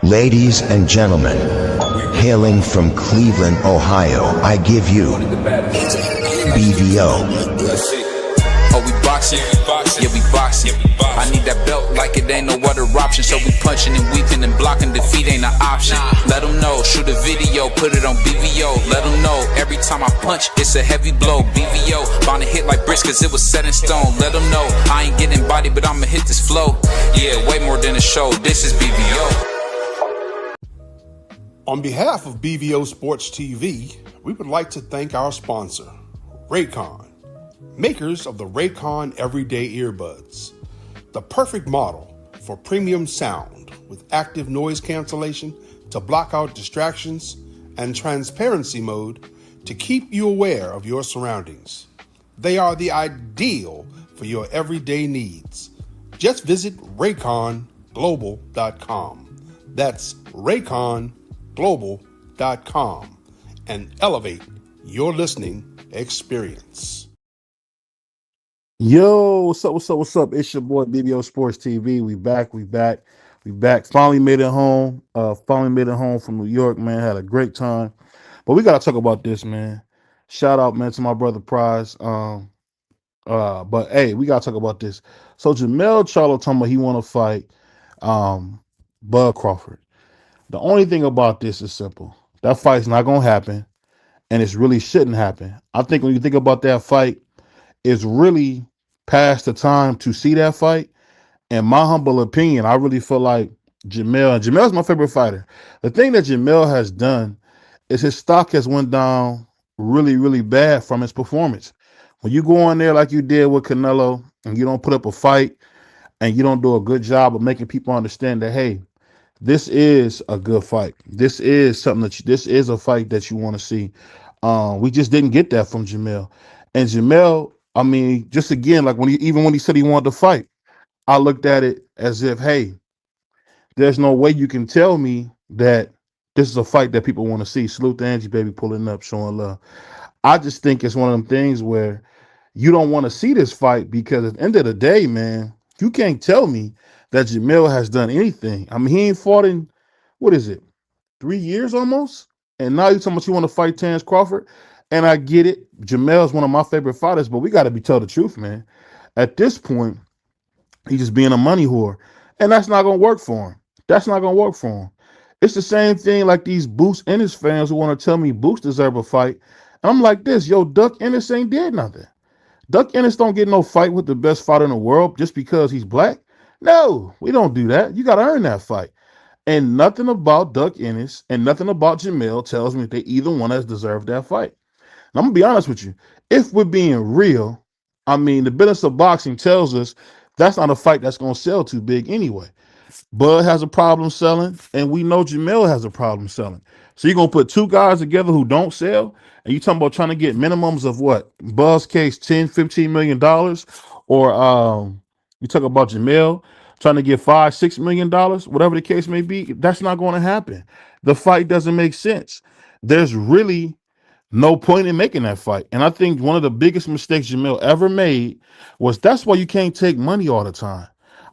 Ladies and gentlemen, hailing from Cleveland, Ohio, I give you BVO. Oh, we boxing? Yeah, we boxing. I need that belt like it ain't no other option. So we punching and weaving and blocking. Defeat ain't an option. Let them know, shoot a video, put it on BVO. Let them know, every time I punch, it's a heavy blow. BVO, bound to hit like bricks cause it was set in stone. Let them know, I ain't getting body, but I'ma hit this flow. Yeah, way more than a show, this is BVO. On behalf of BVO Sports TV, we would like to thank our sponsor, Raycon, makers of the Raycon Everyday Earbuds, the perfect model for premium sound with active noise cancellation to block out distractions and transparency mode to keep you aware of your surroundings. They are the ideal for your everyday needs. Just visit RayconGlobal.com. That's RayconGlobal.com and elevate your listening experience. Yo, what's up? It's your boy BVO Sports TV. We back. Finally made it home. From New York, man. Had a great time. But we gotta talk about this, man. Shout out, man, to my brother Prize. But hey, we gotta talk about this. So Jermell Charlo talking about he wanna fight Bud Crawford. The only thing about this is simple. That fight's not gonna happen, and it really shouldn't happen. I think when you think about that fight, it's really past the time to see that fight. In my humble opinion, I really feel like Jermell's my favorite fighter. The thing that Jermell has done is his stock has went down really, really bad from his performance. When you go in there like you did with Canelo and you don't put up a fight and you don't do a good job of making people understand that, hey, this is a good fight. This is something this is a fight that you want to see. We just didn't get that from Jermell. And Jermell, I mean, just again, like when he said he wanted to fight, I looked at it as if, hey, there's no way you can tell me that this is a fight that people want to see. Salute to Angie, baby, pulling up, showing love. I just think it's one of them things where you don't want to see this fight because at the end of the day, man, you can't tell me that Jermell has done anything. I mean, he ain't fought in, 3 years almost? And now you're talking about you want to fight Terrence Crawford? And I get it. Jermell is one of my favorite fighters, but we got to tell the truth, man. At this point, he's just being a money whore. And that's not going to work for him. It's the same thing like these Boots Ennis fans who want to tell me Boots deserve a fight. I'm like this, yo, Duck Ennis ain't did nothing. Duck Ennis don't get no fight with the best fighter in the world just because he's black. No, we don't do that. You got to earn that fight. And nothing about Duck Ennis and nothing about Jermell tells me that either one has deserved that fight. And I'm going to be honest with you. If we're being real, I mean, the business of boxing tells us that's not a fight that's going to sell too big anyway. Bud has a problem selling, and we know Jermell has a problem selling. So you're going to put two guys together who don't sell, and you talking about trying to get minimums of what? Bud's case, $10, $15 million, or you talk about Jermell trying to get $5, $6 million, whatever the case may be. That's not going to happen. The fight doesn't make sense. There's really no point in making that fight. And I think one of the biggest mistakes Jermell ever made was that's why you can't take money all the time.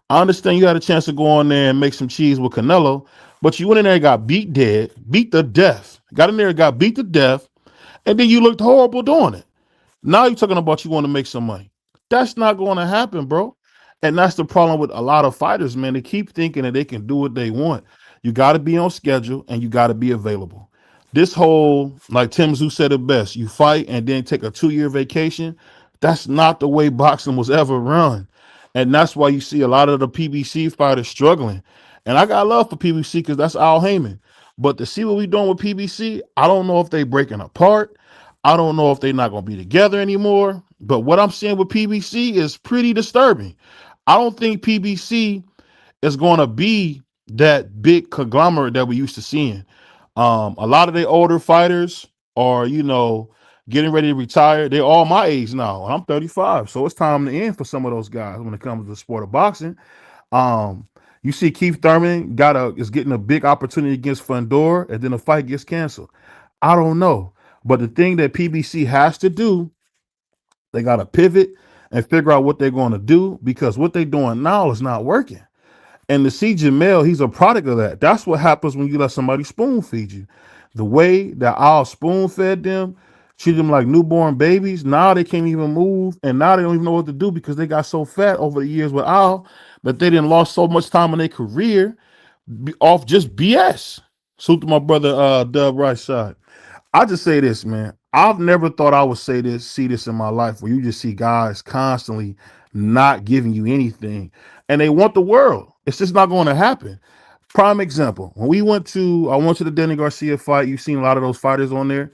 I understand you had a chance to go in there and make some cheese with Canelo, but you went in there and got beat to death. Got in there and got beat to death, and then you looked horrible doing it. Now you're talking about you want to make some money. That's not going to happen, bro. And that's the problem with a lot of fighters, man. They keep thinking that they can do what they want. You got to be on schedule and you got to be available. This whole, like Tim Tszyu said it best, you fight and then take a 2-year vacation. That's not the way boxing was ever run. And that's why you see a lot of the PBC fighters struggling. And I got love for PBC because that's Al Heyman. But to see what we're doing with PBC, I don't know if they breaking apart. I don't know if they're not going to be together anymore. But what I'm seeing with PBC is pretty disturbing. I don't think PBC is going to be that big conglomerate that we used to seeing. A lot of the older fighters are, getting ready to retire. They're all my age now. I'm 35, so it's time to end for some of those guys when it comes to the sport of boxing. You see Keith Thurman is getting a big opportunity against Fundora, and then the fight gets canceled. I don't know. But the thing that PBC has to do, they got to pivot and figure out what they're going to do because what they're doing now is not working. And to see Jermell, he's a product of that. That's what happens when you let somebody spoon feed you. The way that Al spoon fed them, treated them like newborn babies. Now they can't even move, and now they don't even know what to do because they got so fat over the years with Al that they didn't lost so much time in their career off just BS. Salute to my brother Dub Right Side. I just say this, man. I've never thought I would see this in my life where you just see guys constantly not giving you anything and they want the world. It's just not going to happen. Prime example. When I went to the Danny Garcia fight, you've seen a lot of those fighters on there.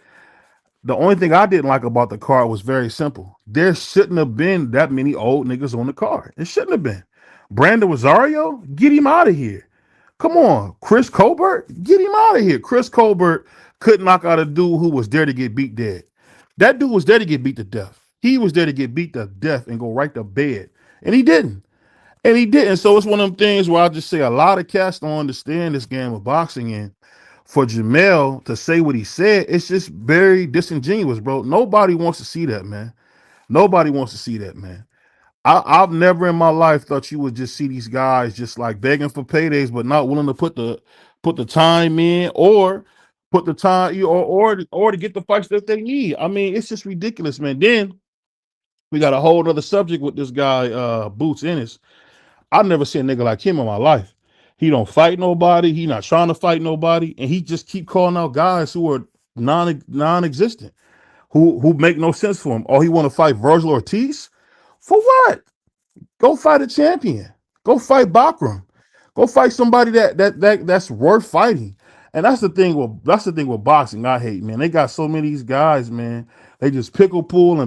The only thing I didn't like about the card was very simple. There shouldn't have been that many old niggas on the card. It shouldn't have been. Brandon Rosario, get him out of here. Come on, Chris Colbert, get him out of here. Chris Colbert couldn't knock out a dude who was there to get beat dead. That dude was there to get beat to death. He was there to get beat to death and go right to bed. And he didn't. And he didn't. So it's one of them things where I just say a lot of cats don't understand this game of boxing. And for Jermell to say what he said, it's just very disingenuous, bro. Nobody wants to see that, man. Nobody wants to see that, man. I've never in my life thought you would just see these guys just like begging for paydays, but not willing to put the time in or put the time or to get the fights that they need. I mean, it's just ridiculous, man. Then we got a whole other subject with this guy, Boots Ennis. I've never seen a nigga like him in my life. He don't fight nobody. He not trying to fight nobody, and he just keep calling out guys who are non-existent, who make no sense for him. Oh, he want to fight Virgil Ortiz? For what? Go fight a champion. Go fight Bakram. Go fight somebody that's worth fighting. And that's the thing with boxing. I hate, man. They got so many of these guys, man. They just pickle pull,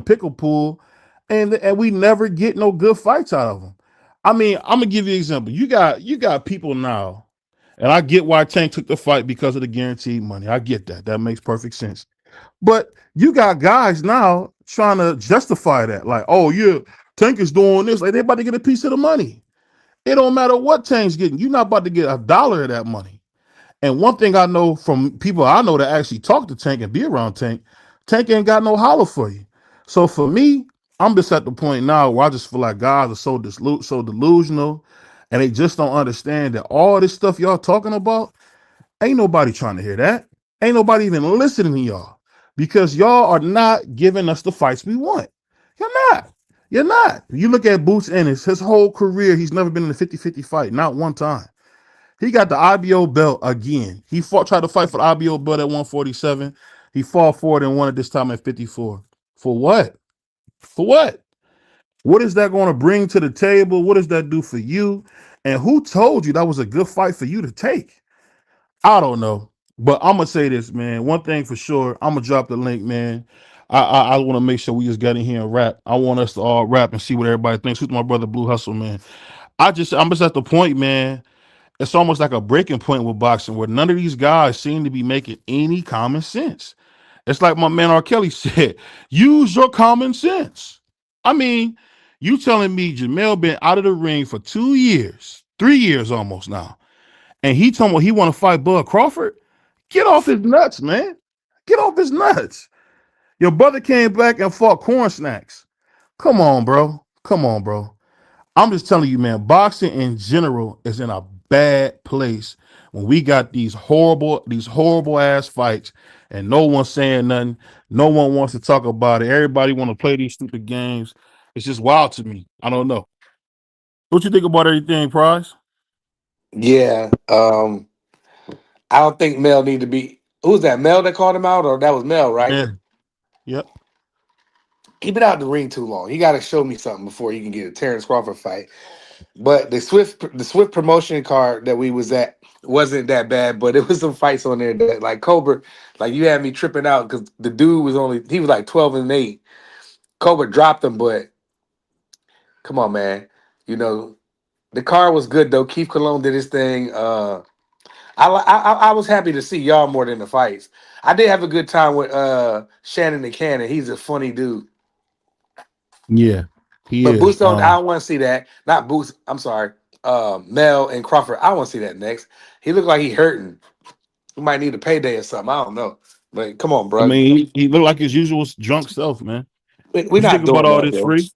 and we never get no good fights out of them. I mean, I'm gonna give you an example. You got people now, and I get why Tank took the fight because of the guaranteed money. I get that. That makes perfect sense. But you got guys now trying to justify that, like, oh yeah, Tank is doing this, like they about to get a piece of the money. It don't matter what Tank's getting, you're not about to get $1 of that money. And one thing I know from people I know that actually talk to Tank and be around Tank, Tank ain't got no holler for you. So for me, I'm just at the point now where I just feel like guys are so delusional, and they just don't understand that all this stuff y'all talking about, ain't nobody trying to hear that. Ain't nobody even listening to y'all because y'all are not giving us the fights we want. You're not. You're not. You look at Boots Ennis, his whole career, he's never been in a 50-50 fight, not one time. He got the IBO belt again. He tried to fight for the IBO belt at 147. He fought for it and won it this time at 54. For what? For what? What is that going to bring to the table? What does that do for you? And who told you that was a good fight for you to take? I don't know. But I'm going to say this, man. One thing for sure, I'm going to drop the link, man. I want to make sure we just get in here and rap. I want us to all rap and see what everybody thinks. Who's my brother Blue Hustle, man? I'm just at the point, man. It's almost like a breaking point with boxing where none of these guys seem to be making any common sense. It's like my man R. Kelly said, use your common sense. I mean, you telling me Jermell been out of the ring for 2 years, 3 years almost now, and he told me he want to fight Bud Crawford? Get off his nuts, man. Get off his nuts. Your brother came back and fought Corn Snacks. Come on, bro. Come on, bro. I'm just telling you, man, boxing in general is in a bad place when we got these horrible ass fights and no one's saying nothing. No one wants to talk about it. Everybody want to play these stupid games. It's just wild to me. I don't know. What you think about everything, Prize? Yeah. I don't think Mel need to be. Who's that? Mel that called him out, or that was Mel, right? Yeah. Yep. He been out in the ring too long. He got to show me something before he can get a Terrence Crawford fight. But the Swift promotion card that we was at wasn't that bad, but it was some fights on there that like Cobra, like you had me tripping out because the dude was he was like 12-8. Cobra dropped him, but come on, man. You know, the card was good though. Keith Cologne did his thing. I was happy to see y'all more than the fights. I did have a good time with Shannon the Cannon. He's a funny dude. Yeah. He But is. Boots I don't want to see that. Not Boots. I'm sorry. Mel and Crawford. I want to see that next. He looked like he hurting. He might need a payday or something. I don't know. But come on, bro. I mean, he looked like his usual drunk self, man. We're What you not think doing about all that, this, bro. Free?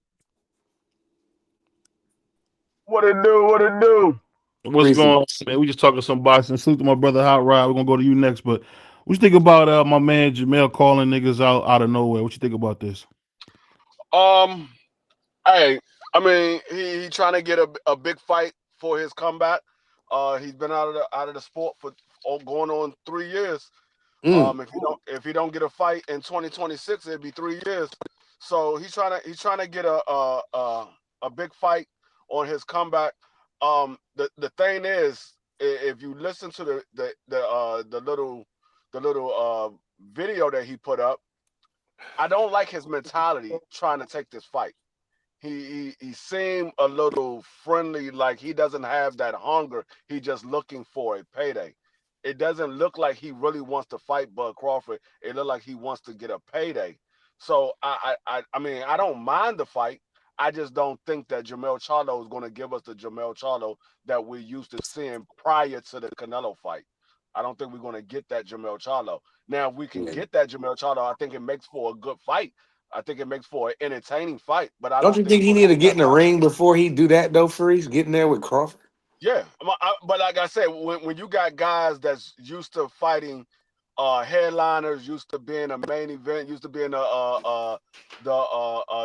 What it do? What it do? What's going on, man? We just talking some boxing. Salute to my brother Hot Rod. We're gonna go to you next, but what you think about my man Jermell calling niggas out of nowhere? What you think about this? Hey, I mean, he trying to get a big fight for his comeback. He's been out of the sport for going on 3 years. If he don't get a fight in 2026, it'd be 3 years. So he's trying to get a big fight on his comeback. The thing is, if you listen to the little video that he put up, I don't like his mentality trying to take this fight. He seemed a little friendly, like he doesn't have that hunger. He just looking for a payday. It doesn't look like he really wants to fight Bud Crawford. It looked like he wants to get a payday. So I mean, I don't mind the fight. I just don't think that Jermell Charlo is going to give us the Jermell Charlo that we're used to seeing prior to the Canelo fight. I don't think we're going to get that Jermell Charlo. Now, if we can get that Jermell Charlo, I think it makes for a good fight. I think it makes for an entertaining fight. But I Don't you think he need to get in the ring before he do that though? Freeze, getting there with Crawford. Yeah, but like I said, when you got guys that's used to fighting headliners, used to being a main event, used to being the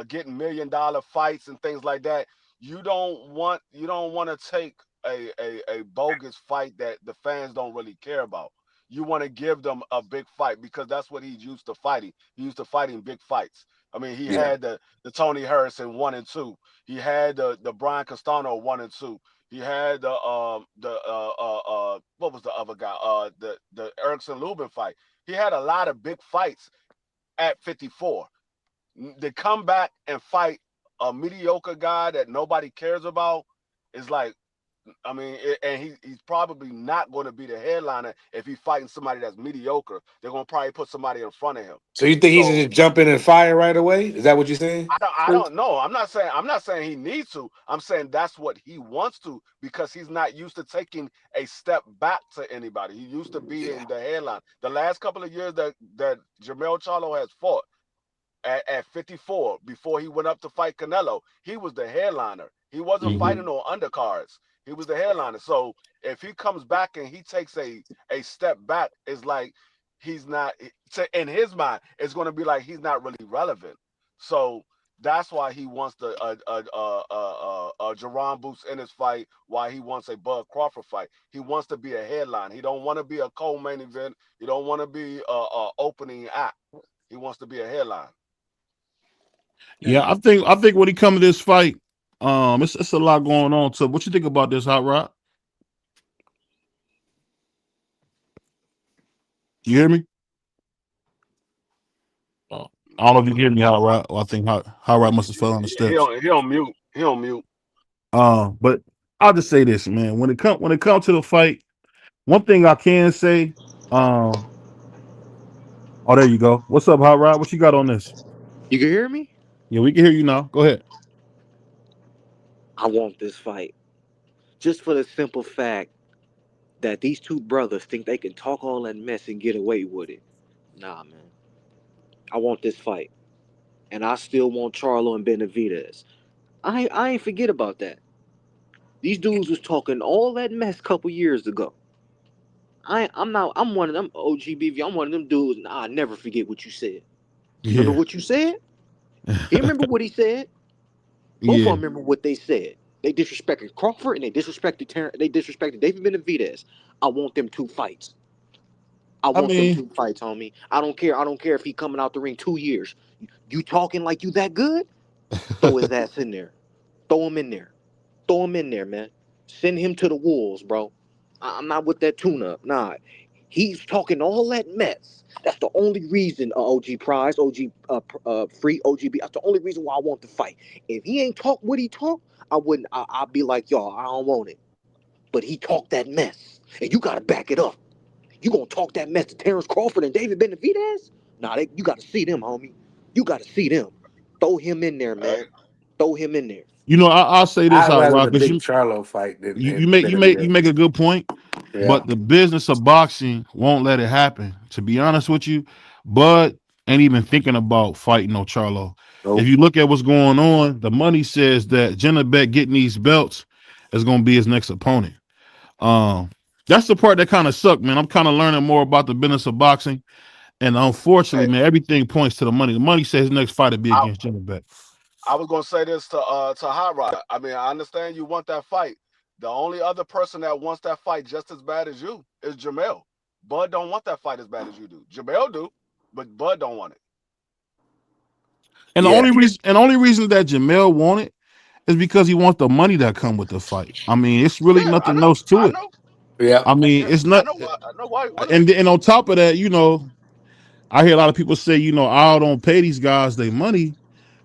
getting $1 million fights and things like that, you don't want to take a bogus fight that the fans don't really care about. You want to give them a big fight because that's what he's used to fighting. He used to fighting big fights. I mean, he had the Tony Harrison 1 and 2. He had the Brian Castano 1 and 2. He had what was the other guy? The Erickson Lubin fight. He had a lot of big fights at 54. To come back and fight a mediocre guy that nobody cares about is like, I mean, and he's probably not going to be the headliner if he's fighting somebody that's mediocre. They're going to probably put somebody in front of him. So you think he should just jump in and fire right away? Is that what you're saying? I don't know. I'm not saying he needs to. I'm saying that's what he wants to because he's not used to taking a step back to anybody. He used to be in the headline. The last couple of years that Jermell Charlo has fought at 54 before he went up to fight Canelo, he was the headliner. He wasn't fighting on undercards. He was the headliner. So if he comes back and he takes a step back, it's like he's not, in his mind, it's going to be like he's not really relevant. So that's why he wants Jerron Boots in his fight, why he wants a Bud Crawford fight. He wants to be a headline. He don't want to be a co-main event. He don't want to be a opening act. He wants to be a headline. Yeah, I think when he come to this fight, it's a lot going on. So what you think about this, Hot Rod? You hear me? I don't know if you hear me, Hot Rod. I think Hot Rod must have fell on the steps. He on mute. He on mute. But I'll just say this, man. When it comes to the fight, one thing I can say, oh, there you go. What's up, Hot Rod? What you got on this? You can hear me? Yeah, we can hear you now. Go ahead. I want this fight. Just for the simple fact that these two brothers think they can talk all that mess and get away with it. Nah, man. I want this fight. And I still want Charlo and Benavidez. I ain't forget about that. These dudes was talking all that mess a couple years ago. I'm one of them OGBV. I'm one of them dudes. Nah, I never forget what you said. Remember what you said? He remember what he said. Both of them remember what they said. They disrespected Crawford and they disrespected David Benavidez. I want them 2 fights. I want them 2 fights, homie. I don't care if he coming out the ring 2 years. You talking like you that good? Throw his ass in there. Throw him in there. Throw him in there, man. Send him to the wolves, bro. I'm not with that tune-up. Nah. He's talking all that mess. That's the only reason OG Prize, OG Free, OGB. That's the only reason why I want the fight. If he ain't talk what he talk, I'll be like, y'all, I don't want it. But he talked that mess. And you gotta back it up. You gonna talk that mess to Terrence Crawford and David Benavidez? Nah, you gotta see them, homie. You gotta see them. Throw him in there, man. Throw him in there. You know, I'll say this, Hot Rod, because Charlo fight. You make a good point, but the business of boxing won't let it happen. To be honest with you, Bud ain't even thinking about fighting no Charlo. Nope. If you look at what's going on, the money says that Jenna Beck getting these belts is going to be his next opponent. That's the part that kind of sucked, man. I'm kind of learning more about the business of boxing, and unfortunately, Hey, man, everything points to the money. The money says his next fight will be I, against Jermell. I was gonna say this to Hot Rod. I mean, I understand you want that fight. The only other person that wants that fight just as bad as you is Jermell. Bud don't want that fight as bad as you do. Jermell do, but Bud don't want it. And Yeah. the only reason that Jermell won it is because he wants the money that come with the fight. I mean, it's really Yeah, I nothing know, else to I it. know. Yeah. I mean, Yeah, it's not. I know why he wanted it. And on top of that, I hear a lot of people say, I don't pay these guys their money,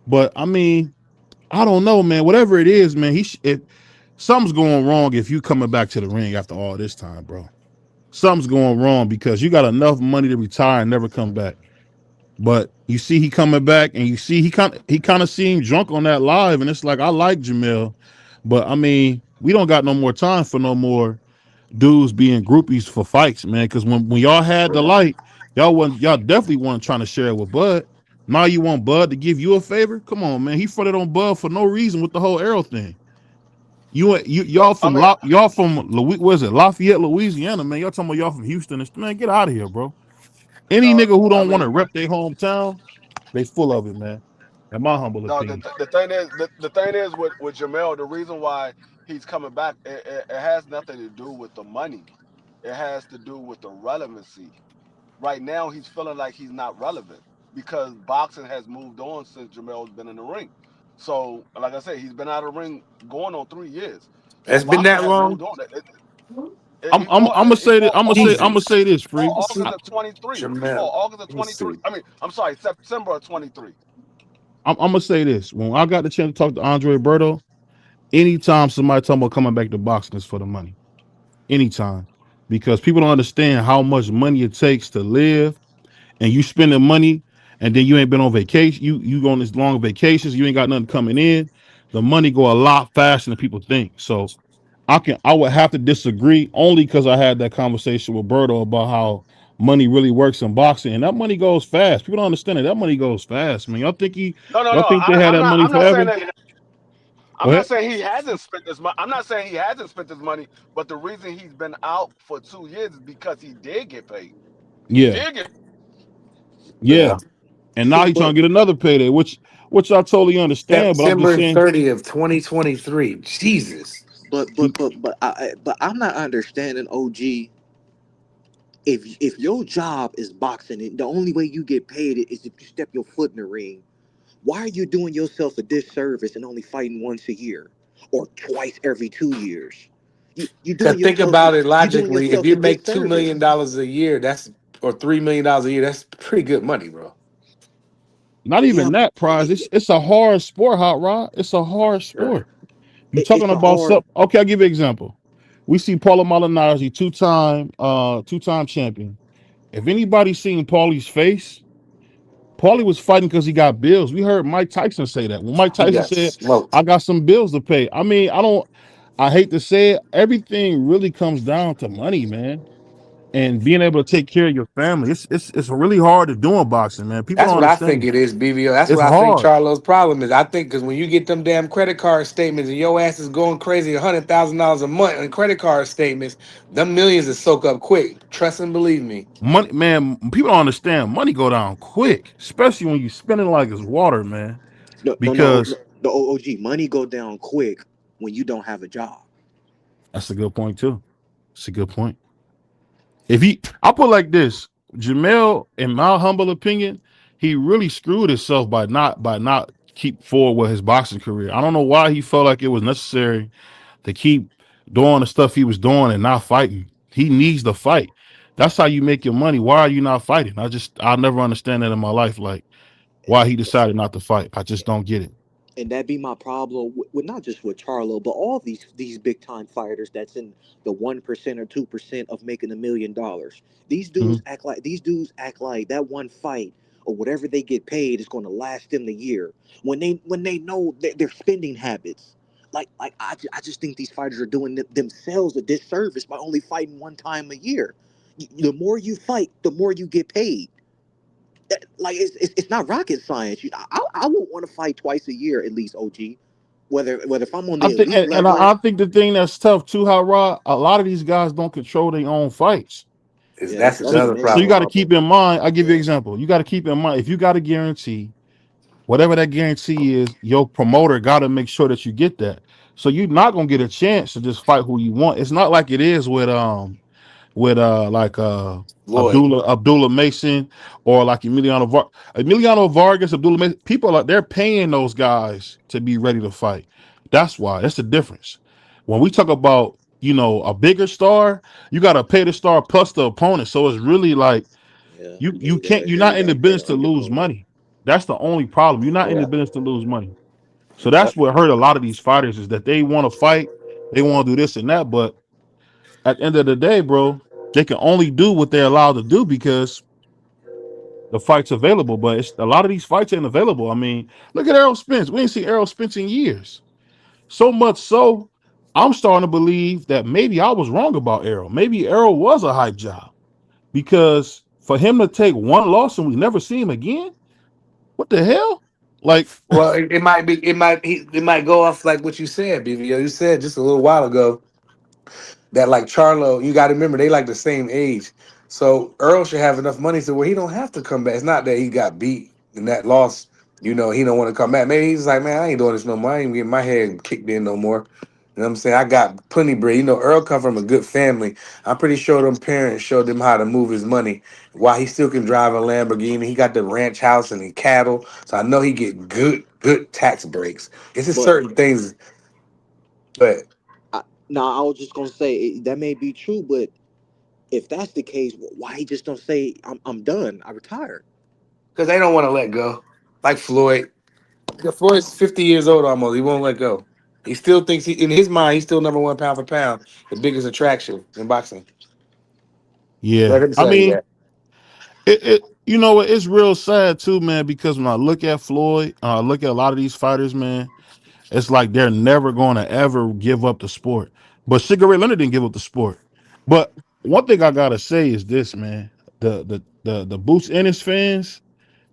but I mean, I don't know, man. Whatever it is, man, if something's going wrong if you coming back to the ring after all this time, bro. Something's going wrong because you got enough money to retire and never come back. But you see he coming back, and you see he kind of seemed drunk on that live, and it's like I like Jermell, but I mean we don't got no more time for no more dudes being groupies for fights, man. Because when y'all had the light, y'all definitely weren't trying to share it with Bud. Now you want Bud to give you a favor? Come on, man. He fronted on Bud for no reason with the whole Arrow thing. Y'all I from mean, was it Lafayette, Louisiana, man? Y'all talking about y'all from Houston? Man, get out of here, bro. Any no, nigga who I don't want mean, to rep their hometown, they full of it, man. In my humble no. opinion. The thing is, the thing is with Jermell, the reason why he's coming back, it has nothing to do with the money. It has to do with the relevancy. Right now, he's feeling like he's not relevant because boxing has moved on since Jermell's been in the ring. So, like I said, he's been out of the ring going on 3 years. So It's been boxing that has long. moved on. I'm He I'm fought. I'm gonna He say this. fought I'm gonna say August. I'm Easy. gonna say this, He fought free. Let's see. August of 23. He fought Jermell. August of Let me see. 23. I mean, I'm sorry, September of 23. I'm gonna say this. When I got the chance to talk to Andre Berto, anytime somebody talking about coming back to boxing is for the money. Anytime, because people don't understand how much money it takes to live, and you spending money, and then you ain't been on vacation. You go on this long vacations. You ain't got nothing coming in. The money go a lot faster than people think. So I would have to disagree only because I had that conversation with Berto about how money really works in boxing, and that money goes fast. People don't understand it. That money goes fast. I mean, No, no, y'all no. think they had I'm that not. money I'm not saying forever? that. Go I'm not ahead. saying he hasn't spent this money. I'm not saying he hasn't spent his money. But the reason he's been out for 2 years is because he did get paid. He Yeah, did get. yeah. Yeah. And now he's trying But to get another payday, which I totally understand. But I'm just September saying, 30th, 2023. Jesus. but I'm not understanding, OG. If your job is boxing and the only way you get paid is if you step your foot in the ring, why are you doing yourself a disservice and only fighting once a year or twice every 2 years? To think about it you doing logically, if yourself a you make $2 disservice. million a year, or $3 million a year, that's pretty good money, bro. not Yeah, even that prize. It's a hard sport, Hot Rod. It's a hard Sure. sport. You talking it's a about hard. some? Okay, I'll give you an example. We see Paulo Malignaggi, two-time champion. If anybody's seen Paulie's face, Paulie was fighting because he got bills. We heard Mike Tyson say that. When Mike He Tyson got said, smoked. "I got some bills to pay," I mean, I hate to say it, everything really comes down to money, man, and being able to take care of your family. It's really hard to do in boxing, man. People That's don't what I understand think it. it is, BVO. That's It's what I think hard. Charlo's problem is. I think because when you get them damn credit card statements and your ass is going crazy, $100,000 a month in credit card statements, them millions is soak up quick. Trust and believe me. Money, man. People don't understand. Money go down quick, especially when you spend it like it's water, man. No. Because The OOG money go down quick when you don't have a job. that's a good point too. It's a good point. I'll put it like this: Jermell, in my humble opinion, he really screwed himself by not keep forward with his boxing career. I don't know why he felt like it was necessary to keep doing the stuff he was doing and not fighting. He needs to fight. That's how you make your money. Why are you not fighting? I'll never understand that in my life. Like why he decided not to fight. I just don't get it. And that be my problem with not just with Charlo, but all these big time fighters that's in the 1% or 2% of making $1 million. Mhm. These dudes act like that one fight or whatever they get paid is going to last them the year when they know their spending habits. I just think these fighters are doing themselves a disservice by only fighting one time a year. The more you fight, the more you get paid. Like it's not rocket science. I would want to fight twice a year at least, OG. Whether if I'm on the I think, elite and level, I think the thing that's tough too, how Rod, a lot of these guys don't control their own fights. Is yeah, that's that's the another main So you got to problem. problem. keep in mind. I give you an Yeah. example. You got to keep in mind if you got a guarantee, whatever that guarantee is, your promoter got to make sure that you get that. So you're not gonna get a chance to just fight who you want. It's not like it is with like Lloyd. Abdullah Mason or like Emiliano Vargas, Abdullah Mason. People are they're paying those guys to be ready to fight. That's why. That's the difference. When we talk about a bigger star, you got to pay the star plus the opponent. So it's really like Yeah, you can't. You're not in the business to lose money. That's the only problem. You're not in the business to lose money. So that's what hurt a lot of these fighters is that they want to fight, they want to do this and that, but at the end of the day, bro, they can only do what they're allowed to do because the fight's available. But it's a lot of these fights ain't available. I mean, look at Errol Spence. We ain't seen Errol Spence in years. So much so, I'm starting to believe that maybe I was wrong about Errol. Maybe Errol was a hype job because for him to take one loss and we never see him again, what the hell? Like, Well, it might be. It might go off like what you said, BVO. You said just a little while ago that like Charlo, you got to remember they like the same age. So Earl should have enough money to where he don't have to come back. It's not that he got beat and that loss. He don't want to come back. Maybe he's like, man, I ain't doing this no more. I ain't getting my head kicked in no more. You know what I'm saying? I got plenty bread. Earl come from a good family. I'm pretty sure them parents showed him how to move his money while he still can drive a Lamborghini. He got the ranch house and the cattle. So I know he get good tax breaks. It's just but certain things. But now I was just gonna say that may be true, but if that's the case, why he just don't say I'm done, I retired? because they don't want to let go. Like Floyd. Floyd's 50 years old almost. He won't let go. He still thinks in his mind, he's still number one pound for pound, the biggest attraction in boxing. yeah. Let him I say mean, that. it's real sad too, man, because when I look at Floyd, I look at a lot of these fighters, man, it's like they're never going to ever give up the sport. But Sugar Ray Leonard didn't give up the sport. But one thing I gotta say is this, man. The Boots Ennis fans,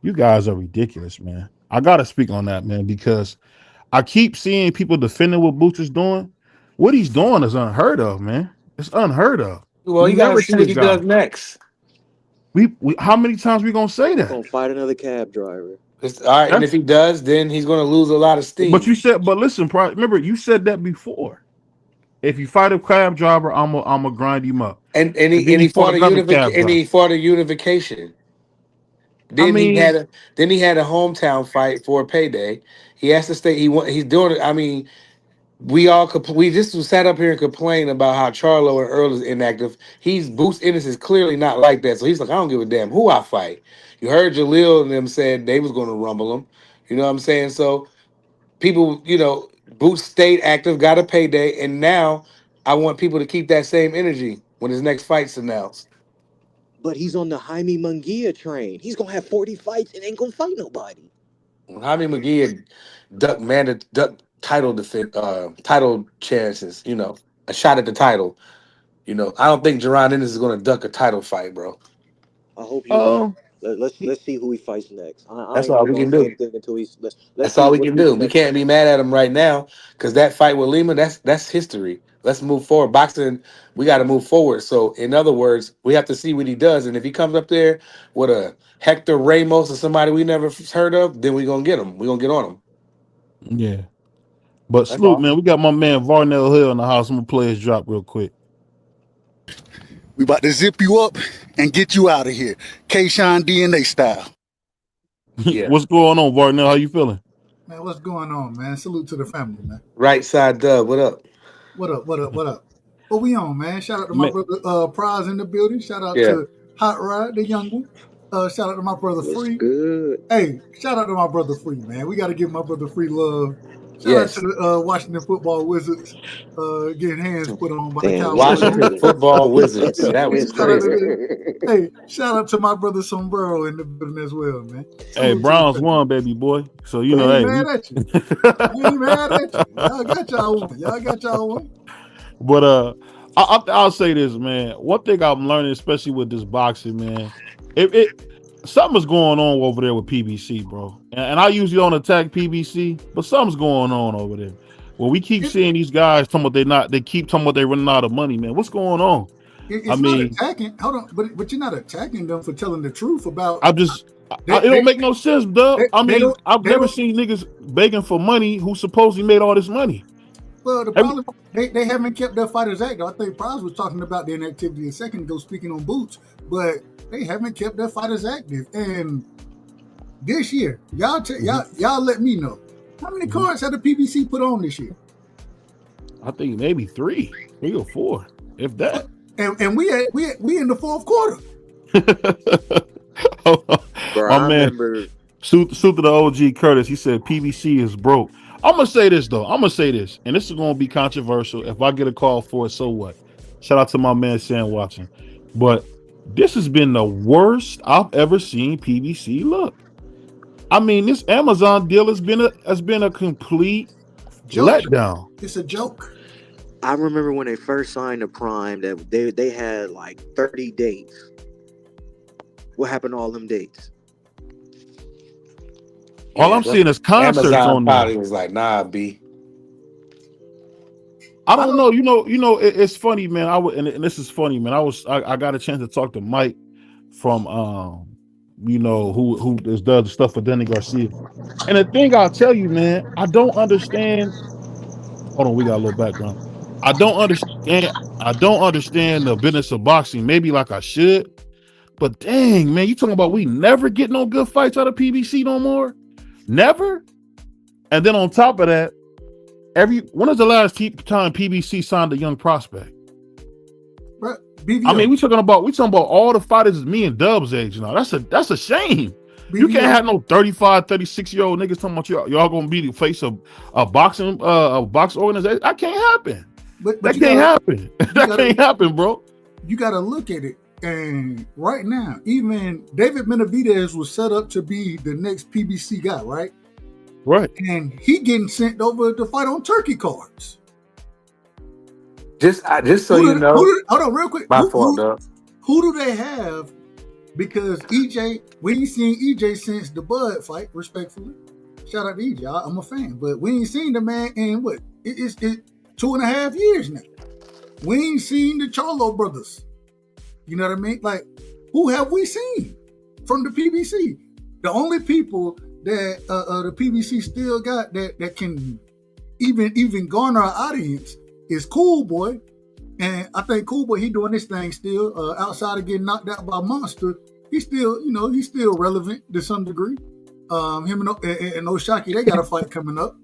you guys are ridiculous, man. I gotta speak on that, man, because I keep seeing people defending what Boots is doing. What he's doing is unheard of, man. It's unheard of. Well, You you got to never see see a what he guy. does next. We how many times we gonna say that? Gonna fight another cab driver. All right, and if That's he does, then he's going to lose a lot of but steam. you said, but listen, remember you said that before. If you fight a cab driver, I'm gonna grind him up. And then And he he fought fought another cab driver. a unification. I Then mean, he had a hometown fight for a payday. He has to stay. He's doing it. I mean, we just sat up here and complained about how Charlo and Earl is inactive. Boots Ennis is clearly not like that. So he's like, I don't give a damn who I fight. You heard Jaleel and them said they was going to rumble him. You know what I'm saying? So people, Boots stayed active, got a payday, and now I want people to keep that same energy when his next fight's announced. But he's on the Jaime Munguia train. He's gonna have 40 fights and ain't gonna fight nobody. Jaime McGee had duck title chances. A shot at the title. I don't think Jerron Ennis is going to duck a title fight, bro. I hope you're right. uh, Let's see who he fights next. I That's ain't all really we gonna can say do. anything until let's That's see all we what can who the do. We next can't fight. be mad at him right now because that fight with Lima, that's history. Let's move forward. Boxing, we got to move forward. So, in other words, we have to see what he does. And if he comes up there with a Hector Ramos or somebody we never heard of, then we're going to get him. We're going to get on him. yeah. But That's salute, all. man. We got my man Varnell Hill in the house. I'm gonna play his drop real quick. We about to zip you up and get you out of here. K-Shine DNA style. Yeah. What's going on, Varnell? How you feeling? Man, what's going on, man? Salute to the family, man. Right side dub. What up? What up? What up? What up? What we on, man? Shout out to my Man, brother Prize in the building. Shout out Yeah. to Hot Rod, the young one. Shout out to my brother What's Free. good? Hey, shout out to my brother Free, man. We got to give my brother Free love. Shout out to Yes. the Washington Football Wizards getting hands put on by the Damn Cowboys. Washington Wizards. football wizards. Damn That was Shout out to crazy. Wizards. the, hey, shout out to my brother Sombrero in the building as well, man. hey, Salute to the Browns family. won, baby boy. So I ain't hey, mad at you. I ain't mad at you. Y'all got y'all one. Y'all got y'all one. but I'll say this, man. One thing I'm learning, especially with this boxing, man, it something's going on over there with PBC, bro. And I usually don't attack PBC, but something's going on over there. Well, we keep seeing these guys talking about they keep talking about they running out of money, man. What's going on? It's not attacking. Hold on, but you're not attacking them for telling the truth about. It don't make no sense, Doug. I've never seen niggas begging for money who supposedly made all this money. Well, the problem they haven't kept their fighters active. I think Prize was talking about the inactivity a second ago, speaking on Boots, but they haven't kept their fighters active. And this year, y'all let me know how many cards have the PBC put on this year. I think maybe three or four, if that. And we in the fourth quarter. Bro, my man, suit to the OG Curtis. He said PBC is broke. I'm gonna say this though. And this is gonna be controversial. If I get a call for it, so what? Shout out to my man Sam watching. But this has been the worst I've ever seen PBC look. I mean, this Amazon deal has been a complete letdown. It's a joke. I remember when they first signed the Prime that they had like 30 dates. What happened to all them dates? All I'm seeing is concerts Amazon on there. probably was like, nah, B. I don't know. You know, it's funny, man. And this is funny, man. I got a chance to talk to Mike from who does the stuff for Danny Garcia. And the thing I'll tell you, man, I don't understand. Hold on, we got a little background. I don't understand the business of boxing, maybe like I should. But dang, man, you talking about we never get no good fights out of PBC no more? Never? And then on top of that, when is the last time PBC signed a young prospect? BVO. I mean, we talking about all the fighters me and Dub's age now. That's a shame. BVO. You can't have no 35, 36-year-old niggas talking about y'all gonna be the face of a box organization. That can't happen. That can't happen. That can't happen, bro. You gotta look at it. And right now, even David Benavidez was set up to be the next PBC guy, right? Right. And he getting sent over to fight on turkey cards. Just so you know. Hold on, real quick. My fault, dog. Who do they have? Because EJ, we ain't seen EJ since the Bud fight, respectfully. Shout out to EJ. I'm a fan. But we ain't seen the man in what? It's 2.5 years now. We ain't seen the Charlo brothers. You know what I mean? Like, who have we seen from the PBC? The only people that the PBC still got that can even garner our audience is Cool Boy. And I think Cool Boy, he doing this thing still. Outside of getting knocked out by Monster, he's still relevant to some degree. Him and Oshaki, they got a fight coming up.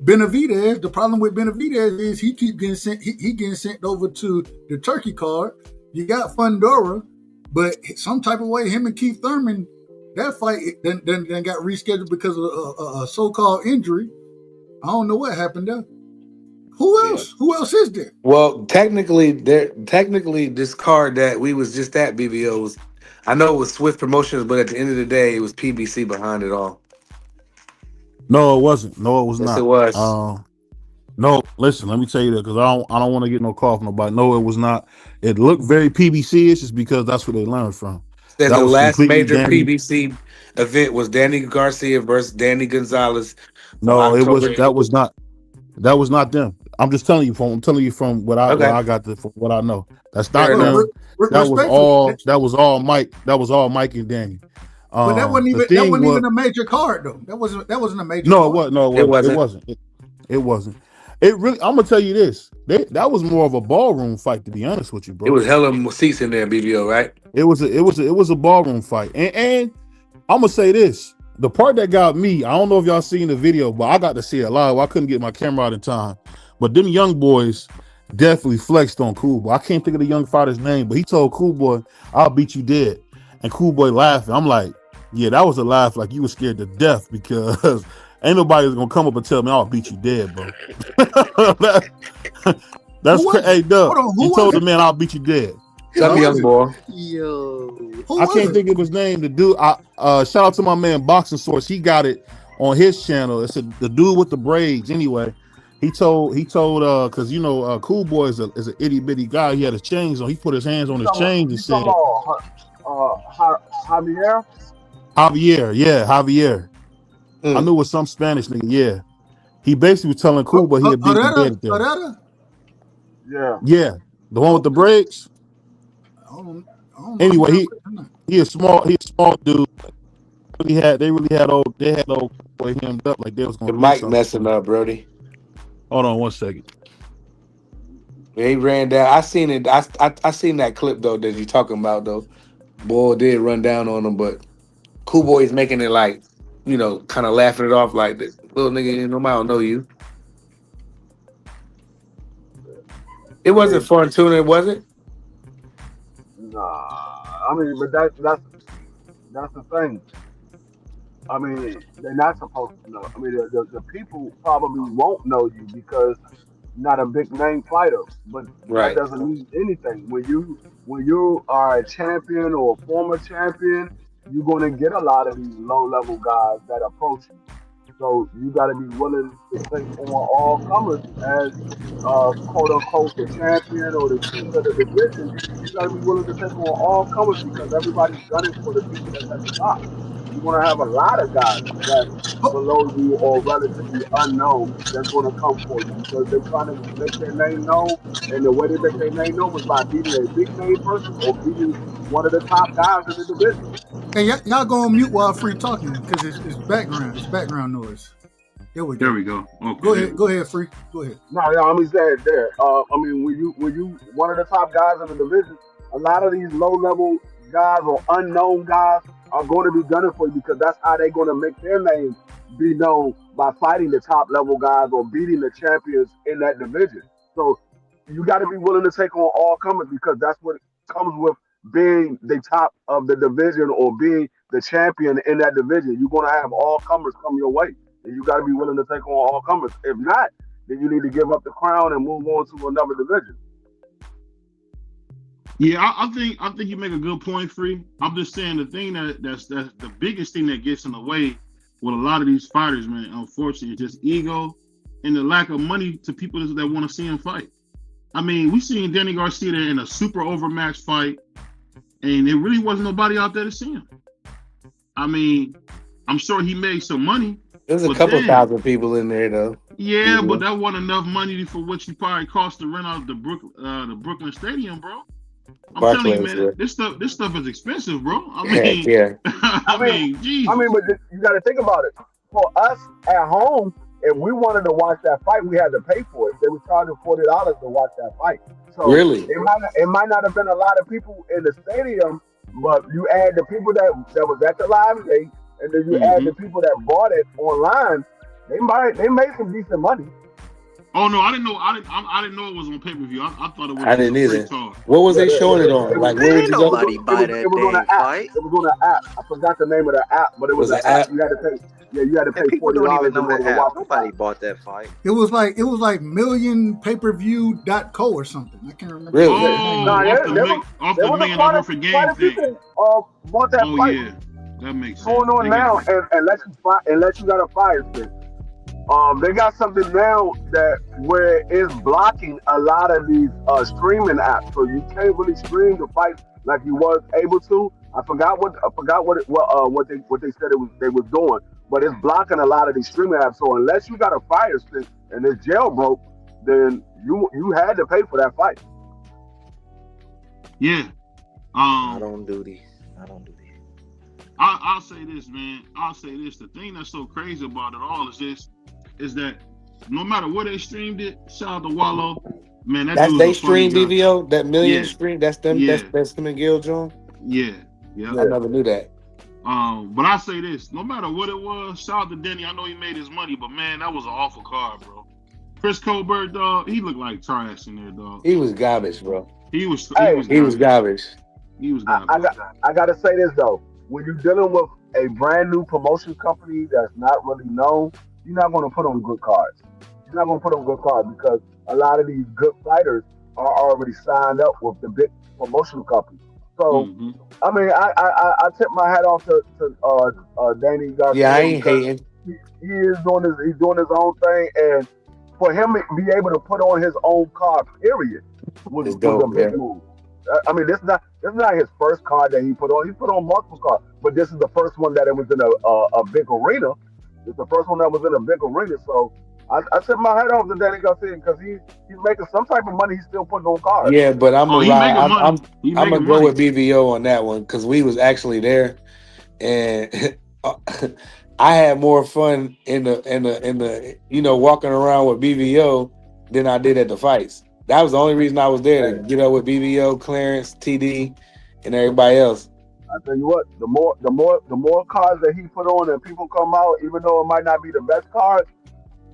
Benavidez, the problem with Benavidez is he keep getting sent. He getting sent over to the turkey card. You got Fundora, but some type of way, him and Keith Thurman, that fight then got rescheduled because of a so-called injury. I don't know what happened there. Who else? Yeah. Who else is there? Well, technically, this card that we was just at BVO was, I know it was Swift Promotions, but at the end of the day, it was PBC behind it all. No, it wasn't. No, it was not. Yes, it was. No, listen, let me tell you that because I don't want to get no call from nobody. No, it was not. It looked very PBC-ish just because that's where they learned from. That the last major PBC event was Danny Garcia versus Danny Gonzalez. No, that was not them. I'm just telling you from what I got from what I know. That's not them. That was all Mike. That was all Mike and Danny. But that wasn't even a major card though. That wasn't a major. No, card. It wasn't. It really. I'm gonna tell you this. That was more of a ballroom fight, to be honest with you, bro. It was hella seats in there, BVO, right? It was a ballroom fight, and I'm gonna say this. The part that got me, I don't know if y'all seen the video, but I got to see it live. I couldn't get my camera out in time. But them young boys definitely flexed on Cool Boy. I can't think of the young fighter's name, but he told Cool Boy, "I'll beat you dead." And Cool Boy laughing. I'm like, yeah, that was a laugh like you were scared to death because ain't nobody gonna come up and tell me I'll beat you dead, bro. That's crazy. Hey, Doug, he told the man I'll beat you dead. Some young boy. Yo, I can't think of his name. The dude. Shout out to my man Boxing Source. He got it on his channel. It's the dude with the braids. Anyway, he told because Cool Boy is an itty bitty guy. He had his chains on. He put his hands on his chains and said, Javier. Javier. I knew it was some Spanish nigga. Yeah. He basically was telling Cool, but he had beat him dead at that. Herrera? Yeah. Yeah, the one with the braids. I don't know Anyway, if I'm not. he a small dude. They really had old boy hemmed up like they was The gonna do mic something. messing up, Brody. Hold on 1 second. He ran down. I seen it. I seen that clip though that you talking about though. Boy did run down on him, but Cool Boy is making it like, kind of laughing it off like, little nigga, nobody don't know you. It wasn't fun tuning, was it? Nah, I mean, but that's the thing. I mean, they're not supposed to know. I mean, the people probably won't know you because you're not a big name fighter, but that Right. doesn't mean anything. When you are a champion or a former champion, you're going to get a lot of these low level guys that approach you. So you got to be willing to take on all comers as quote unquote the champion or the king of the division. You got to be willing to take on all comers because everybody's gunning for the people that's at the top. You're going to have a lot of guys that's below you or relatively unknown that's going to come for you because they're trying to make their name known. And the way they make their name known is by beating a big name person or beating one of the top guys in the division. Hey, y'all go on mute while Free talking because it's background noise. There we go. Okay. Go ahead, Free. Go ahead. No, I'm just saying there. I mean, when you one of the top guys in the division, a lot of these low level guys or unknown guys are going to be gunning for you because that's how they're going to make their name be known by fighting the top level guys or beating the champions in that division. So you got to be willing to take on all comers because that's what comes with being the top of the division or being the champion in that division. You're going to have all comers come your way. And you got to be willing to take on all comers. If not, then you need to give up the crown and move on to another division. Yeah, I think you make a good point, Free. I'm just saying the thing that's the biggest thing that gets in the way with a lot of these fighters, man, unfortunately, is just ego and the lack of money to people that want to see him fight. I mean, we seen Danny Garcia there in a super overmatched fight, and there really wasn't nobody out there to see him. I mean, I'm sure he made some money. There's a couple thousand people in there though. Yeah, but that wasn't enough money for what you probably cost to rent out the Brooklyn Stadium, bro. I'm telling you, man, this stuff is expensive, bro. I mean, yeah. I mean, but you got to think about it. For us at home, if we wanted to watch that fight, we had to pay for it. They were charging $40 to watch that fight. So really, it might not have been a lot of people in the stadium, but you add the people that was at the live date, and then you add the people that bought it online. They made some decent money. Oh no, I didn't know. I didn't know it was on pay-per-view. I thought it was. I didn't either. What was they showing it on? Like, where would you go? It was on an app. It was on an app. I forgot the name of the app, but it was an app. You had to pay. Yeah, you had to pay $40 to watch. Nobody bought that fight. It was like millionpayperview.co or something. I can't remember. Really? Off the million over for game thing. Bought that fight. Yeah, that makes sense. Going on now, unless you got a fire stick. They got something now where it's blocking a lot of these streaming apps, so you can't really stream the fight like you was able to. I forgot what they said they was doing, but it's blocking a lot of these streaming apps. So unless you got a fire stick and it's jailbroke, then you had to pay for that fight. Yeah. I don't do these. I'll say this, man. The thing that's so crazy about it all is that no matter where they streamed it, shout out to Wallow, man. That's they stream BVO, that million stream. That's them. Yeah. That's them and Gil John. Yeah. I never knew that. But I say this: no matter what it was, shout out to Denny. I know he made his money, but man, that was an awful card, bro. Chris Colbert, dog, he looked like trash in there, dog. He was garbage, bro. He was garbage. He was garbage. I gotta say this though: when you're dealing with a brand new promotion company that's not really known, you're not going to put on good cards. You're not going to put on good cards because a lot of these good fighters are already signed up with the big promotion company. So, I mean, I tip my hat off to Danny Garcia. Yeah, I ain't hating. He is doing his own thing, and for him to be able to put on his own card, period, was a big move. I mean, this is not his first card that he put on. He put on multiple cards, but this is the first one that it was in a big arena. It's the first one that was in a big arena, so I took my head off to Danny Garcia because he's making some type of money. He's still putting on cards. Yeah, but I'm Oh, gonna he ride. making money. He I'm gonna making go money. with BVO on that one because we was actually there, and I had more fun in the walking around with BVO than I did at the fights. That was the only reason I was there to get up with BVO, Clarence, TD, and everybody else. I tell you what, the more cards that he put on and people come out, even though it might not be the best cards,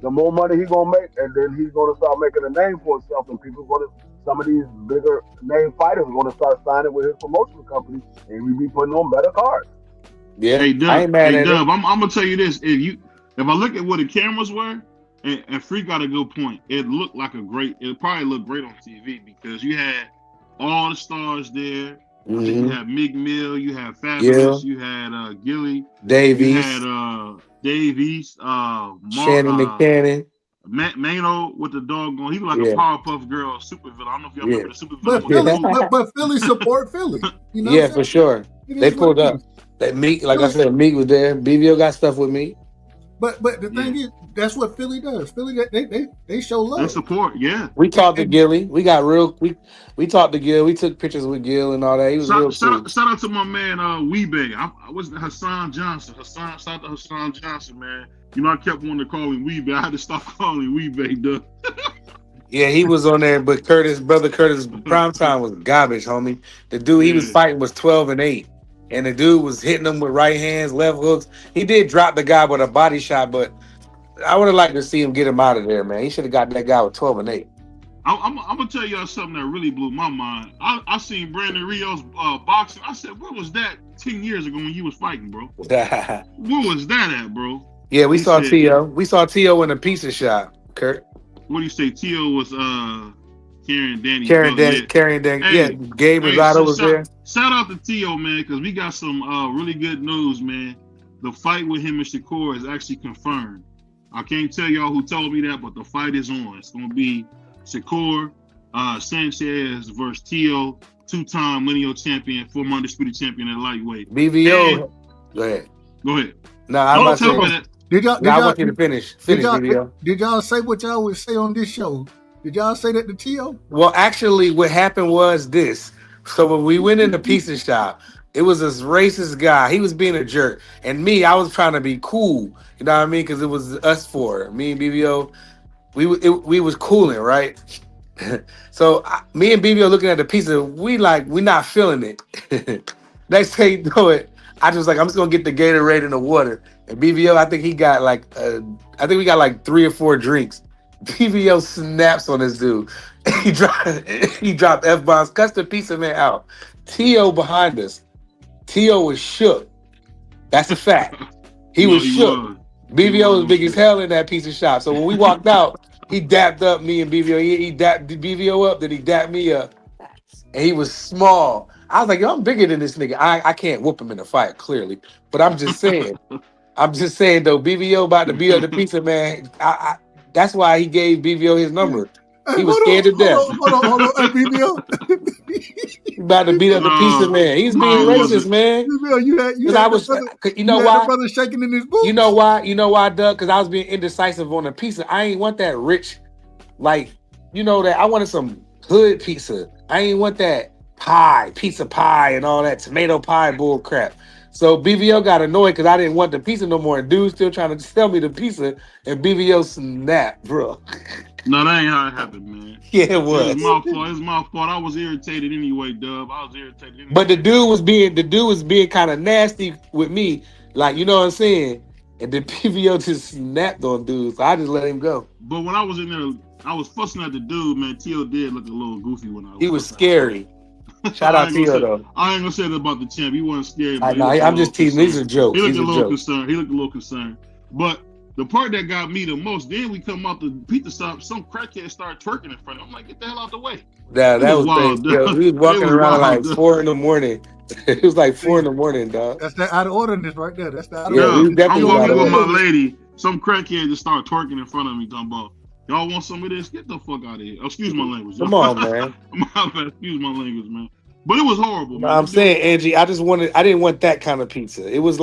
the more money he's gonna make, and then he's gonna start making a name for himself, and some of these bigger name fighters are gonna start signing with his promotion company, and we be putting on better cards. Yeah, Hey Dub, I ain't mad at it. I'm gonna tell you this: if I look at where the cameras were, and Freak got a good point, it looked like it probably looked great on TV because you had all the stars there. I think you had Meek Mill, you had Fabulous, you had Gilly, Davies, you had Davies, Shannon McCannon. Mano with the dog going. He was like a Powerpuff Girl supervillain. I don't know if y'all remember the But supervillain. but Philly support Philly. You know Yeah, for sure. They pulled up. Is. That Meek, like I said, Meek was there. BVO got stuff with me. But the thing is, that's what Philly does. Philly, they show love. They support, yeah. We talked to Gilly. We got real. We talked to Gil. We took pictures with Gil and all that. He was real cool. Shout out to my man Weebay. I was Hassan Johnson. Shout out to Hassan Johnson, man. You know, I kept wanting to call him Weebay. I had to stop calling him Weebay, duh. Yeah, he was on there, but brother Curtis, primetime was garbage, homie. The dude he was fighting was 12-8. And the dude was hitting him with right hands, left hooks. He did drop the guy with a body shot, but I would have liked to see him get him out of there, man. He should have got that guy with 12-8. I'm gonna tell y'all something that really blew my mind. I seen Brandon Rios boxing. I said, what was that 10 years ago when you was fighting, bro? Where was that at, bro? Yeah, we saw T.O. We saw T.O. in a pizza shop, Kurt. What do you say? T.O. was carrying Danny. Yeah, Gabe Rosado was there. Shout out to T.O., man, because we got some really good news, man. The fight with him and Shakur is actually confirmed. I can't tell y'all who told me that, but the fight is on. It's going to be Shakur Sanchez versus T.O., two-time lineal champion, former undisputed champion at lightweight. BVO. Go ahead. No, I'm about to say. I want you to finish. BVO. Did y'all say what y'all would say on this show? Did y'all say that to T.O.? Well, actually, what happened was this. So when we went in the pizza shop, it was this racist guy. He was being a jerk. And me, I was trying to be cool. You know what I mean? Because it was us four. Me and BVO, we was cooling, right? So me and BVO looking at the pizza, we not feeling it. Next thing you know it, I just I'm just going to get the Gatorade and the water. And BVO, I think he got we got 3 or 4 drinks. BVO snaps on this dude. He dropped F-bombs, cuts the pizza man out. T.O. behind us. T.O. was shook. That's a fact. He was shook. BVO was big as hell in that pizza shop. So when we walked out, he dapped up me and BVO. He dapped BVO up, then he dapped me up. And he was small. I was like, yo, I'm bigger than this nigga. I can't whoop him in a fight, clearly. But I'm just saying. Though, BVO about to beat up the pizza man. That's why he gave BVO his number. He was scared to death. Hold on, BVO. He about to beat up the pizza man. He's being racist, man. BVO, you know why? The brother shaking in his boots. You know why, Doug? Because I was being indecisive on the pizza. I ain't want that rich, that I wanted some hood pizza. I ain't want that pizza pie, and all that tomato pie bull crap. So BVO got annoyed because I didn't want the pizza no more. And dude still trying to sell me the pizza, and BVO snapped, bro. No, that ain't how it happened, man. Yeah, it was. It was my fault. I was irritated anyway, Dub. I was irritated anyway. But the dude was being kind of nasty with me, you know what I'm saying? And then BVO just snapped on dudes. So I just let him go. But when I was in there, I was fussing at the dude, man. T.O. did look a little goofy when I was. He was scary. Shout out T.O. though. I ain't gonna say that about the champ. He wasn't scared. I'm just teasing. These are jokes. He looked a little concerned. But the part that got me the most, then we come out the pizza shop, some crackhead started twerking in front of him. I'm like, get the hell out the way. Yeah, that was wild. We was walking around wild, 4 a.m. It was 4 a.m, dog. That's that out of orderness right there. That's the out of order. I'm walking with my lady. Some crackhead just started twerking in front of me, talking about, y'all want some of this? Get the fuck out of here. Excuse my language. Come on, man. Excuse my language, man. But it was horrible, man. I'm saying, Angie, I didn't want that kind of pizza. It was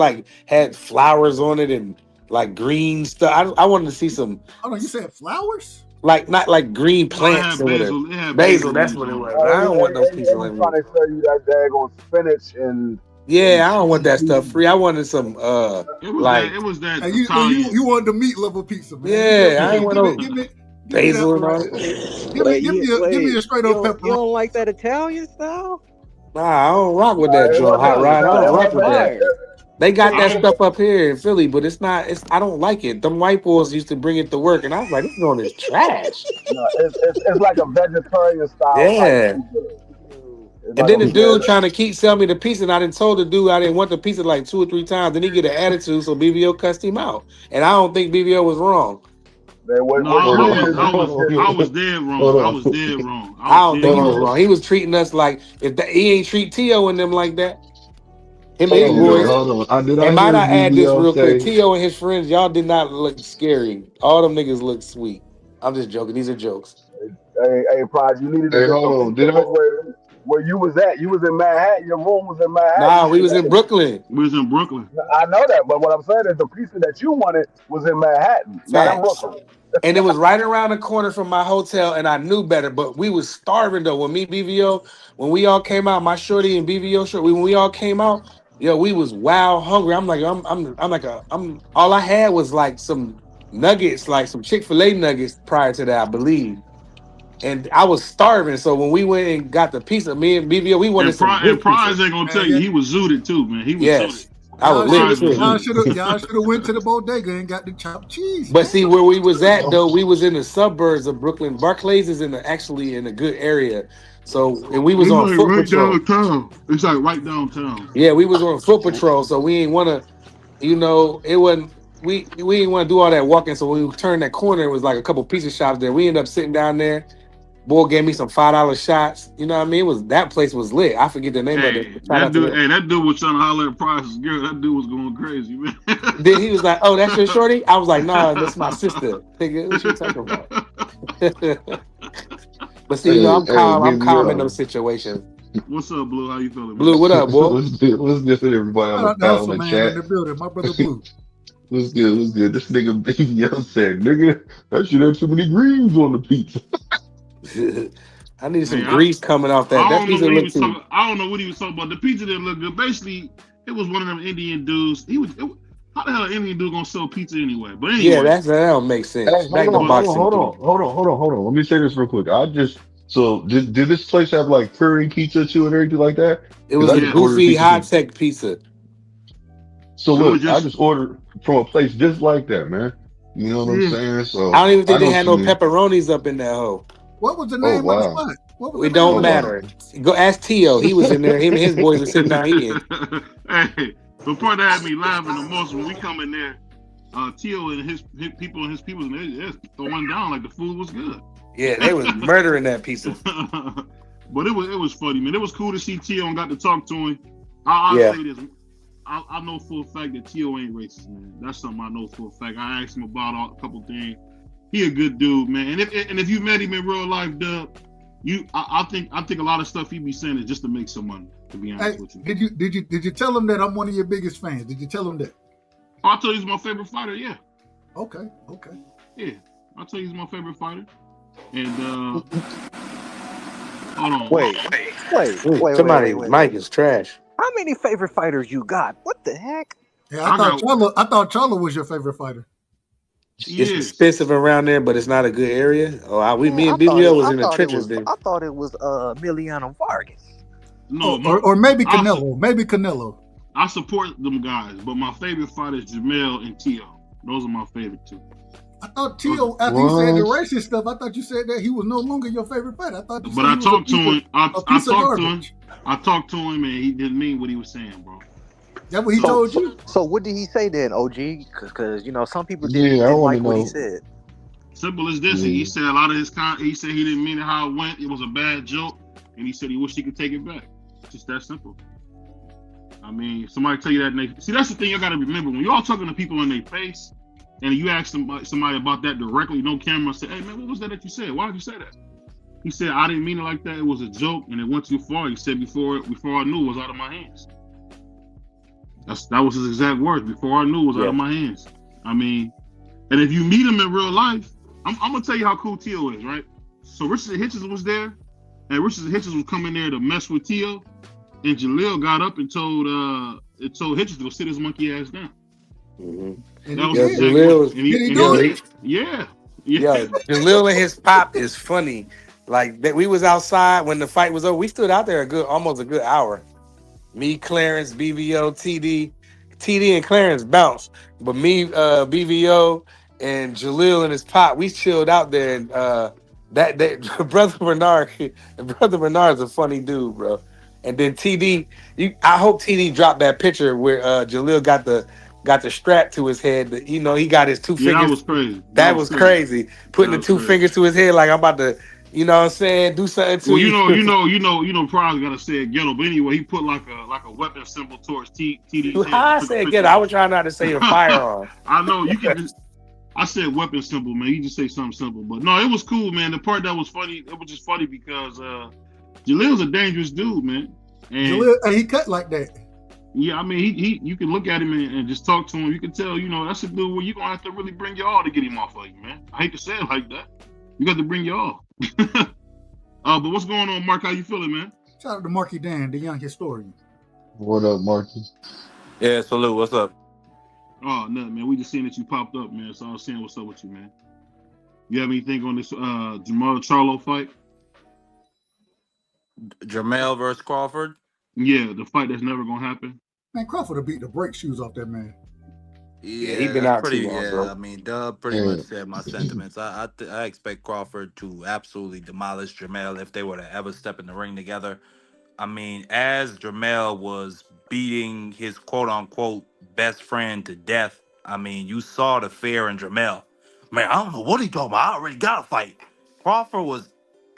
had flowers on it and like green stuff. I wanted to see some. Hold on, you said flowers? Like not like green No, it plants had or whatever. basil. It had Basil, that's leaves what it on was. it. But I don't want no pizza He like was that. trying to sell you that daggone spinach and Yeah, I don't want that stuff free. I wanted some It was like that. It was that Hey, Italian. you want the meat level pizza, man? yeah, I ain't want no Give me basil that and all right. that. Give me a straight up pepperoni. You don't like that Italian style? Nah, I don't rock with that joint hot rod. I don't rock with that. They got that stuff up here in Philly, but it's not. I don't like it. Them white boys used to bring it to work, and I was like, "This joint is trash." no, it's like a vegetarian style. Yeah. And then the Like dude trying to keep selling me the pizza, and I didn't told the dude I didn't want the pizza like 2 or 3 times. Then he get an attitude, so BVO cussed him out. And I don't think BVO was wrong. No, I was dead wrong. I was dead wrong. I don't think he was wrong. He was treating us like he ain't treat T.O. and them like that. Him and his boys. And might I add this real quick? T.O. and his friends, y'all did not look scary. All them niggas look sweet. I'm just joking. These are jokes. Hey, Pride, you needed to hold on. Where you was at? You was in Manhattan. Your room was in Manhattan. Nah, we was in Brooklyn. We was in Brooklyn. I know that, but what I'm saying is the pizza that you wanted was in Manhattan, not in Brooklyn. And it was right around the corner from my hotel, and I knew better. But we was starving though. When BVO, when we all came out, my shorty and BVO shorty, when we all came out, yo, we was wild hungry. I'm all I had was like some nuggets, like some Chick-fil-A nuggets prior to that, I believe. And I was starving, so when we went and got the pizza, me and BVO, we wanted some good Prize pizza. ain't gonna tell you he was zooted too, man. He was zooted. I was lit. Y'all should have went to the bodega and got the chopped cheese. But see where we was at though, we was in the suburbs of Brooklyn. Barclays is actually in a good area. So and we was It's on like foot right patrol. downtown. It's like right downtown. Yeah, we was on foot patrol, so we ain't wanna, it wasn't we didn't want to do all that walking. So when we turned that corner, it was like a couple pizza shops there. We ended up sitting down there. Boy gave me some $5 shots. You know what I mean? That place was lit. I forget the name of it. That dude was trying to holler at Price's girl. That dude was going crazy, man. Then he was like, "Oh, that's your shorty?" I was like, "Nah, that's my sister." Nigga, what you talking about? But see, I'm calm in those situations. What's up, Blue? How you feeling, man? Blue, what up, boy? What's good for everybody on the chat? In the building, my brother Blue. What's good? This nigga BVO said, "Nigga, that shit had too many greens on the pizza." I need some grease coming off that. That pizza looked too. I don't know what he was talking about. The pizza didn't look good. Basically, it was one of them Indian dudes. How the hell an Indian dude gonna sell pizza anyway? But anyway, yeah, that don't make sense. Hey, hold on. Let me say this real quick. Did this place have like curry pizza too and everything like that? It was a goofy high tech pizza. So look, I just ordered from a place just like that, man. You know what I'm saying? So I don't even think they had no pepperonis up in that hole. What was the name of the spot? It don't matter. Go ask T.O. He was in there. Him and his boys were sitting down eating. Hey, the part that had me laughing the most when we come in there, T.O. and his people they're throwing down like the food was good. Yeah, they was murdering that pizza. But it was funny, man. It was cool to see T.O. and got to talk to him. I'll say this. I know for a fact that T.O. ain't racist, man. That's something I know for a fact. I asked him about a couple things. He a good dude, man. And if you met him in real life, Dub, I think a lot of stuff he be saying is just to make some money. To be honest with you. Did you tell him that I'm one of your biggest fans? Did you tell him that? I told you he's my favorite fighter. Yeah. Okay. Yeah, I tell you he's my favorite fighter. And hold on. Wait. Somebody's mic is trash. How many favorite fighters you got? What the heck? Yeah, I thought Charlo was your favorite fighter. It's expensive around there, but it's not a good area. Me and BVO was in the trenches then. I thought it was Emiliano Vargas. No, or maybe Canelo. Maybe Canelo. I support them guys, but my favorite fighter is Jermell and T.O. Those are my favorite two. I thought T.O. after you said the racist stuff, I thought you said that he was no longer your favorite fighter. I thought. But I talked to him. I talked to him, and he didn't mean what he was saying, bro. That's what he told you. So what did he say then, OG? Because some people didn't like what he said. Simple as this. He said a lot of his he said he didn't mean it how it went. It was a bad joke, and he said he wished he could take it back. Just that simple. I mean, somebody tell you that. See, that's the thing you got to remember. When y'all talking to people in their face, and you ask somebody about that directly, no camera, say, "Hey man, what was that you said? Why did you say that?" He said, "I didn't mean it like that. It was a joke, and it went too far." He said, "Before I knew, it was out of my hands." That was his exact words. Before I knew, it was out of my hands. I mean, and if you meet him in real life, I'm gonna tell you how cool Tio is, right? So Richard Hitchens was there, and Richard Hitchens was coming there to mess with Tio, and Jaleel got up and told Hitchens to go sit his monkey ass down. Mm-hmm. That was Jaleel, yeah. Jaleel and his pop is funny. Like that, we was outside when the fight was over. We stood out there almost a good hour. Me, Clarence, BVO, TD and Clarence bounced, but me, BVO, and Jaleel and his pop, we chilled out there. And that brother Bernard's a funny dude, bro. And then TD, I hope TD dropped that picture where Jaleel got the strap to his head. He got his two fingers. That was crazy. That was crazy. Putting the two fingers to his head like I'm about to, you know what I'm saying, do something to you. Probably gotta say it ghetto, but anyway, he put like a weapon symbol towards TD's head. How I said ghetto? I was trying not to say a firearm. I know you can just. I said weapon symbol, man. You just say something simple, but no, it was cool, man. The part that was funny, it was just funny because Jaleel's a dangerous dude, man. And Jaleel, he cut like that. Yeah, I mean, he you can look at him and just talk to him. You can tell, that's a dude where you're gonna have to really bring your all to get him off of you, man. I hate to say it like that. You got to bring your all. But what's going on, Mark? How you feeling, man? Shout out to Marky Dan, the young historian. What up, Marky? Yeah, salute. What's up? Oh, nothing, man. We just seeing that you popped up, man. So I was saying, what's up with you, man? You have anything on this Jermell Charlo fight? Jermell versus Crawford? Yeah, the fight that's never gonna happen. Man, Crawford will beat the brake shoes off that man. Yeah, he been out pretty too long, yeah. bro. I mean, Dub pretty much said my sentiments. I expect Crawford to absolutely demolish Jermell if they were to ever step in the ring together. I mean, as Jermell was beating his quote-unquote best friend to death, I mean, you saw the fear in Jermell. Man, I don't know what he talking about. I already got a fight. Crawford was,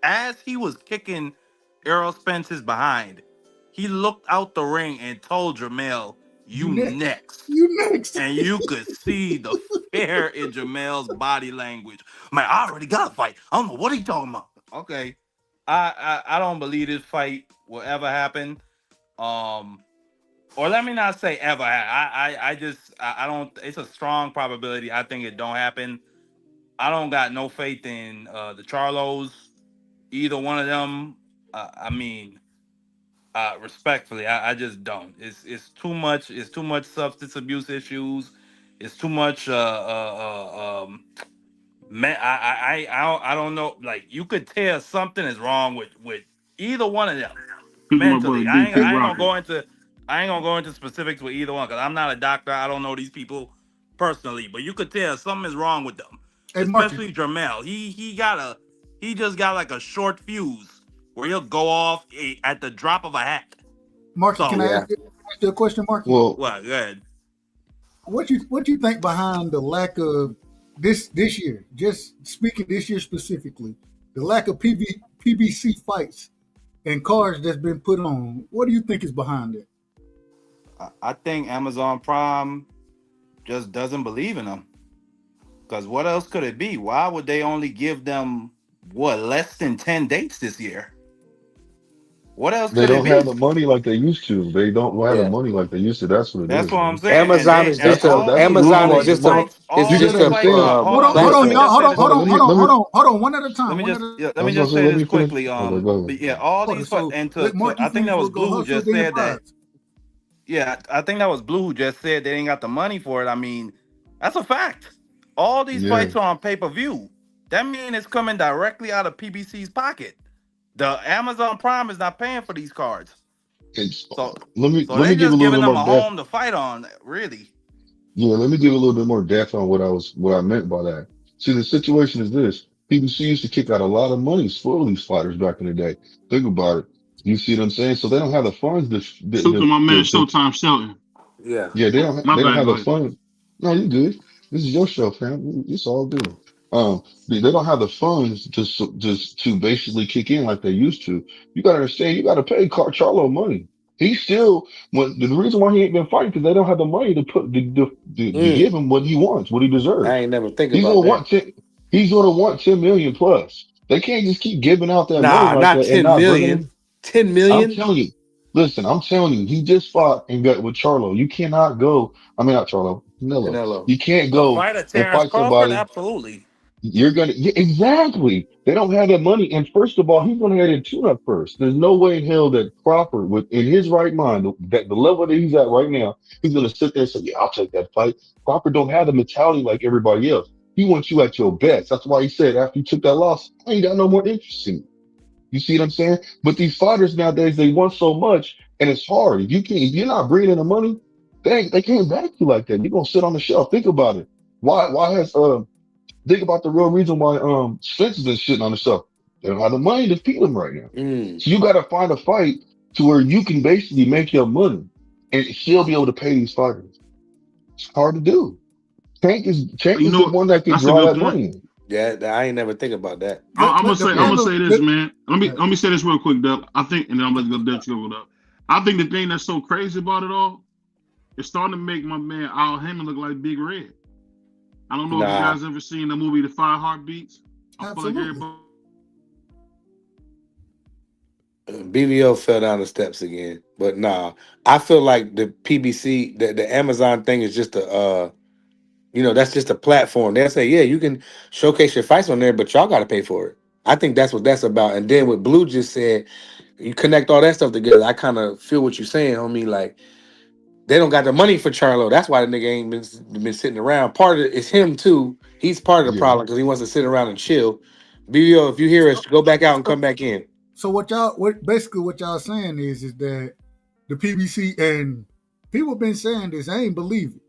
as he was kicking Errol Spence's behind, he looked out the ring and told Jermell, you next. You next. And you could see the fear in Jermell's body language. Man, I already got a fight. I don't know what he talking about. Okay. I don't believe this fight will ever happen. Or let me not say ever. I don't. It's a strong probability. I think it don't happen. I don't got no faith in the Charlos. Either one of them. Respectfully, I just don't. It's too much. It's too much substance abuse issues. It's too much. Man, I don't know. Like, you could tell something is wrong with either one of them mentally. I ain't gonna go into specifics with either one because I'm not a doctor. I don't know these people personally, but you could tell something is wrong with them. Hey, especially Jermell. He just got like a short fuse where he'll go off at the drop of a hat. Marky, can I ask you a question, Marky? Well, what? Go ahead. What you think behind the lack of this year? Just speaking this year specifically, the lack of PBC fights and cards that's been put on. What do you think is behind it? I think Amazon Prime just doesn't believe in them. Because what else could it be? Why would they only give them less than 10 dates this year? What else? They don't have the money like they used to. They don't have the money like they used to. That's what it is. That's what I'm saying. Amazon is just Hold on, one at a time. Let me just say this quickly. All these fights, and I think that was Blue who just said that. Yeah, I think that was Blue who just said they ain't got the money for it. I mean, that's a fact. All these fights are on pay-per-view. That means it's coming directly out of PBC's pocket. The Amazon Prime is not paying for these cards. Let me give a little bit giving them more a home to fight on, really. Yeah, let me give a little bit more depth on what I meant by that. See, the situation is this: PBC used to kick out a lot of money for these fighters back in the day. Think about it. You see what I'm saying? So they don't have the funds. My man Showtime Shelton. Yeah, they don't have the funds. No, you good. This is your show, fam. It's all good. They don't have the funds to basically kick in like they used to. You gotta understand, you gotta pay Charlo money. He still, the reason why he ain't been fighting because they don't have the money to give him what he wants, what he deserves. I ain't never thinking about that. He's gonna want 10 million plus. They can't just keep giving out that money not like that. 10 million. 10 million? I'm telling you, Listen, I'm telling you, he just fought and got with Charlo. You cannot go. I mean, not Charlo, Canelo. Canelo. You can't A go fighter, and Terrence fight Crawford, somebody. absolutely. You're gonna exactly. They don't have that money. And first of all, he's gonna have that tune up first. There's no way in hell that Crawford, with in his right mind, that the level that he's at right now, he's gonna sit there and say, "Yeah, I'll take that fight." Crawford don't have the mentality like everybody else. He wants you at your best. That's why he said after you took that loss, I ain't got no more interest in you. You see what I'm saying? But these fighters nowadays, they want so much, and it's hard. If you're not bringing in the money, they can't back you like that. You're gonna sit on the shelf. Think about it. Why has think about the real reason why Spence is sitting on the shelf. They don't have the money to feed him right now. So you got to find a fight to where you can basically make your money and still be able to pay these fighters. It's hard to do. Tank is the one that can That's a draw good that point. money in. Yeah, I ain't never think about that. I'm gonna say this, man. Let me say this real quick, Doug. I think, and then I'm gonna let you go, Doug. I think the thing that's so crazy about it all, it's starting to make my man Al Heyman look like Big Red. I don't know if you guys ever seen the movie The Five Heartbeats. Absolutely. BVO fell down the steps again, but nah, I feel like the PBC, the Amazon thing is just that's just a platform. They'll say, yeah, you can showcase your fights on there, but y'all got to pay for it. I think that's what that's about. And then what Blue just said, you connect all that stuff together. I kind of feel what you're saying, homie. Like they don't got the money for Charlo. That's why the nigga ain't been sitting around. Part of it is him too. He's part of the problem because he wants to sit around and chill. BVO, if you hear us, go back out and come back in. So what y'all saying is that the PBC, and people been saying this, I ain't believe it,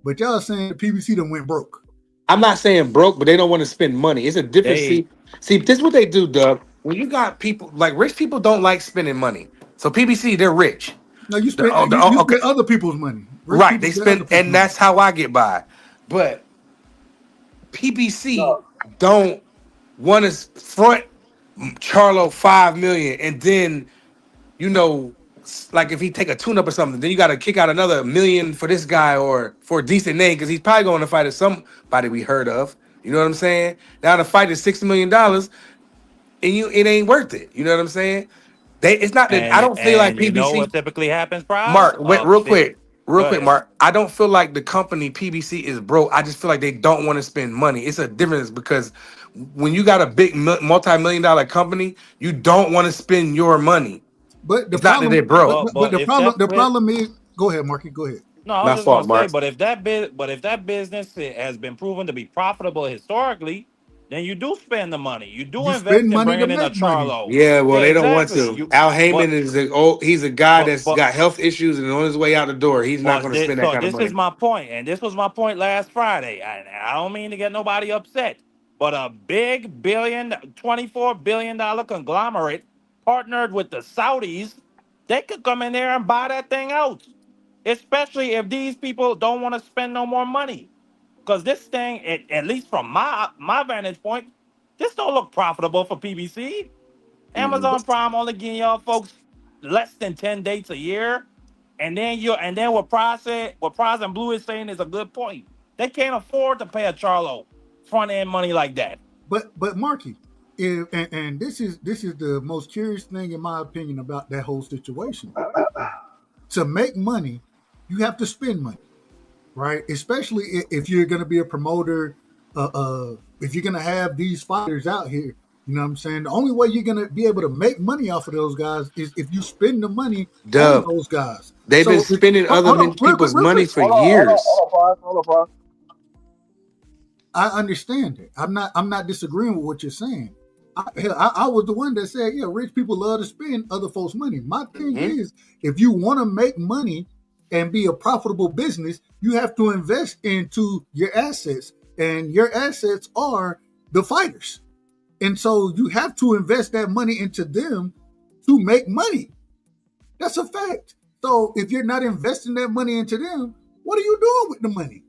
but y'all saying the PBC done went broke. I'm not saying broke, but they don't want to spend money. It's a difference. See, this is what they do, Doug. When you got people like rich people don't like spending money. So PBC, they're rich. No, you spend you spend other people's money. Right, they spend, and that's how I get by. But PBC don't want to front Charlo $5 million, and then like if he take a tune-up or something, then you got to kick out another $1 million for this guy or for a decent name because he's probably going to fight at somebody we heard of. You know what I'm saying? Now the fight is $60 million, and it ain't worth it. You know what I'm saying? It's not that I don't feel like PBC. You know what typically happens, Prize? Mark, wait, real quick, Mark. I don't feel like the company PBC is broke. I just feel like they don't want to spend money. It's a difference because when you got a big multi-million-dollar company, you don't want to spend your money. But the it's problem, not that they're broke. But the problem is, go ahead, Marky, go ahead. No, I was just gonna say, but if that business has been proven to be profitable historically, then you do spend the money. You do invest in bringing in a Charlo. Yeah, well, they don't want exactly. to. Al Heyman he's a guy that's got health issues and on his way out the door. He's not going to spend that kind of money. This is my point, and this was my point last Friday. I don't mean to get nobody upset, but a big $24 billion conglomerate partnered with the Saudis, they could come in there and buy that thing out. Especially if these people don't want to spend no more money. Because this thing, at least from my vantage point, this don't look profitable for PBC. Amazon Prime only giving y'all folks less than 10 dates a year. And then what Prize and Blue is saying is a good point. They can't afford to pay a Charlo front end money like that. But Marky, and this is the most curious thing in my opinion about that whole situation. To make money, you have to spend money, right? Especially if you're going to be a promoter, if you're going to have these fighters out here. You know what I'm saying? The only way you're going to be able to make money off of those guys is if you spend the money on those guys. They've been spending other people's money for years. Hold on. I understand it. I'm not disagreeing with what you're saying. I was the one that said, yeah, rich people love to spend other folks' money. My thing is, if you want to make money and be a profitable business, you have to invest into your assets. And your assets are the fighters. And so you have to invest that money into them to make money. That's a fact. So if you're not investing that money into them, what are you doing with the money?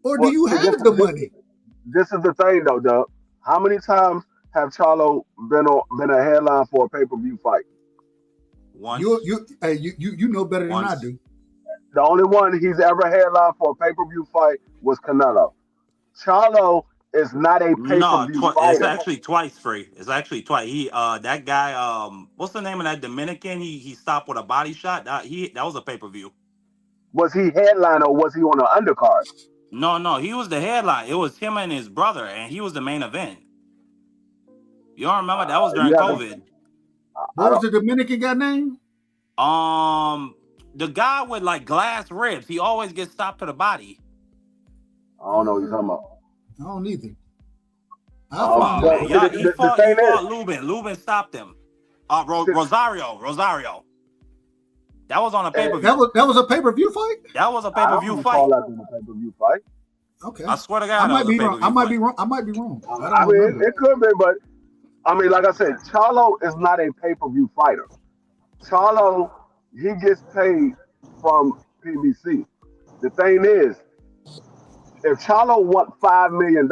Or do you have the money? This is the thing, though, Doug. How many times have Charlo been a headline for a pay-per-view fight? Once. You know better than I do. The only one he's ever headlined for a pay-per-view fight was Canelo. Charlo is not a No, pay-per-view it's fighter. actually twice free. It's actually twice. He that guy what's the name of that Dominican? He stopped with a body shot. That was a pay-per-view. Was he headline or was he on the undercard? No, he was the headline. It was him and his brother, and he was the main event. You don't remember? That was during You have to, COVID. What was the Dominican guy name? The guy with like glass ribs. He always gets stopped to the body. I don't know what you're talking about. I don't either. He fought Lubin. Lubin stopped him. Rosario. That was on a pay-per-view. That was a pay-per-view fight? That was a pay-per-view fight. I don't recall that being a pay-per-view fight. Okay. I swear to God, I might be wrong. I might be wrong. I mean, it could be, but I mean, like I said, Charlo is not a pay-per-view fighter. Charlo, he gets paid from PBC. The thing is, if Charlo wants $5 million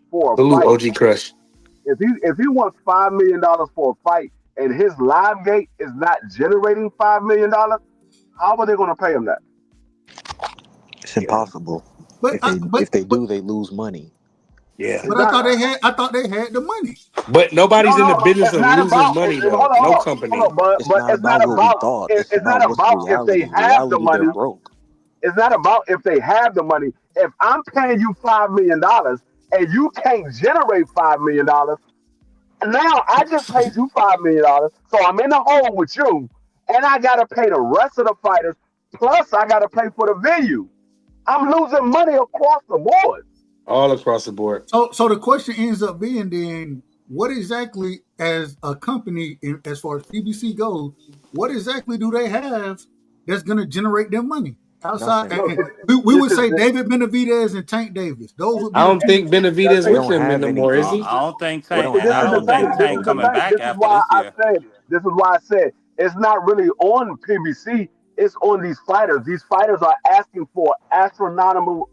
for a fight, OG Crush. if he wants $5 million for a fight and his live gate is not generating $5 million, how are they going to pay him that? It's impossible. But if they do, they lose money. Yeah. But I thought they had the money. But nobody's in the business of losing money, though. No company. But it's not about if they have the money. It's not about if they have the money. If I'm paying you $5 million and you can't generate $5 million, now I just paid you $5 million, so I'm in the hole with you, and I gotta pay the rest of the fighters, plus I gotta pay for the venue. I'm losing money across the board. All across the board. So the question ends up being then, what exactly, as a company, as far as PBC goes, what exactly do they have that's going to generate them money? Outside, we would say David Benavidez and Tank Davis. Those would be. I don't think Benavidez with him anymore, is he? I don't think Tank coming back after this year. This is why I said it's not really on PBC. It's on these fighters. These fighters are asking for astronomical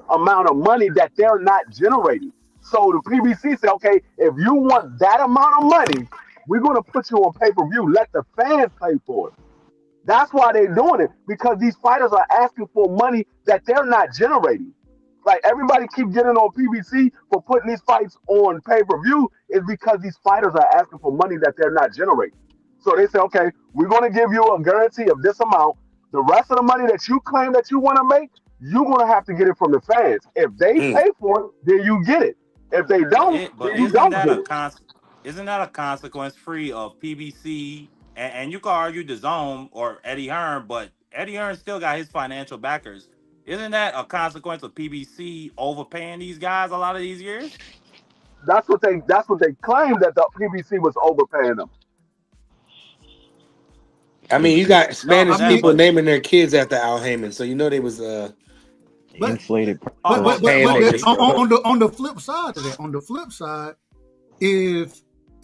amount of money that they're not generating. So the PBC said, okay, if you want that amount of money, we're going to put you on pay-per-view. Let the fans pay for it. That's why they're doing it, because these fighters are asking for money that they're not generating. Like, everybody keep getting on PBC for putting these fights on pay-per-view is because these fighters are asking for money that they're not generating. So they say, okay, we're going to give you a guarantee of this amount. The rest of the money that you claim that you want to make, you're going to have to get it from the fans. If they pay for it, then you get it. If they don't, then you don't get it. Isn't that a consequence free of PBC? And you can argue DAZN or Eddie Hearn, but Eddie Hearn still got his financial backers. Isn't that a consequence of PBC overpaying these guys a lot of these years? That's what they claim, that the PBC was overpaying them. I mean, you got Spanish people naming their kids after Al Heyman, so you know they was inflated. But on the flip side of that,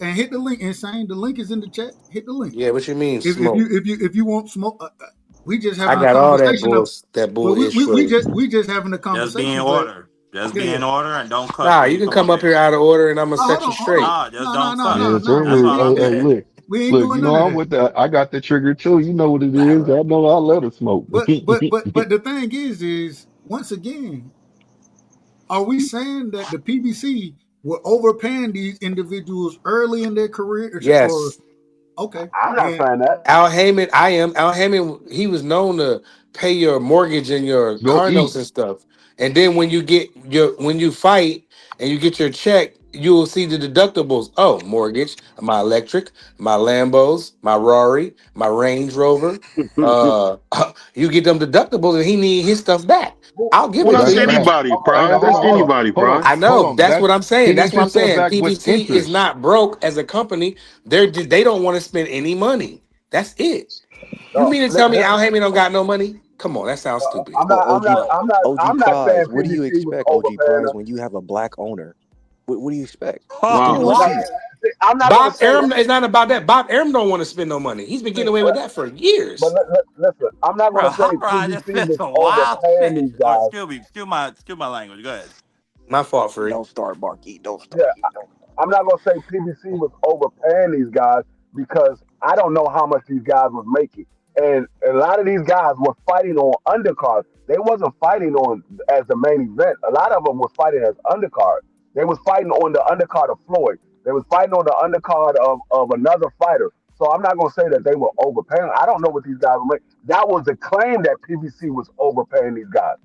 and hit the link, Insane. The link is in the chat. Hit the link. Yeah, what you mean? If you want smoke, we just having I got a all conversation. we just having a conversation. Just be in order. Just be in order and don't cut. Nah, you can come up here out of order, and I'm gonna set you straight. Nah, just don't look, you know I'm with that. I got the trigger too. You know what it is. I know I let her smoke. But the thing is once again, are we saying that the PBC were overpaying these individuals early in their career? Yes. Okay. I'm not saying that. Al Heyman, Al Heyman, he was known to pay your mortgage and your car notes and stuff. And then when you fight and you get your check, you will see the deductibles. Oh, mortgage, my electric, my Lambos, my Rari, my Range Rover. You get them deductibles, and he need his stuff back. I'll give it to anybody, Prime. That's anybody, Prime. I know. That's what I'm saying. That's what I'm saying. PBC is not broke as a company. They don't want to spend any money. That's it. You mean to tell me Al Heyman don't got no money? Come on, that sounds stupid. I'm not saying what do you expect, OG Prize, when you have a black owner? What do you expect? I'm not Bob Arum is not about that. Bob Arum don't want to spend no money. He's been getting away with that for years. But listen, I'm not going to say PBC is overpaying these guys. Excuse my language. Go ahead. My fault, Free. Don't start, Marky. Don't start. Yeah, I'm not going to say PBC was overpaying these guys because I don't know how much these guys was making. and a lot of these guys were fighting on undercards. They wasn't fighting on as the main event. A lot of them was fighting as undercard. They was fighting on the undercard of Floyd. They was fighting on the undercard of another fighter. So I'm not gonna say that they were overpaying. I don't know what these guys were making. That was the claim that PBC was overpaying these guys.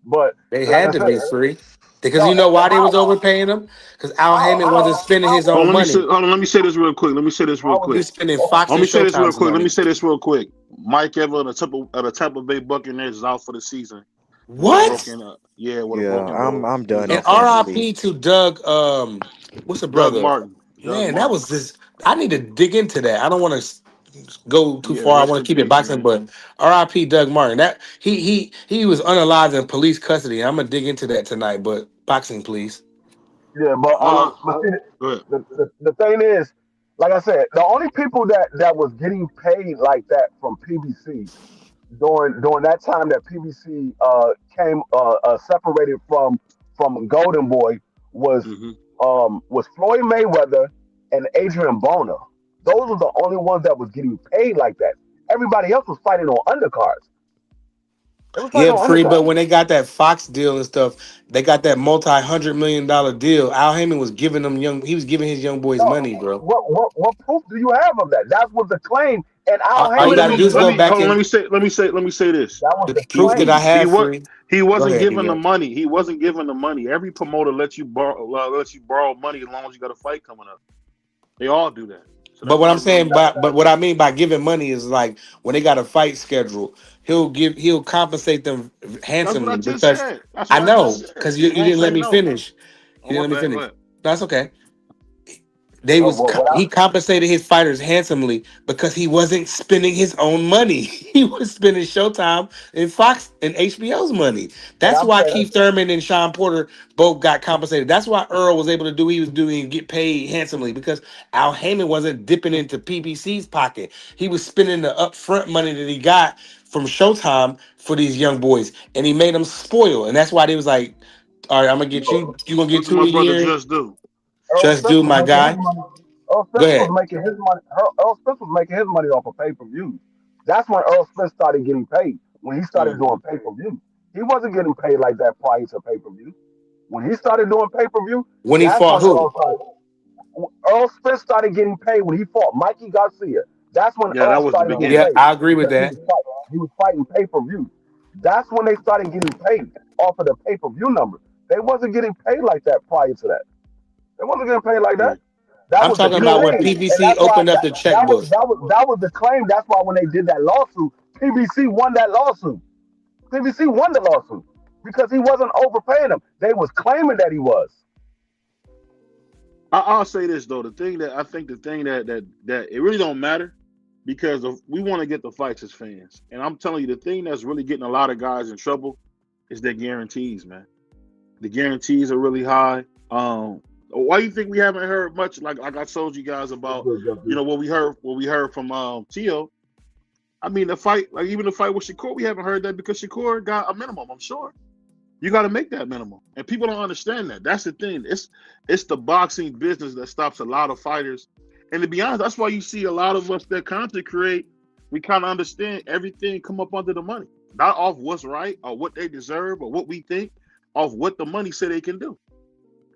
But They like I had to said, be free. Because no, you know why they how was overpaying them? Because Al Heyman wasn't spending his Hold on, own money. let me say this real quick. He was spending Fox Let and me say this real Showtime's quick. Let money. me say this real quick. Mike Evans of the Tampa Bay Buccaneers is out for the season. What? With a broken nose. I'm done. And RIP to Doug, what's the Doug brother? Martin. Man, that was just, I need to dig into that. I don't want to go too far. I Rest want in to keep it peace, boxing, man. but RIP Doug Martin. That he was unalived in police custody. I'm gonna dig into that tonight, but boxing, please. Yeah, but see, the thing is, like I said, the only people that was getting paid like that from PBC during that time that PBC came separated from Golden Boy was Floyd Mayweather and Adrian Bona. Those were the only ones that was getting paid like that. Everybody else was fighting on undercards. They was fighting Yeah, on free. But undercards. when they got that Fox deal and stuff, they got that multi-$100 million deal. Al Heyman was giving them he was giving his young boys No, money, bro. what proof do you have of that? That was the claim, and Al All you Heyman got to do didn't is even go admit back and Let me say this. that was the the proof that I claim. have. Free. He Go wasn't ahead, giving the BVO. money. He wasn't giving the money. Every promoter lets you borrow money as long as you got a fight coming up. They all do that. So But that's what I'm not saying, really. but what I mean by giving money is like when they got a fight schedule, he'll compensate them That's what I handsomely just because said. That's I what I know just said. because you He won't didn't let say me no. finish. Oh, You my didn't let me bad. Go finish. ahead. That's okay. He compensated his fighters handsomely because he wasn't spending his own money. He was spending Showtime and Fox and HBO's money. And That's I'm why saying, Keith Thurman and Sean Porter both got compensated. That's why Earl was able to do what he was doing and get paid handsomely because Al Heyman wasn't dipping into PBC's pocket. He was spending the upfront money that he got from Showtime for these young boys, and he made them spoil. And that's why they was like, "All right, I'm gonna get you. You gonna get What did 2 my a brother year? just do? Earl Just Spence do, was my making his guy. money. Earl Go Spence was ahead." making his money. Earl Spence was making his money off of pay per view. That's when Earl Spence started getting paid. When he started doing pay per view, he wasn't getting paid like that prior to pay per view. When he started doing pay per view, When he that's fought when who? Earl Spence started getting paid. When he fought Mikey Garcia, that's when Yeah, Earl that was the started getting Yeah, beginning. paid I agree with because that. he was fighting pay per view. That's when they started getting paid off of the pay per view numbers. They wasn't getting paid like that prior to that. They wasn't getting paid like Yeah. that. That I'm was the talking You know about what? when claim, and PBC that's why opened up the checkbook. that was the claim. That's why when they did that lawsuit, PBC won that lawsuit. PBC won the lawsuit because he wasn't overpaying them. They was claiming that he was. I'll say this though. The thing that it really don't matter because we want to get the fights as fans. And I'm telling you, the thing that's really getting a lot of guys in trouble is their guarantees, man. The guarantees are really high. Why do you think we haven't heard much? Like I told you guys about, what we heard from Tio. I mean, the fight, like even the fight with Shakur, we haven't heard that because Shakur got a minimum. I'm sure you got to make that minimum, and people don't understand that. That's the thing. It's the boxing business that stops a lot of fighters. And to be honest, that's why you see a lot of us that content create. We kind of understand everything come up under the money, not off what's right or what they deserve or what we think, off what the money say they can do.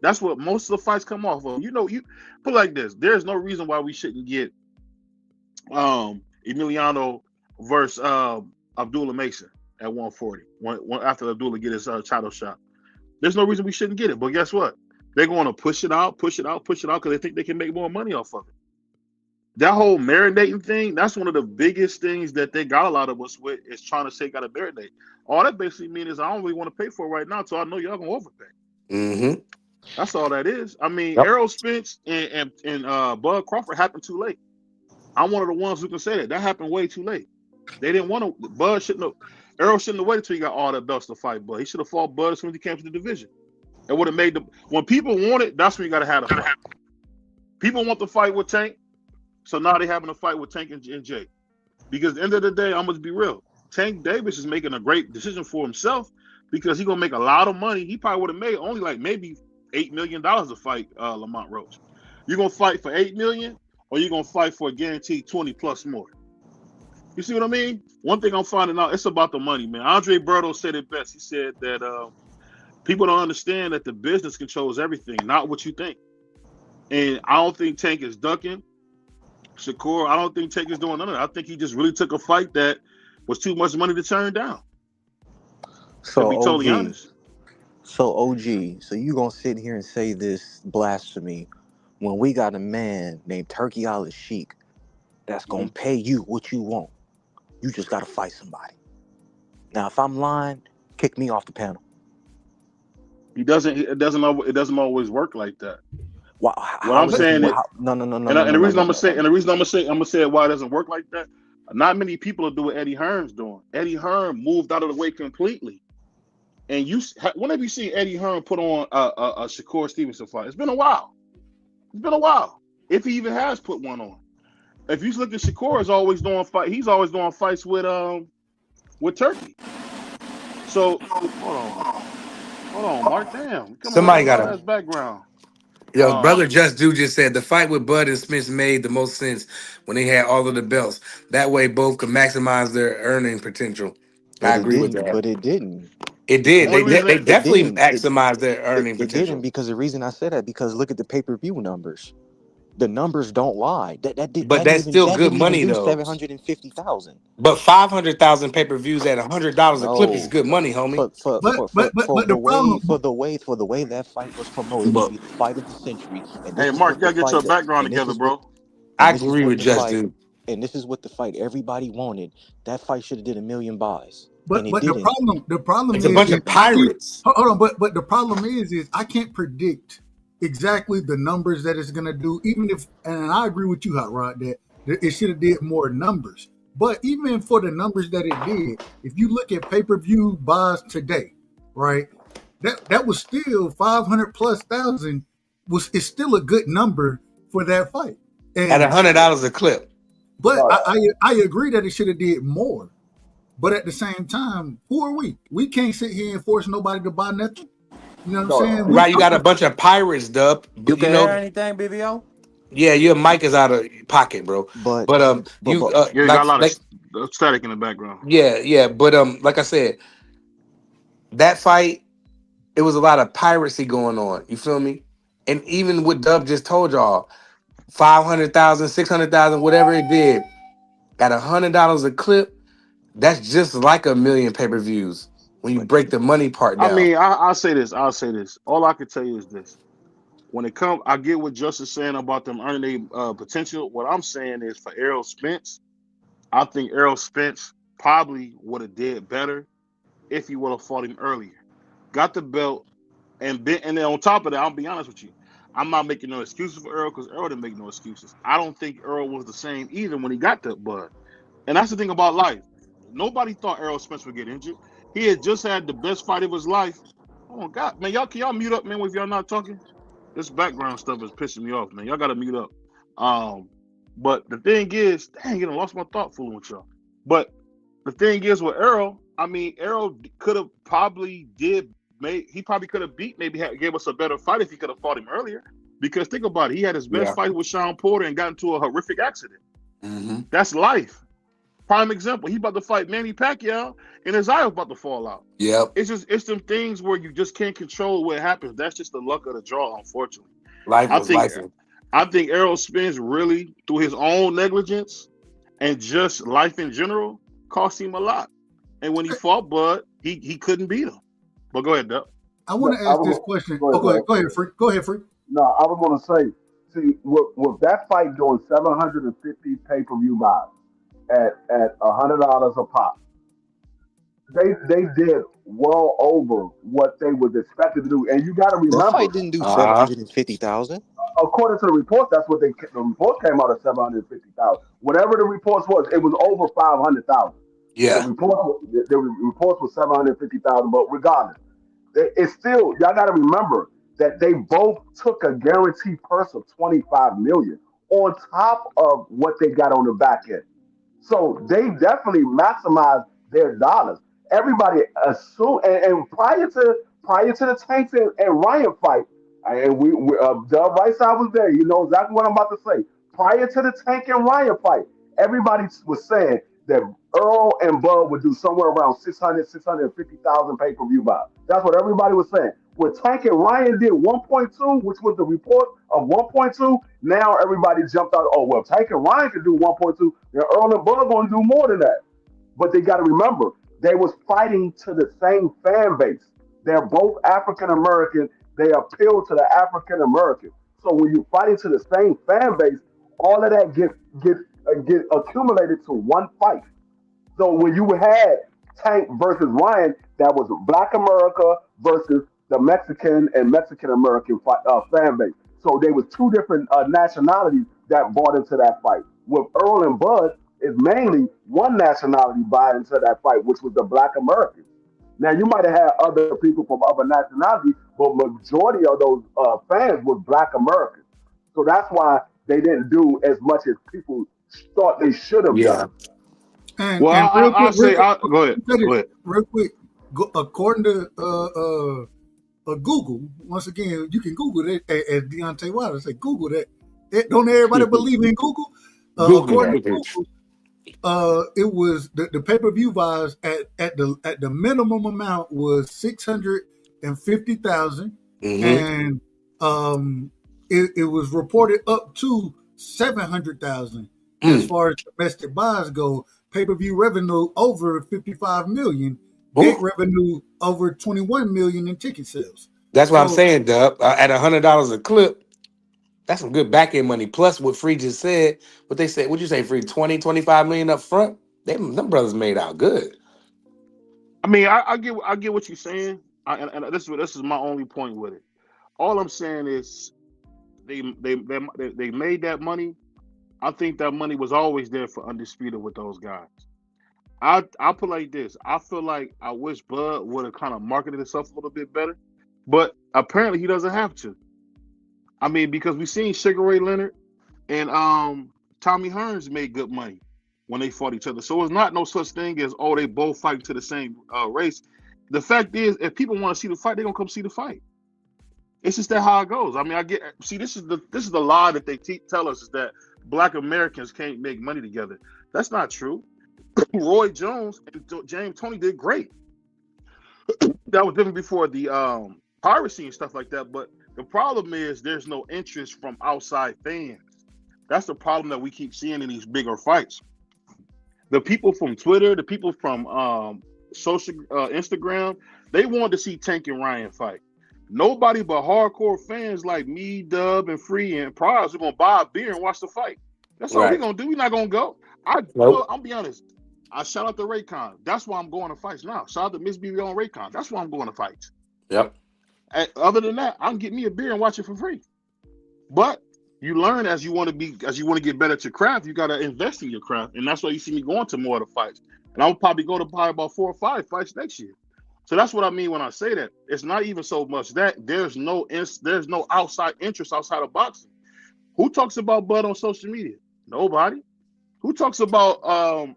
That's what most of the fights come off of. You put it like this. There's no reason why we shouldn't get Emiliano versus Abdullah Mason at 140. One after Abdullah get his title shot. There's no reason we shouldn't get it. But guess what? They're going to push it out because they think they can make more money off of it. That whole marinating thing, that's one of the biggest things that they got a lot of us with is trying to say got to marinate. All that basically means is I don't really want to pay for it right now, so I know y'all going to overpay. Mm-hmm. That's all that is. I mean, Yep. Errol Spence and Bud Crawford happened too late. I'm one of the ones who can say that. That happened way too late. They didn't want to. Errol shouldn't have waited till he got all the belts to fight Bud. He should have fought Bud as soon as he came to the division. It would have made when people want it, that's when you got to have a fight. People want the fight with Tank, so now they're having a fight with Tank and Jake. Because at the end of the day, I'm going to be real. Tank Davis is making a great decision for himself because he's going to make a lot of money. He probably would have made only like maybe $8 million to fight Lamont Roach. You're going to fight for $8 million or you're going to fight for a guaranteed 20 plus more? You see what I mean? One thing I'm finding out, it's about the money, man. Andre Berto said it best. He said that people don't understand that the business controls everything, not what you think. And I don't think Tank is ducking. Shakur, I don't think Tank is doing none of that. I think he just really took a fight that was too much money to turn down. So To be totally OG, honest. so you gonna sit here and say this blasphemy when we got a man named Turkey Allah Sheik that's gonna pay you what you want. You just gotta fight somebody. Now, if I'm lying, kick me off the panel. It doesn't always work like that. What I'm saying is, no. And the reason I'm gonna say why it doesn't work like that. Not many people are doing what Eddie Hearn's doing. Eddie Hearn moved out of the way completely. And when have you seen Eddie Hearn put on a Shakur Stevenson fight? It's been a while. If he even has put one on. If you look at Shakur, he's always doing fights with Turkey. So hold on, Mark. Damn, Somebody got a background. Yo, brother just said the fight with Bud and Smith made the most sense when they had all of the belts. That way, both could maximize their earning potential. I agree with that. But it didn't. It did. They definitely didn't. maximized their earning It potential. didn't, because the reason I said that, because look at the pay-per-view numbers. The numbers don't lie. But that's still good money, though. 750,000. But 500,000 pay-per-views at $100 a clip is good money, homie. For the way that fight was promoted to be the fight of the century. And hey, Mark, you gotta get your background together, bro. I agree with Just Dude. And this is what the fight everybody wanted. That fight should have did 1 million buys. But the problem it's is a bunch of pirates. Hold on, but the problem is I can't predict exactly the numbers that it's gonna do. Even if, and I agree with you, Hot Rod, that it should have did more numbers. But even for the numbers that it did, if you look at pay-per-view buys today, right, that was still 500,000+. It's still a good number for that fight. And at $100 a clip. But I agree that it should have did more. But at the same time, who are we? We can't sit here and force nobody to buy nothing. You know what I'm saying? Right, you got a bunch of pirates, Dub. You can hear anything, BVO? Yeah, your mic is out of pocket, bro. But you got a lot of static in the background. Yeah. But like I said, that fight, it was a lot of piracy going on. You feel me? And even what Dub just told y'all, 500,000, 600,000, whatever it did, at $100 a clip, that's just like 1 million pay-per-views when you break the money part down. I mean, I'll say this. All I can tell you is this. When it comes, I get what Justice saying about them earning their potential. What I'm saying is for Errol Spence, I think Errol Spence probably would have did better if he would have fought him earlier. Got the belt, and then on top of that, I'll be honest with you. I'm not making no excuses for Errol, because Errol didn't make no excuses. I don't think Errol was the same either when he got the Bud. And that's the thing about life. Nobody thought Errol Spence would get injured. He had just had the best fight of his life. Oh God, man, can y'all mute up, man, if y'all not talking? This background stuff is pissing me off, man. Y'all gotta mute up. But the thing is, dang, I lost my thought fooling with y'all. But the thing is with Errol, I mean, Errol could have probably gave us a better fight if he could have fought him earlier. Because think about it, he had his best fight with Sean Porter and got into a horrific accident. Mm-hmm. That's life. Prime example, he about to fight Manny Pacquiao and his eye was about to fall out. Yep. It's some things where you just can't control what happens. That's just the luck of the draw, unfortunately. I think Errol Spence really, through his own negligence and just life in general, cost him a lot. And when he fought Bud, he couldn't beat him. But go ahead, Doug. I want to ask this question. Go ahead, Freak. Go ahead, Freak. No, I was going to say, see, with that fight doing 750 pay-per-view buys at $100 a pop, they did well over what they was expected to do. And you got to remember, that fight didn't do 750,000. According to the reports, that's what the report came out at 750,000. Whatever the reports was, it was over 500,000. Yeah, the reports was 750,000. But regardless, it's still, y'all got to remember that they both took a guaranteed purse of $25 million on top of what they got on the back end. So they definitely maximized their dollars. Everybody assumed, and prior to the Tanks and Ryan fight, and the right side was there. You know exactly what I'm about to say. Prior to the Tank and Ryan fight, everybody was saying that Earl and Bud would do somewhere around 600, 650,000 pay-per-view buys. That's what everybody was saying. When Tank and Ryan did 1.2, which was the report of 1.2, now everybody jumped out, oh, well, Tank and Ryan could do 1.2, then Earl and Bud going to do more than that. But they got to remember, they was fighting to the same fan base. They're both African American. They appeal to the African American. So when you're fighting to the same fan base, all of that get accumulated to one fight. So when you had Tank versus Ryan, that was Black America versus the Mexican and Mexican American fan base. So there was two different nationalities that bought into that fight. With Earl and Bud, is mainly one nationality buying into that fight, which was the Black Americans. Now you might have had other people from other nationalities, but majority of those fans was Black Americans. So that's why they didn't do as much as people thought they should have done. And, go ahead. Go ahead. Real quick, according to Google, once again, you can Google it as Deontay Wilder say, Google that. Don't everybody believe in Google? According to Google, it was the pay-per-view buys at the minimum amount was 650,000, and it was reported up to 700,000 as far as domestic buys go. Pay-per-view revenue over 55 million. Big revenue over 21 million in ticket sales. That's what I'm saying, Dub. At $100 a clip, that's some good back end money. Plus, what Free just said, what they said, what'd you say, Free? 20, 25 million up front? Them brothers made out good. I mean, I get what you're saying, and this is my only point with it. All I'm saying is they made that money. I think that money was always there for Undisputed with those guys. I put like this. I feel like I wish Bud would have kind of marketed himself a little bit better, but apparently he doesn't have to. I mean, because we've seen Sugar Ray Leonard and Tommy Hearns made good money when they fought each other. So it's not no such thing as, oh, they both fight to the same race. The fact is, if people want to see the fight, they're gonna come see the fight. It's just that how it goes. I mean, this is the lie that they tell us, is that Black Americans can't make money together. That's not true. Roy Jones and James Toney did great. That was different before the piracy and stuff like that. But the problem is there's no interest from outside fans. That's the problem that we keep seeing in these bigger fights. The people from Twitter, the people from social Instagram, they wanted to see Tank and Ryan fight. Nobody but hardcore fans like me, Dub, and Free and Prize are gonna buy a beer and watch the fight. That's all we're gonna do. We're not gonna go. I'll be honest. I shout out to Raycon. That's why I'm going to fights now. Shout out to Miss BVO and Raycon. That's why I'm going to fights. Yep. And other than that, I can get me a beer and watch it for free. But you learn as you want to get better at your craft. You got to invest in your craft, and that's why you see me going to more of the fights. And I'll probably go to about 4 or 5 fights next year. So that's what I mean when I say that. It's not even so much that there's no outside interest outside of boxing. Who talks about Bud on social media? Nobody. Who talks about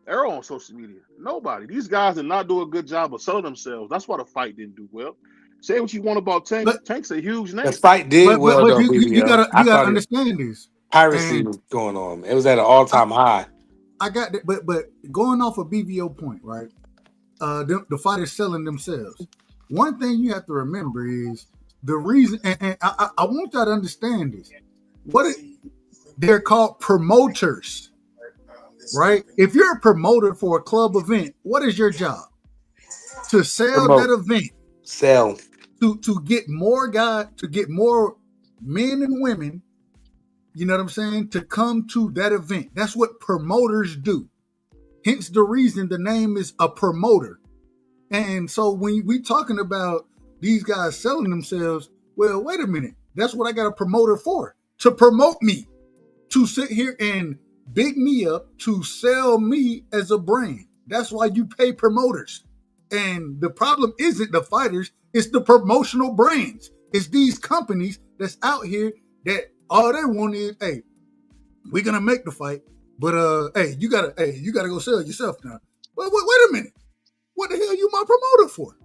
Arrow on social media? Nobody. These guys did not do a good job of selling themselves. That's why the fight didn't do well. Say what you want about Tank. Tank's a huge name. The fight did well, though. You gotta understand this. Piracy was going on. It was at an all-time high. I got that, but going off a BVO point, right? The fighters selling themselves. One thing you have to remember is the reason, and I want y'all to understand this. They're called promoters. Right? If you're a promoter for a club event, what is your job? To sell that event. Sell. To get more guys, to get more men and women, you know what I'm saying, to come to that event. That's what promoters do. Hence the reason the name is a promoter. And so when we talking about these guys selling themselves, well, wait a minute. That's what I got a promoter for. To promote me. To sit here and big me up, to sell me as a brand. That's why you pay promoters. And the problem isn't the fighters, it's the promotional brands. It's these companies that's out here that all they want is, hey, we're gonna make the fight, but hey, you gotta go sell yourself now. But wait a minute. What the hell you my promoter for?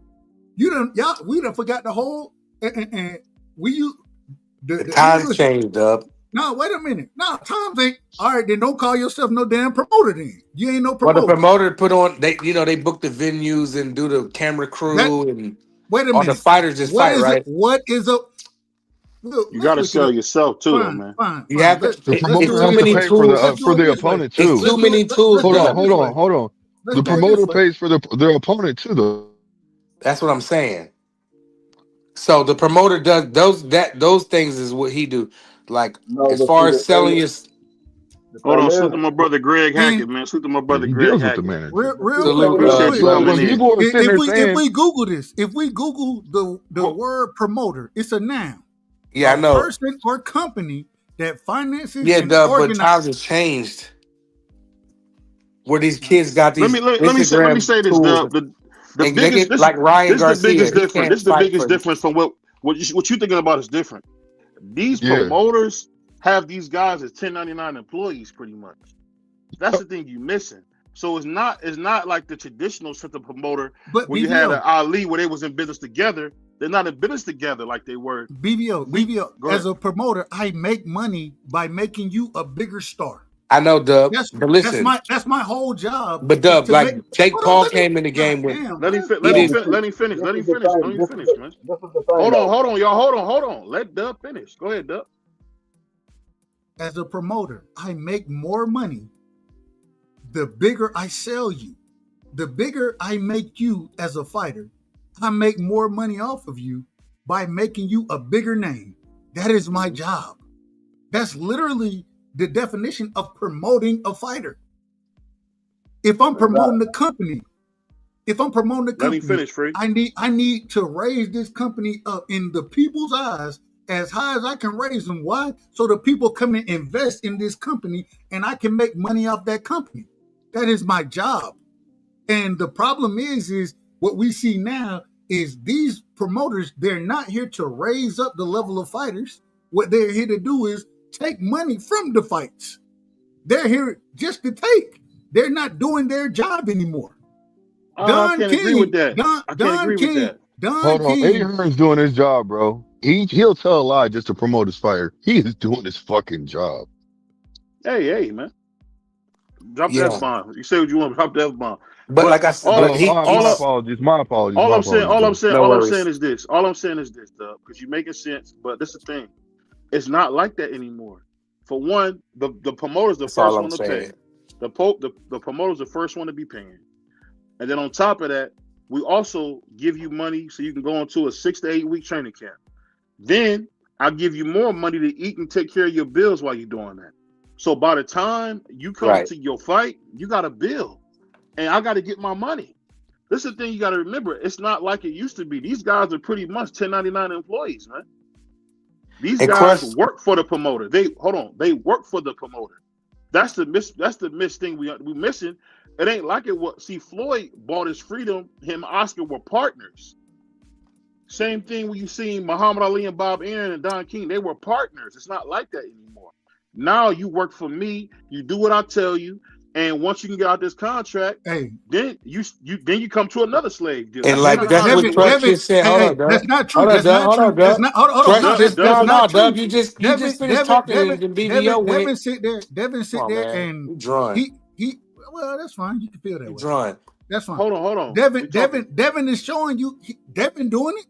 We done forgot the whole and we use the times changed up. No, wait a minute. No, Tom think, all right, then don't call yourself no damn promoter then. You ain't no Well, promoter. the promoter put on, they book the venues and do the camera crew and wait a all minute. the fighters just fight, right? What is a... You got to sell yourself too, though, man. Fine. You have to. The promoter It's has too to many pay tools. for the opponent too. It's too many tools. Hold on. The promoter pays for their opponent too, though. That's what I'm saying. So the promoter does those things is what he do. Like as far as selling your. Hold on, salute to my brother Greg Hackett, man. Salute to my brother Greg deals with Hackett. the manager. Real Appreciate you coming when in. people are sitting there saying, If we Google this, if we Google the word promoter, it's a noun. Yeah, I know. Person or company that finances. Yeah, and but times have changed. Where these kids got these. Let me say this. The biggest this, like Ryan this Garcia. The biggest difference. This is the biggest difference from what you thinking about is different. These promoters have these guys as 1099 employees, pretty much. That's the thing you missing. So it's not like the traditional sense of promoter where you had an Ali where they was in business together. They're not in business together like they were. BVO. As a promoter, I make money by making you a bigger star. I know, Dub. But listen, that's my whole job. But Dub, like Jake Paul came in the game with. Let him finish. Let him finish, man. Hold on, y'all. Hold on. Let Dub finish. Go ahead, Dub. As a promoter, I make more money the bigger I sell you. The bigger I make you as a fighter, I make more money off of you by making you a bigger name. That is my job. That's literally the definition of promoting a fighter. If I'm promoting the company, let me finish, Free. I need to raise this company up in the people's eyes as high as I can raise them. Why? So the people come and invest in this company and I can make money off that company. That is my job. And the problem is what we see now is these promoters, they're not here to raise up the level of fighters. What they're here to do is take money from the fights. They're here just to take. They're not doing their job anymore. I can't agree with that. I can't agree with that. Hold on, Eddie Hearn's doing his job, bro. He'll tell a lie just to promote his fighter. He is doing his fucking job. Hey, man. Drop the F-bomb. You say what you want, drop the F-bomb. But like I said, my apologies. All I'm saying is this, Dub, because you're making sense, but this is the thing. It's not like that anymore. For one, the promoter's the first one to pay. The promoter's the first one to be paying. And then on top of that, we also give you money so you can go into a 6 to 8 week training camp. Then I'll give you more money to eat and take care of your bills while you're doing that. So by the time you come to your fight, you got a bill. And I got to get my money. This is the thing you got to remember. It's not like it used to be. These guys are pretty much 1099 employees, man. These guys work for the promoter. They work for the promoter. That's the miss thing we missing. It ain't like it was. See, Floyd bought his freedom. Him and Oscar were partners. Same thing when you seen Muhammad Ali and Bob Arum and Don King. They were partners. It's not like that anymore. Now you work for me. You do what I tell you. And once you can get out this contract, then you come to another slave deal. And like that's what Crush just said. Hold on, that's not true. Hold on, Dub. You just finished talking and the BVO went. Devin sit there and he. Well, that's fine. You can feel that way. Drawing. That's fine. Hold on. Devin is showing you. Devin doing it.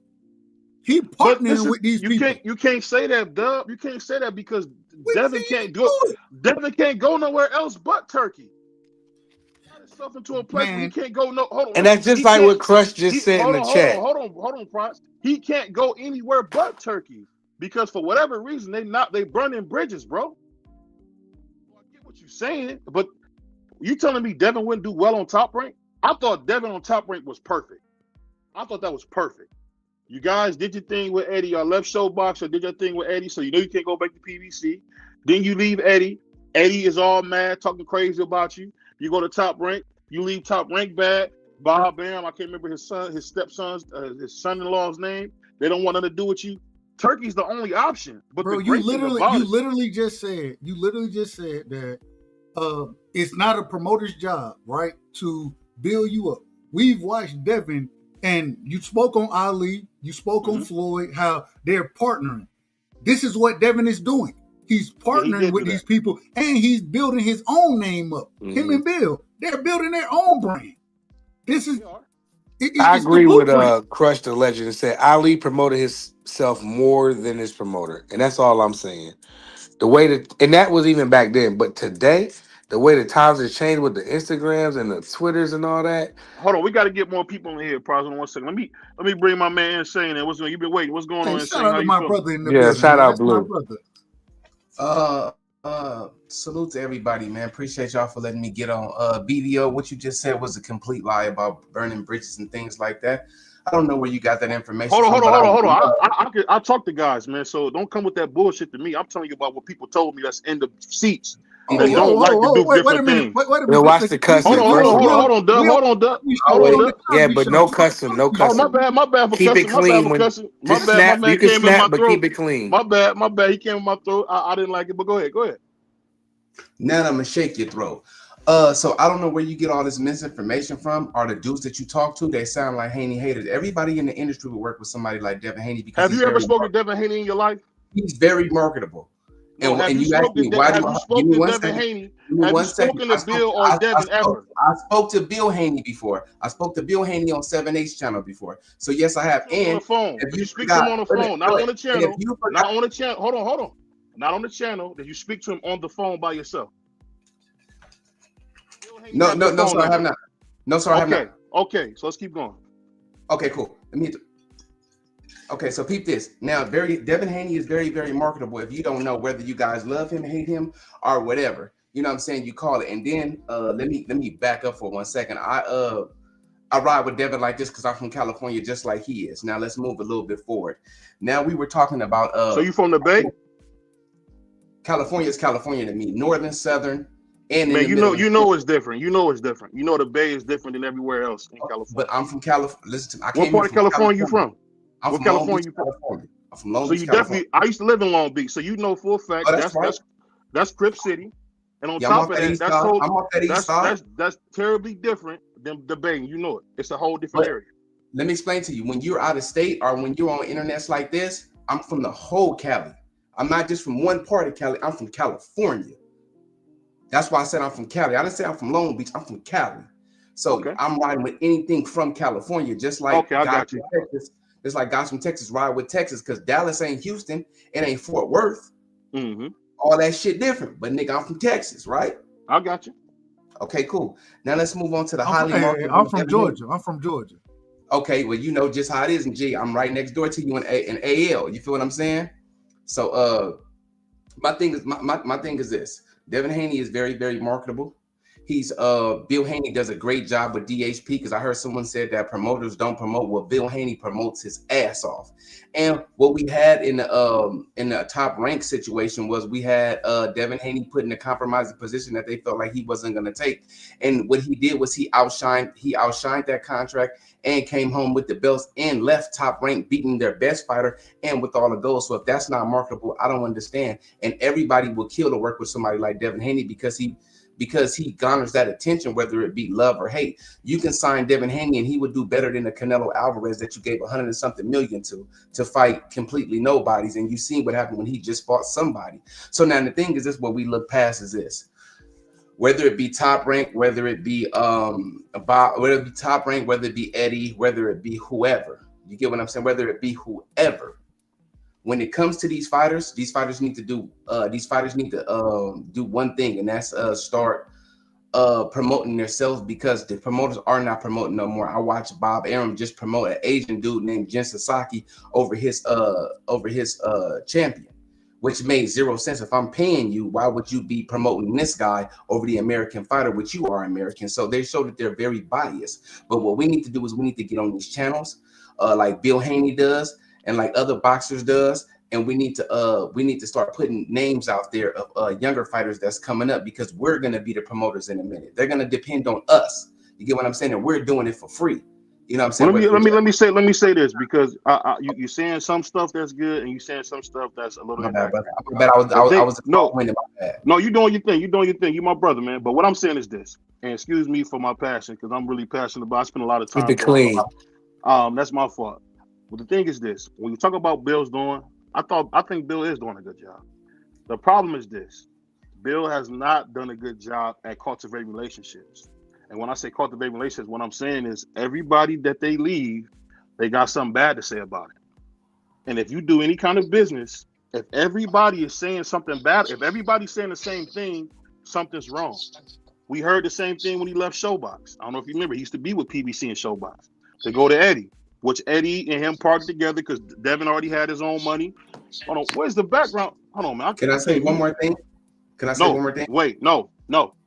He partnering with these people. You can't say that, Dub. You can't say that because Devin can't do it. Devin can't go nowhere else but Turkey. Himself into a place where he can't go. No, hold on. And that's just like what Crush just said in the chat. Hold on, Price. He can't go anywhere but Turkey because for whatever reason they burning bridges, bro. I get what you're saying, but you telling me Devin wouldn't do well on Top Rank? I thought Devin on Top Rank was perfect. I thought that was perfect. You guys did your thing with Eddie. Y'all left Showbox or did your thing with Eddie, so you know you can't go back to PBC. Then you leave Eddie. Eddie is all mad, talking crazy about you. You go to Top Rank. You leave Top Rank back. Bob Arum, I can't remember his stepson's, his son-in-law's name. They don't want nothing to do with you. Turkey's the only option. But bro, you literally just said that it's not a promoter's job, right, to build you up. We've watched Devin, and you spoke on Ali, you spoke on Floyd, how they're partnering. This is what Devin is doing. He's partnering with these people, and he's building his own name up. Him and Bill, they're building their own brand. This is. I It's agree the with blueprint. Crush the Legend and said Ali promoted himself more than his promoter, and that's all I'm saying. The way that, and that was even back then, but today, the way the times have changed with the Instagrams and the Twitters and all that. Hold on, we got to get more people in here. Pause on 1 second. Let me bring my man Insane in. You've been waiting. What's going on, Insane? Shout out How to you my feeling? brother in the building. Shout out That's my Blue. brother. Salute to everybody, man. Appreciate y'all for letting me get on. BVO, what you just said was a complete lie about burning bridges and things like that. I don't know where you got that information. Hold on. I talk to guys, man. So don't come with that bullshit to me. I'm telling you about what people told me that's in the seats that don't like to do different things. Wait a minute. We'll watch the cussing. Hold on, Dub. Yeah, but no cussing, no cussing. Oh, my bad for keep cussing. it clean. My bad for cussing. My Just bad. snap. My man You can came snap, in my but throat. keep it clean. My bad. He came in my throat. I didn't like it, but go ahead. Now I'm gonna shake your throat. So I don't know where you get all this misinformation from. Are the dudes that you talk to, they sound like Haney haters. Everybody in the industry would work with somebody like Devin Haney because have you ever spoken to Devin Haney in your life? He's very marketable. No, and you asked me why do you spoken to Devin Haney? Have you spoken to Bill or Devin ever? I spoke to Bill Haney before. I spoke to Bill Haney on 7H channel before. So yes, I have. And on the phone. If you speak to him on the phone, not on the channel. Not on the channel. Hold on. Not on the channel. Did you speak to him on the phone by yourself? No, sir, I have not. No, sir, I have not. Okay, so let's keep going. Okay, cool. Okay, so peep this. Now, Devin Haney is very, very marketable. If you don't know whether you guys love him, hate him, or whatever, you know what I'm saying? You call it. And then let me back up for 1 second. I ride with Devin like this because I'm from California, just like he is. Now let's move a little bit forward. Now we were talking about so you from the Bay? California is California to me. Northern, Southern. And man, you know it's different. You know it's different. You know the Bay is different than everywhere else in California. But I'm from California. Listen to me. What part of California you from? I'm from California. I'm from Long Beach, so you definitely. I used to live in Long Beach, so you know for a fact that's Crip City. And on top of that, that's terribly different than the Bay. You know it. It's a whole different area. Let me explain to you. When you're out of state or when you're on internets like this, I'm from the whole Cali. I'm not just from one part of Cali. I'm from California. That's why I said I'm from Cali. I didn't say I'm from Long Beach. I'm from Cali. So I'm riding with anything from California, just like guys from Texas. Just like guys from Texas ride with Texas, because Dallas ain't Houston. It ain't Fort Worth. Mm-hmm. All that shit different. But nigga, I'm from Texas, right? I got you. Okay, cool. Now let's move on to the I'm from Georgia. I'm from Georgia. Okay, well, you know just how it is in G. I'm right next door to you in AL. You feel what I'm saying? So my thing is this. Devin Haney is very, very marketable. He's Bill Haney does a great job with DHP because I heard someone said that promoters don't promote. Well, Bill Haney promotes his ass off. And what we had in the Top Rank situation was we had Devin Haney put in a compromising position that they felt like he wasn't going to take. And what he did was he outshined that contract and came home with the belts and left Top Rank beating their best fighter and with all the goals. So if that's not marketable, I don't understand. And everybody will kill to work with somebody like Devin Haney because he garners that attention, whether it be love or hate. You can sign Devin Haney and he would do better than the Canelo Alvarez that you gave 100 and something million to fight completely nobodies. And you seen what happened when he just fought somebody. So now the thing is this, what we look past is this. Whether it be Top Rank, whether it be whether it be Top Rank, whether it be Eddie, whether it be whoever, you get what I'm saying? Whether it be whoever, when it comes to these fighters need to do one thing, and that's start promoting themselves, because the promoters are not promoting no more. I watched Bob Arum just promote an Asian dude named Jen Sasaki over his champion, which made zero sense. If I'm paying you, why would you be promoting this guy over the American fighter, which you are American? So they show that they're very biased. But what we need to do is we need to get on these channels like Bill Haney does and like other boxers does. And we need to start putting names out there of younger fighters that's coming up, because we're going to be the promoters in a minute. They're going to depend on us. You get what I'm saying? And we're doing it for free. You know what I'm saying? Let me say this, because you're saying some stuff that's good and you're saying some stuff that's a little bit bad. No, you're doing your thing. You're my brother, man. But what I'm saying is this, and excuse me for my passion, because I'm really passionate about. I spend a lot of time. Keep it clean. That's my fault. But the thing is this: when you talk about Bill's doing, I think Bill is doing a good job. The problem is this: Bill has not done a good job at cultivating relationships. And when I say cultivate relationships, what I'm saying is everybody that they leave, they got something bad to say about it. And if you do any kind of business, if everybody is saying something bad, if everybody's saying the same thing, something's wrong. We heard the same thing when he left Showbox. I don't know if you remember. He used to be with PBC and Showbox to go to Eddie, which Eddie and him parted together because Devin already had his own money. Hold on, where's the background? Hold on, man. Can I say one more thing? Can I say one more thing? Wait, no.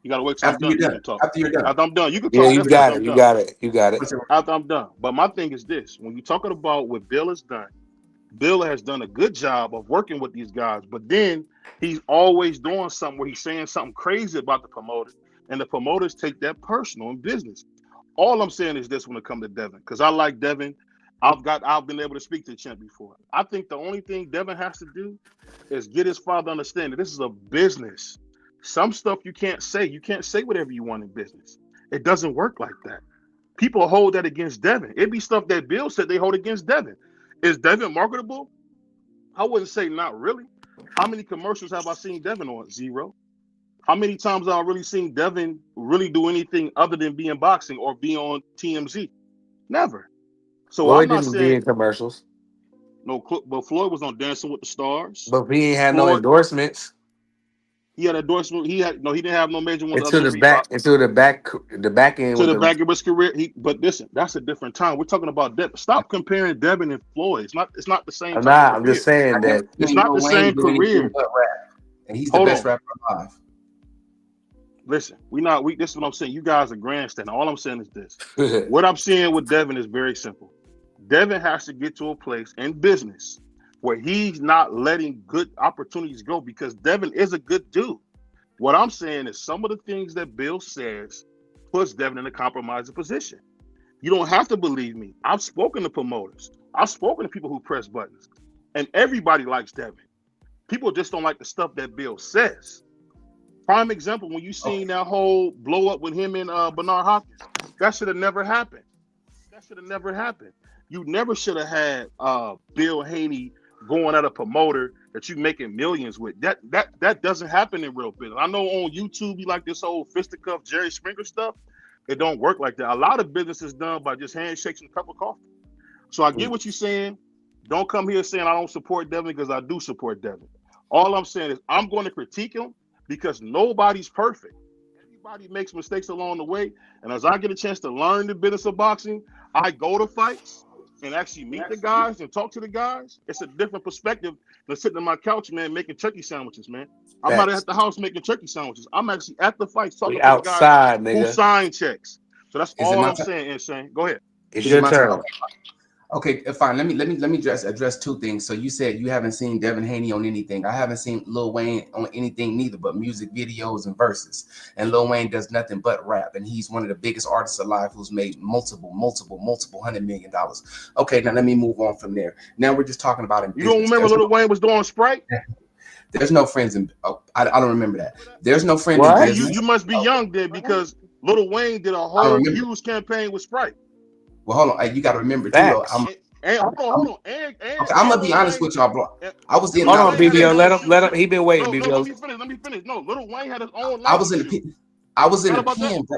You gotta wait till I'm done. You can talk. After you're done. After I'm done, you can talk. Yeah, you got it. You got it. You got it. After I'm done. But my thing is this: when you're talking about what Bill has done, Bill has done a good job of working with these guys, but then he's always doing something where he's saying something crazy about the promoter, and the promoters take that personal in business. All I'm saying is this when it comes to Devin, because I like Devin. I've been able to speak to the champ before. I think the only thing Devin has to do is get his father to understand that this is a business. Some stuff you can't say. You can't say whatever you want in business. It doesn't work like that. People hold that against Devin. It'd be stuff that Bill said they hold against Devin. Is Devin marketable? I wouldn't say not really. How many commercials have I seen Devin on? 0. How many times have I really seen Devin really do anything other than be in boxing or be on TMZ? Never. So Floyd I'm not didn't saying be in commercials. No, but Floyd was on Dancing with the Stars. But he ain't had no endorsements. He had endorsement. He didn't have no major ones. Into the back end to the back of his career. But listen, that's a different time. We're talking about Devin. Stop comparing Devin and Floyd. It's not the same. I'm just saying that it's not the same career. And he's the best rapper alive. Listen, this is what I'm saying. You guys are grandstanding. All I'm saying is this. What I'm seeing with Devin is very simple. Devin has to get to a place in business where he's not letting good opportunities go, because Devin is a good dude. What I'm saying is some of the things that Bill says puts Devin in a compromising position. You don't have to believe me. I've spoken to promoters. I've spoken to people who press buttons, and everybody likes Devin. People just don't like the stuff that Bill says. Prime example, when you seen that whole blow up with him and Bernard Hopkins, that should have never happened. You never should have had Bill Haney going at a promoter that you making millions with. That doesn't happen in real business. I know on YouTube you like this whole fisticuff Jerry Springer stuff. It don't work like that. A lot of business is done by just handshakes and a cup of coffee. So I get what you're saying. Don't come here saying I don't support Devin, because I do support Devin. All I'm saying is I'm going to critique him because nobody's perfect. Everybody makes mistakes along the way. And as I get a chance to learn the business of boxing, I go to fights and actually meet the guys and talk to the guys. It's a different perspective than sitting on my couch, man, making turkey sandwiches, man. I'm not at the house making turkey sandwiches. I'm actually at the fights talking to the guys who sign checks. So that's all I'm saying, Insane. Go ahead. It's your turn. Okay, fine. Let me address two things. So you said you haven't seen Devin Haney on anything. I haven't seen Lil Wayne on anything neither, but music videos and verses. And Lil Wayne does nothing but rap, and he's one of the biggest artists alive who's made multiple $100 million. Okay, now let me move on from there. Now we're just talking about him. You don't remember Lil Wayne was doing Sprite? There's no friends in. I don't remember that. There's no friend in business. You must be young then, because Lil Wayne did a whole huge campaign with Sprite. Well, hold on. You got to remember too. Though, hold on. I'm gonna be honest with y'all, bro. I was in. Hold on, BVO. Let him. He been waiting, BVO. Let me finish. No, Lil Wayne had his own. I was in the pen. Bro.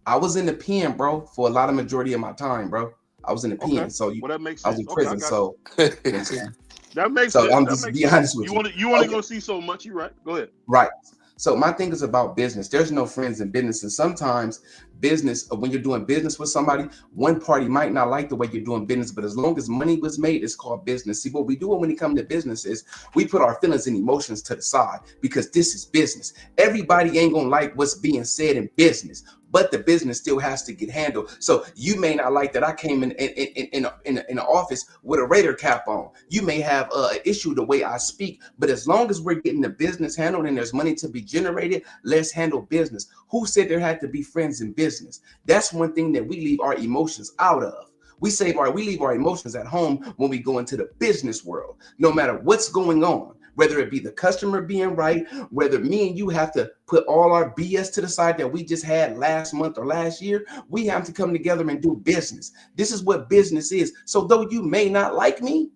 I was in the pen, bro, for a lot of majority of my time, bro. I was in the pen, so that makes I sense. was in prison, so that makes sense. So I'm just being honest with you. You only gonna see so much. You're right. Go ahead. Right. So my thing is about business. There's no friends in business. And sometimes business, when you're doing business with somebody, one party might not like the way you're doing business, but as long as money was made, it's called business. See, what we do when it comes to business is we put our feelings and emotions to the side, because this is business. Everybody ain't gonna like what's being said in business, but the business still has to get handled. So you may not like that I came in the office with a Raider cap on. You may have an issue the way I speak, but as long as we're getting the business handled and there's money to be generated, let's handle business. Who said there had to be friends in business? That's one thing that we leave our emotions out of. We leave our emotions at home when we go into the business world, no matter what's going on. Whether it be the customer being right, whether me and you have to put all our BS to the side that we just had last month or last year, we have to come together and do business. This is what business is. So though you may not like me,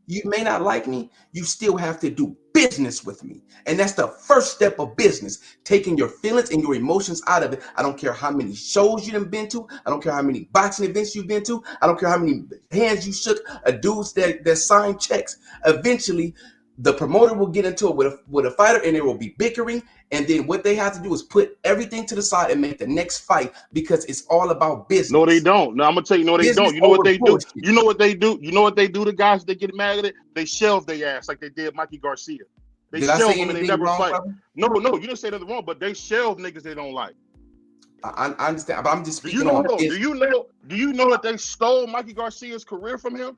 you still have to do business. business with me. And that's the first step of business, taking your feelings and your emotions out of it. I don't care how many shows you done been to. I don't care how many boxing events you've been to. I don't care how many hands you shook, dudes that signed checks. Eventually, the promoter will get into it with a fighter, and there will be bickering. And then what they have to do is put everything to the side and make the next fight, because it's all about business. No, they don't. No, I'm gonna tell you, no, they Business don't. You know what they do? bullshit. You know what they do? You know what they do to guys that get mad at it? They shelve their ass like they did Mikey Garcia. They Did I shelve say them and they anything never wrong, fight. brother? No, you didn't say nothing wrong, but they shelve niggas they don't like. I understand, but I'm just Do speaking you know? on Do business. you know that they stole Mikey Garcia's career from him?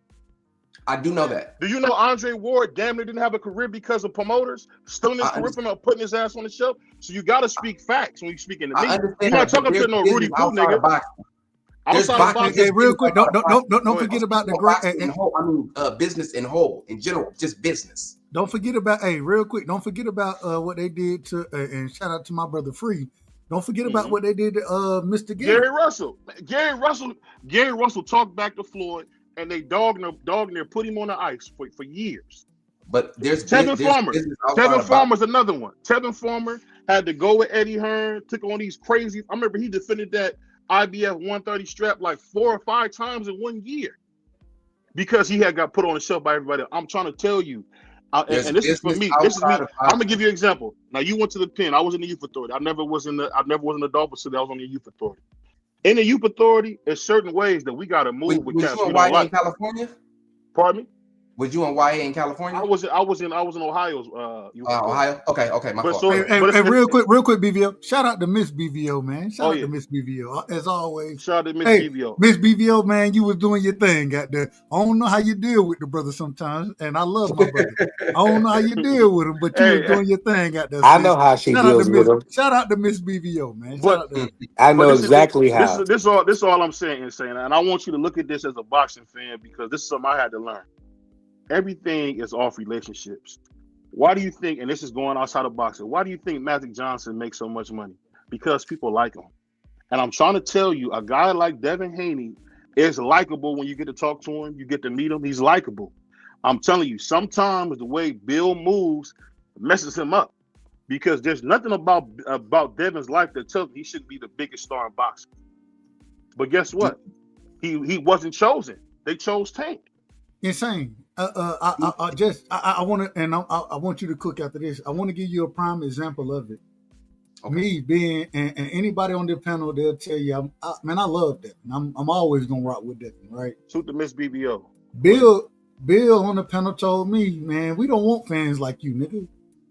I do know that. Do you know Andre Ward damn near didn't have a career because of promoters stealing his career from him, putting his ass on the shelf? So you got to speak facts when you speaking to me. You're not talking to no Rudy Poo nigga. Outside of boxing, Hey, real quick, don't forget about the great business in whole, in general, just business. Don't forget about real quick. Don't forget about what they did to and shout out to my brother Free. Don't forget about what they did to Mr. Gary Russell. Gary Russell talked back to Floyd, and they dog near put him on the ice for years. But there's Tevin Farmer. Tevin Farmer's about another one. Tevin Farmer had to go with Eddie Hearn, took on these crazy. I remember he defended that IBF 130 strap like 4 or 5 times in 1 year because he had got put on the shelf by everybody. I'm trying to tell you, and this is for me. This is me. I'm gonna give you an example. Now you went to the pen. I was in the youth authority. I never was in the Dolphin City. I was on the youth authority. In the youth authority, there's certain ways that we gotta move with cats. Was you in YA in California? Pardon me? Was you in YA in California? I was in Ohio's. Ohio. Okay, my fault. Hey, real quick, BVO. Shout out to Miss BVO, man. Shout out to Miss BVO, as always. Shout out to Miss BVO. Miss BVO, man, you was doing your thing out there. I don't know how you deal with the brother sometimes, and I love my brother. I don't know how you deal with him, but you was doing your thing out there. I know how she deals with him. Shout out to Miss BVO, man. I know exactly how. This is all I'm saying, and I want you to look at this as a boxing fan because this is something I had to learn. Everything is off relationships. Why do you think, and this is going outside of boxing, why do you think Magic Johnson makes so much money? Because people like him. And I'm trying to tell you, a guy like Devin Haney is likable when you get to talk to him, you get to meet him, he's likable. I'm telling you, sometimes the way Bill moves messes him up because there's nothing about Devin's life that tells him he shouldn't be the biggest star in boxing. But guess what? He wasn't chosen. They chose Tank. Insane. I want to, and I want you to cook after this. I want to give you a prime example of it. Okay. Me being, and anybody on the panel, they'll tell you, I love that. I'm always gonna rock with that, right? Shoot the Miss BBO. Bill on the panel told me, man, we don't want fans like you, nigga.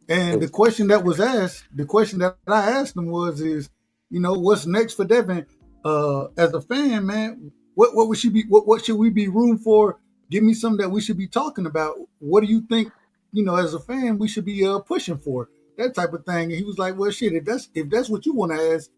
And the question that was asked, the question that I asked him is, what's next for Devin? As a fan, man, what should we be room for? Give me something that we should be talking about. What do you think, as a fan, we should be pushing for? That type of thing. And he was like, well, shit, if that's what you want to ask,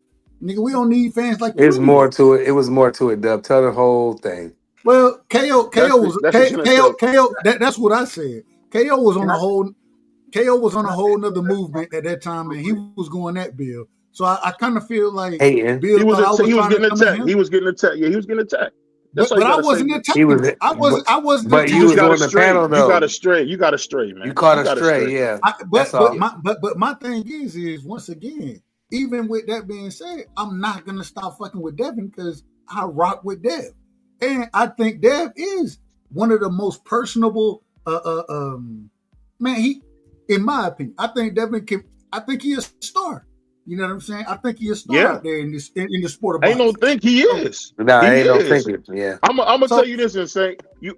nigga, we don't need fans like you. It's more to it. It was more to it, Dub. Tell the whole thing. Well, KO was that's what I said. KO was on a whole nother movement at that time, and he was going at Bill. So I kind of feel like Bill he was getting attacked. He was getting attacked. Yeah, he was getting attacked. But I wasn't attacking. I wasn't. But you was on the panel though. You got a stray, man. You caught a stray, yeah. But my thing is once again, even with that being said, I'm not gonna stop fucking with Devin because I rock with Dev, and I think Dev is one of the most personable. Man, he, in my opinion, I think Devin can. I think he is a star. You know what I'm saying? I think he's a star out there in the sport of boxing. I don't think he is. I don't think it. Yeah. I'm gonna tell you this and say and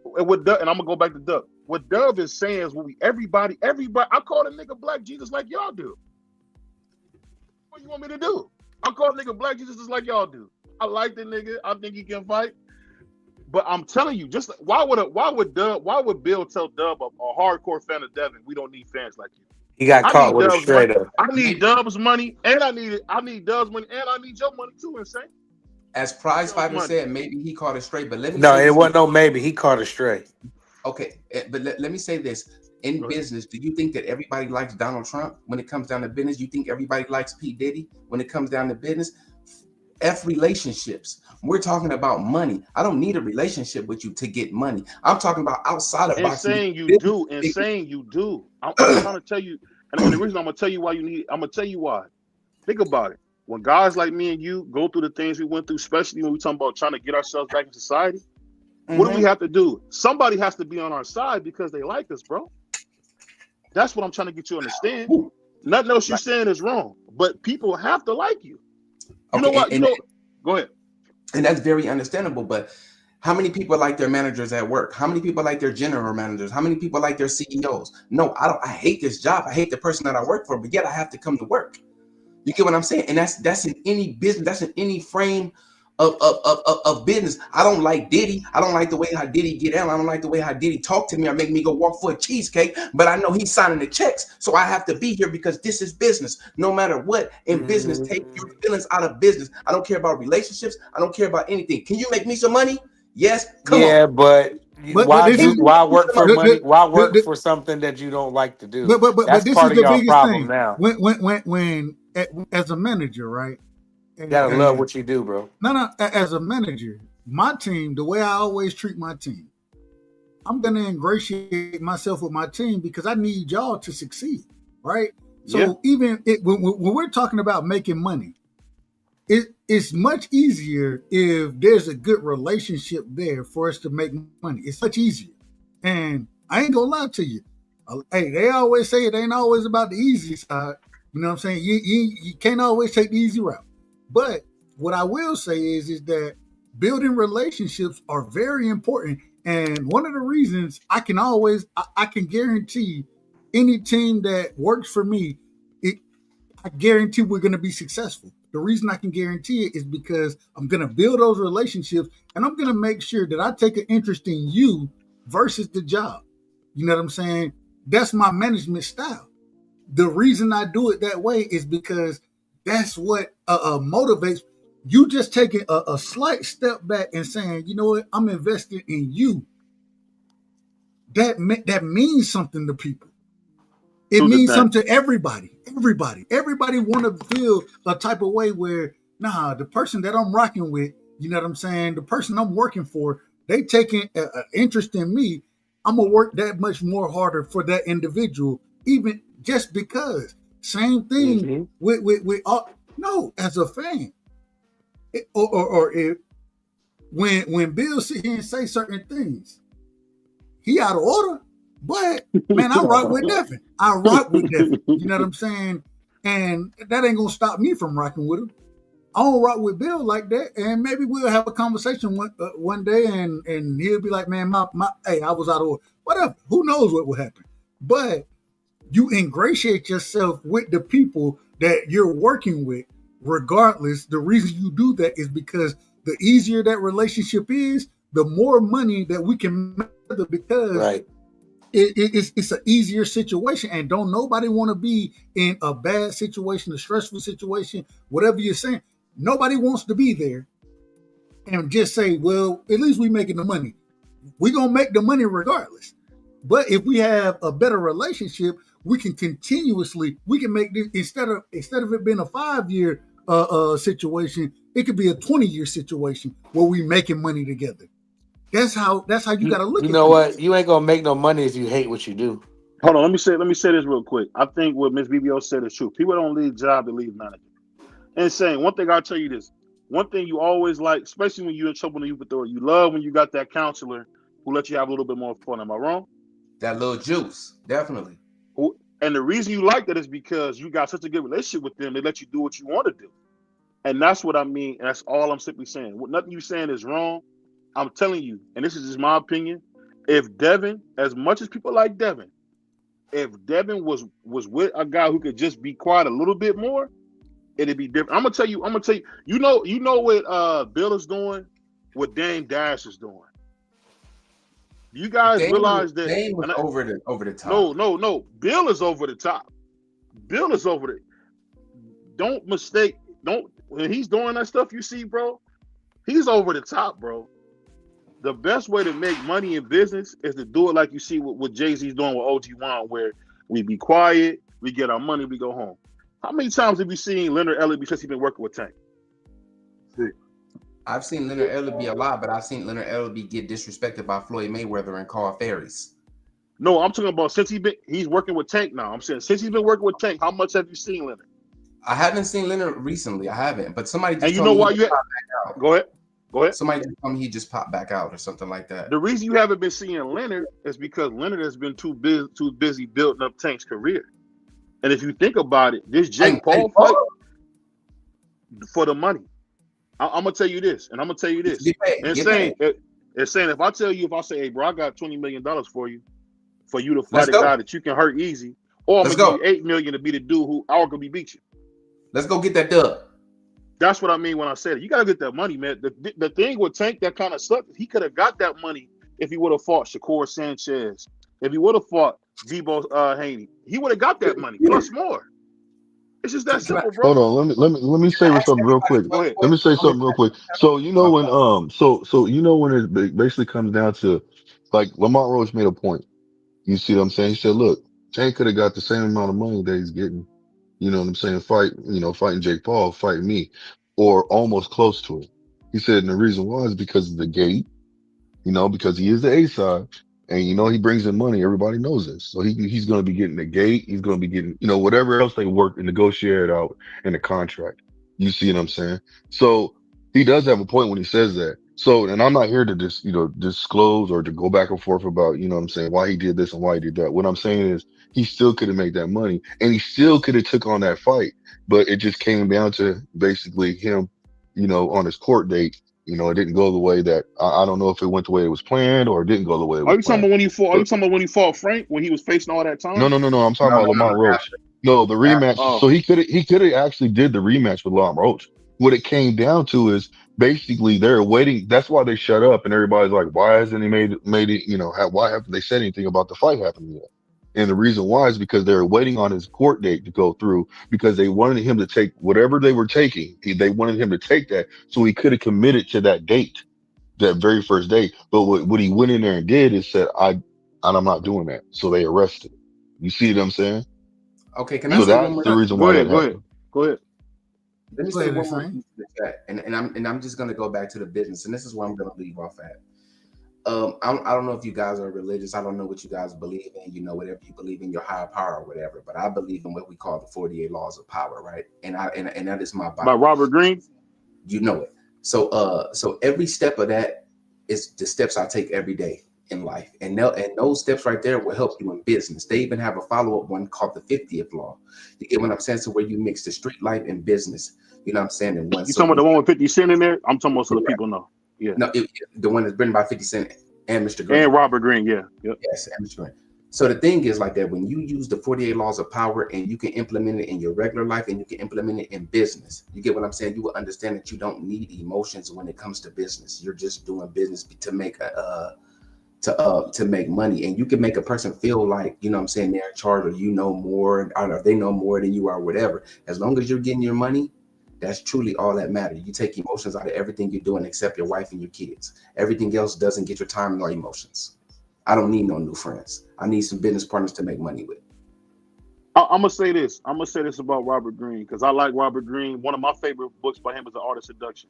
I'm gonna go back to Dub. What Dub is saying is everybody. I call the nigga Black Jesus like y'all do. What you want me to do? I call the nigga Black Jesus just like y'all do. I like the nigga. I think he can fight. But I'm telling you, just why would Bill tell Dub, a hardcore fan of Devin, we don't need fans like you? He got caught with a straight up. I need Dub's money, and I need Dub's money, and I need your money too, Insane. As Prize Fighter said, maybe he caught it straight, but let me it wasn't no maybe. He caught it straight. Okay, but let me say this. In business, do you think that everybody likes Donald Trump when it comes down to business? You think everybody likes P. Diddy when it comes down to business? F relationships. We're talking about money. I don't need a relationship with you to get money. I'm talking about outside of And boxing. saying you do, and saying you do. I'm trying to tell you, and the reason I'm gonna tell you why you need, I'm gonna tell you why. Think about it. When guys like me and you go through the things we went through, especially when we talking about trying to get ourselves back in society, what do we have to do? Somebody has to be on our side because they like us, bro. That's what I'm trying to get you to understand. Nothing else you're saying is wrong, but people have to like you. You know what? Go ahead. And that's very understandable, but how many people like their managers at work? How many people like their general managers? How many people like their CEOs? No, I don't. I hate this job. I hate the person that I work for, but yet I have to come to work. You get what I'm saying? And that's in any business. That's in any frame of business. I don't like Diddy. I don't like the way how Diddy get out. I don't like the way how Diddy talk to me or make me go walk for a cheesecake. But I know he's signing the checks, so I have to be here because this is business. No matter what in business, take your feelings out of business. I don't care about relationships. I don't care about anything. Can you make me some money? Yes. Come on. But why work for money? Why work for something that you don't like to do? That's this part is of the your biggest problem thing. now. When as a manager, right? You gotta love what you do, bro. No. As a manager, my team, the way I always treat my team, I'm gonna ingratiate myself with my team because I need y'all to succeed, right? So even when we're talking about making money, it's much easier if there's a good relationship there for us to make money. It's much easier. And I ain't gonna lie to you. Hey, they always say it ain't always about the easy side. You know what I'm saying? You can't always take the easy route. But what I will say is that building relationships are very important. And one of the reasons I can guarantee any team that works for me, I guarantee we're going to be successful. The reason I can guarantee it is because I'm going to build those relationships and I'm going to make sure that I take an interest in you versus the job. You know what I'm saying? That's my management style. The reason I do it that way is because that's what motivates you. Just taking a slight step back and saying, you know what, I'm invested in you. That means something to people. It means something to everybody. Everybody want to feel a type of way where, the person that I'm rocking with, you know what I'm saying, the person I'm working for, they taking an interest in me. I'm gonna work that much more harder for that individual, even just because. Same thing with as a fan, when Bill sit here and say certain things, he out of order. But man, I rock with Devin. You know what I'm saying? And that ain't gonna stop me from rocking with him. I don't rock with Bill like that, and maybe we'll have a conversation one day, and he'll be like, "Man, hey, I was out of order." Whatever. Who knows what will happen? But you ingratiate yourself with the people that you're working with, regardless. The reason you do that is because the easier that relationship is, the more money that we can make, because it's an easier situation, and don't nobody want to be in a bad situation, a stressful situation, whatever you're saying. Nobody wants to be there and just say, well, at least we making the money. We're going to make the money regardless. But if we have a better relationship, we can make this, instead of it being a 5-year situation, it could be a 20-year situation where we making money together. That's how you got to look at it. You know what? You ain't gonna make no money if you hate what you do. Hold on, let me say this real quick. I think what Ms. BVO said is true. People don't leave job, they leave manager. And saying one thing, I'll tell you this. One thing you always like, especially when you're in trouble and you love when you got that counselor who lets you have a little bit more fun. Am I wrong? That little juice, definitely. And the reason you like that is because you got such a good relationship with them. They let you do what you want to do. And that's what I mean. And that's all I'm simply saying. Nothing you're saying is wrong. I'm telling you, and this is just my opinion, if Devin, as much as people like Devin, if Devin was with a guy who could just be quiet a little bit more, it'd be different. I'm gonna tell you, you know what Bill is doing, what Dame Dash is doing. You guys realize that Dame was over the top. No. Bill is over the top. Bill is over the. Don't mistake. When he's doing that stuff, you see, bro, he's over the top, bro. The best way to make money in business is to do it like you see what Jay-Z's doing with OG1, where we be quiet, we get our money, we go home. How many times have you seen Leonard Elliott because he's been working with Tank? I've seen Leonard Ellerbe a lot, but I've seen Leonard Ellerbe get disrespected by Floyd Mayweather and Carl Ferris. No, I'm talking about since he's working with Tank now. I'm saying since he's been working with Tank, how much have you seen Leonard? I haven't seen Leonard recently. I haven't, but somebody just and you know why you go ahead. Somebody just told me he just popped back out or something like that. The reason you haven't been seeing Leonard is because Leonard has been too busy building up Tank's career. And if you think about it, this Jake Paul fight for the money. I'm gonna tell you this, and I'm gonna tell you this. It's saying if I say, hey, bro, I got $20 million for you to fight a guy that you can hurt easy, or I'm gonna give you $8 million to be the dude who arguably beat you. Let's go get that dub. That's what I mean when I said it. You gotta get that money, man. The thing with Tank that kind of sucked. He could have got that money if he would have fought Shakur Sanchez. If he would have fought Debo Haney, he would have got that money plus more. It's just that simple, bro. Hold on, let me say something real quick. Let me say something real quick. So you know when so you know when it basically comes down to, like, Lamont Roach made a point. You see what I'm saying? He said, look, Tank could have got the same amount of money that he's getting. You know what I'm saying? Fighting Jake Paul, fighting me, or almost close to it. He said, and the reason why is because of the gate, because he is the A side, and he brings in money. Everybody knows this. So he's going to be getting the gate. He's going to be getting, whatever else they work and negotiate out in the contract. You see what I'm saying? So he does have a point when he says that. So, and I'm not here to just, disclose or to go back and forth about, why he did this and why he did that. What I'm saying is he still could have made that money, and he still could have took on that fight, but it just came down to basically him, on his court date. It didn't go the way that I don't know if it went the way it was planned or it didn't go the way it was planned. Are you talking about when you fought Frank when he was facing all that time? No. I'm talking about Lamont Roach. No, the rematch. So he could have actually did the rematch with Lamont Roach. What it came down to is basically they're waiting. That's why they shut up, and everybody's like, why hasn't he made it? Why haven't they said anything about the fight happening yet? And the reason why is because they're waiting on his court date to go through, because they wanted him to take whatever they were taking. They wanted him to take that so he could have committed to that date, that very first day. But what he went in there and did is said, I'm not doing that. So they arrested him. You see what I'm saying? Okay, so that's the reason why that happened. Go ahead. Let me say one more piece to that, and I'm just gonna go back to the business, and this is where I'm gonna leave off at. I don't know if you guys are religious. I don't know what you guys believe in. Whatever you believe in, your higher power or whatever. But I believe in what we call the 48 laws of power, right? And that is my Bible. By Robert Greene. You know it. So every step of that is the steps I take every day in life, and those steps right there will help you in business. They even have a follow-up one called the 50th law. You get what I'm saying? So where you mix the street life and business. You know what I'm saying? In one. You talking about the one with 50 Cent in there? I'm talking about so the people know. Yeah. No, the one that's written by 50 Cent and Mr. Green. And Robert Greene, yeah. Yep. Yes, and Mr. Green. So the thing is like that, when you use the 48 laws of power and you can implement it in your regular life and you can implement it in business, you get what I'm saying? You will understand that you don't need emotions when it comes to business. You're just doing business to make to make money, and you can make a person feel like, they're in charge, or more, or they know more than you are, whatever. As long as you're getting your money, that's truly all that matters. You take emotions out of everything you're doing except your wife and your kids. Everything else doesn't get your time nor emotions. I don't need no new friends. I need some business partners to make money with. I'm gonna say this about Robert Greene, because I like Robert Greene. One of my favorite books by him is The Art of Seduction.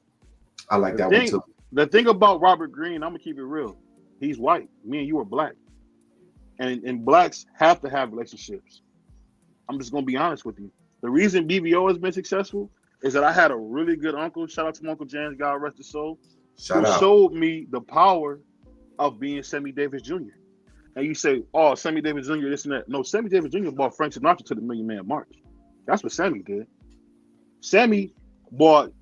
I like that one too. The thing about Robert Greene, I'm gonna keep it real. He's white. Me and you are black, and blacks have to have relationships. I'm just gonna be honest with you. The reason BVO has been successful is that I had a really good uncle. Shout out to my Uncle James, God rest his soul. Who showed me the power of being Sammy Davis Jr. And you say, oh, Sammy Davis Jr., this and that. No, Sammy Davis Jr. brought Frank Sinatra to the Million Man March. That's what Sammy did. Sammy brought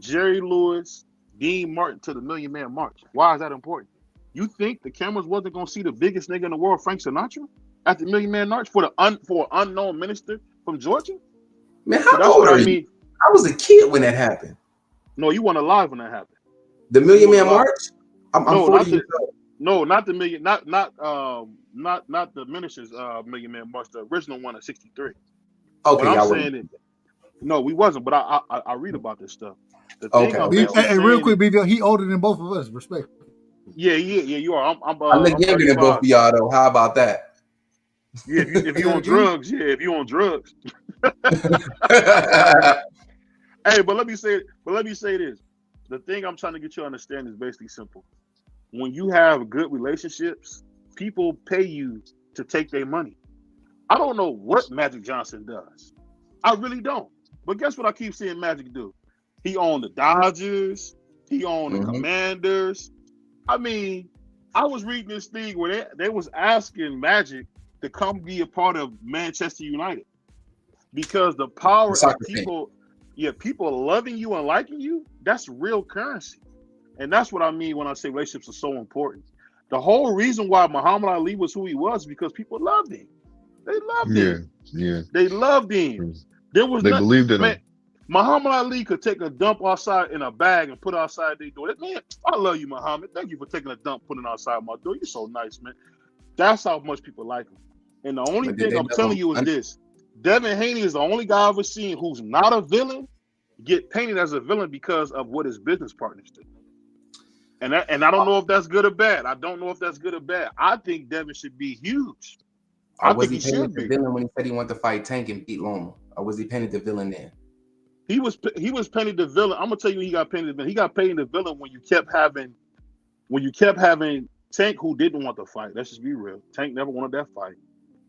Jerry Lewis, Dean Martin to the Million Man March. Why is that important? You think the cameras wasn't going to see the biggest nigga in the world, Frank Sinatra, at the Million Man March for an unknown minister from Georgia? Man, how old are you? I was a kid when that happened. No, you weren't alive when that happened. The Million Man March? I'm 40 years old. No, not the million, not the minister's Million Man March, the original one of '63. Okay, I'm saying it. No, we wasn't, but I read about this stuff. Hey, real quick, BVO, he older than both of us. Respect. Yeah, you are. I'm look younger than both of y'all, though. How about that? Yeah, if you on drugs, if you on drugs. Hey, but let me say this. the thing I'm trying to get you to understand is basically simple. When you have good relationships, people pay you to take their money. I don't know what Magic Johnson does. I really don't. But guess what I keep seeing Magic do? He owned the Dodgers. He owned the Commanders. I mean, I was reading this thing where they was asking Magic to come be a part of Manchester United because the power of people, people loving you and liking you, that's real currency. And that's what I mean when I say relationships are so important. The whole reason why Muhammad Ali was who he was because people loved him. They loved him. Yeah. They loved him. They believed in him. Muhammad Ali could take a dump outside in a bag and put it outside their door. Man, I love you, Muhammad. Thank you for taking a dump, putting it outside my door. You're so nice, man. That's how much people like him. And the only thing I'm telling you is this. Devin Haney is the only guy I've ever seen who's not a villain get painted as a villain because of what his business partners do. And I don't know if that's good or bad. I think Devin should be huge. I think he should be. Villain when he said he wanted to fight Tank and beat Loma? Or was he painted the villain then? He was painted the villain. I'm gonna tell you, he got painted the villain. He got painted the villain when you kept having Tank who didn't want to fight. Let's just be real. Tank never wanted that fight.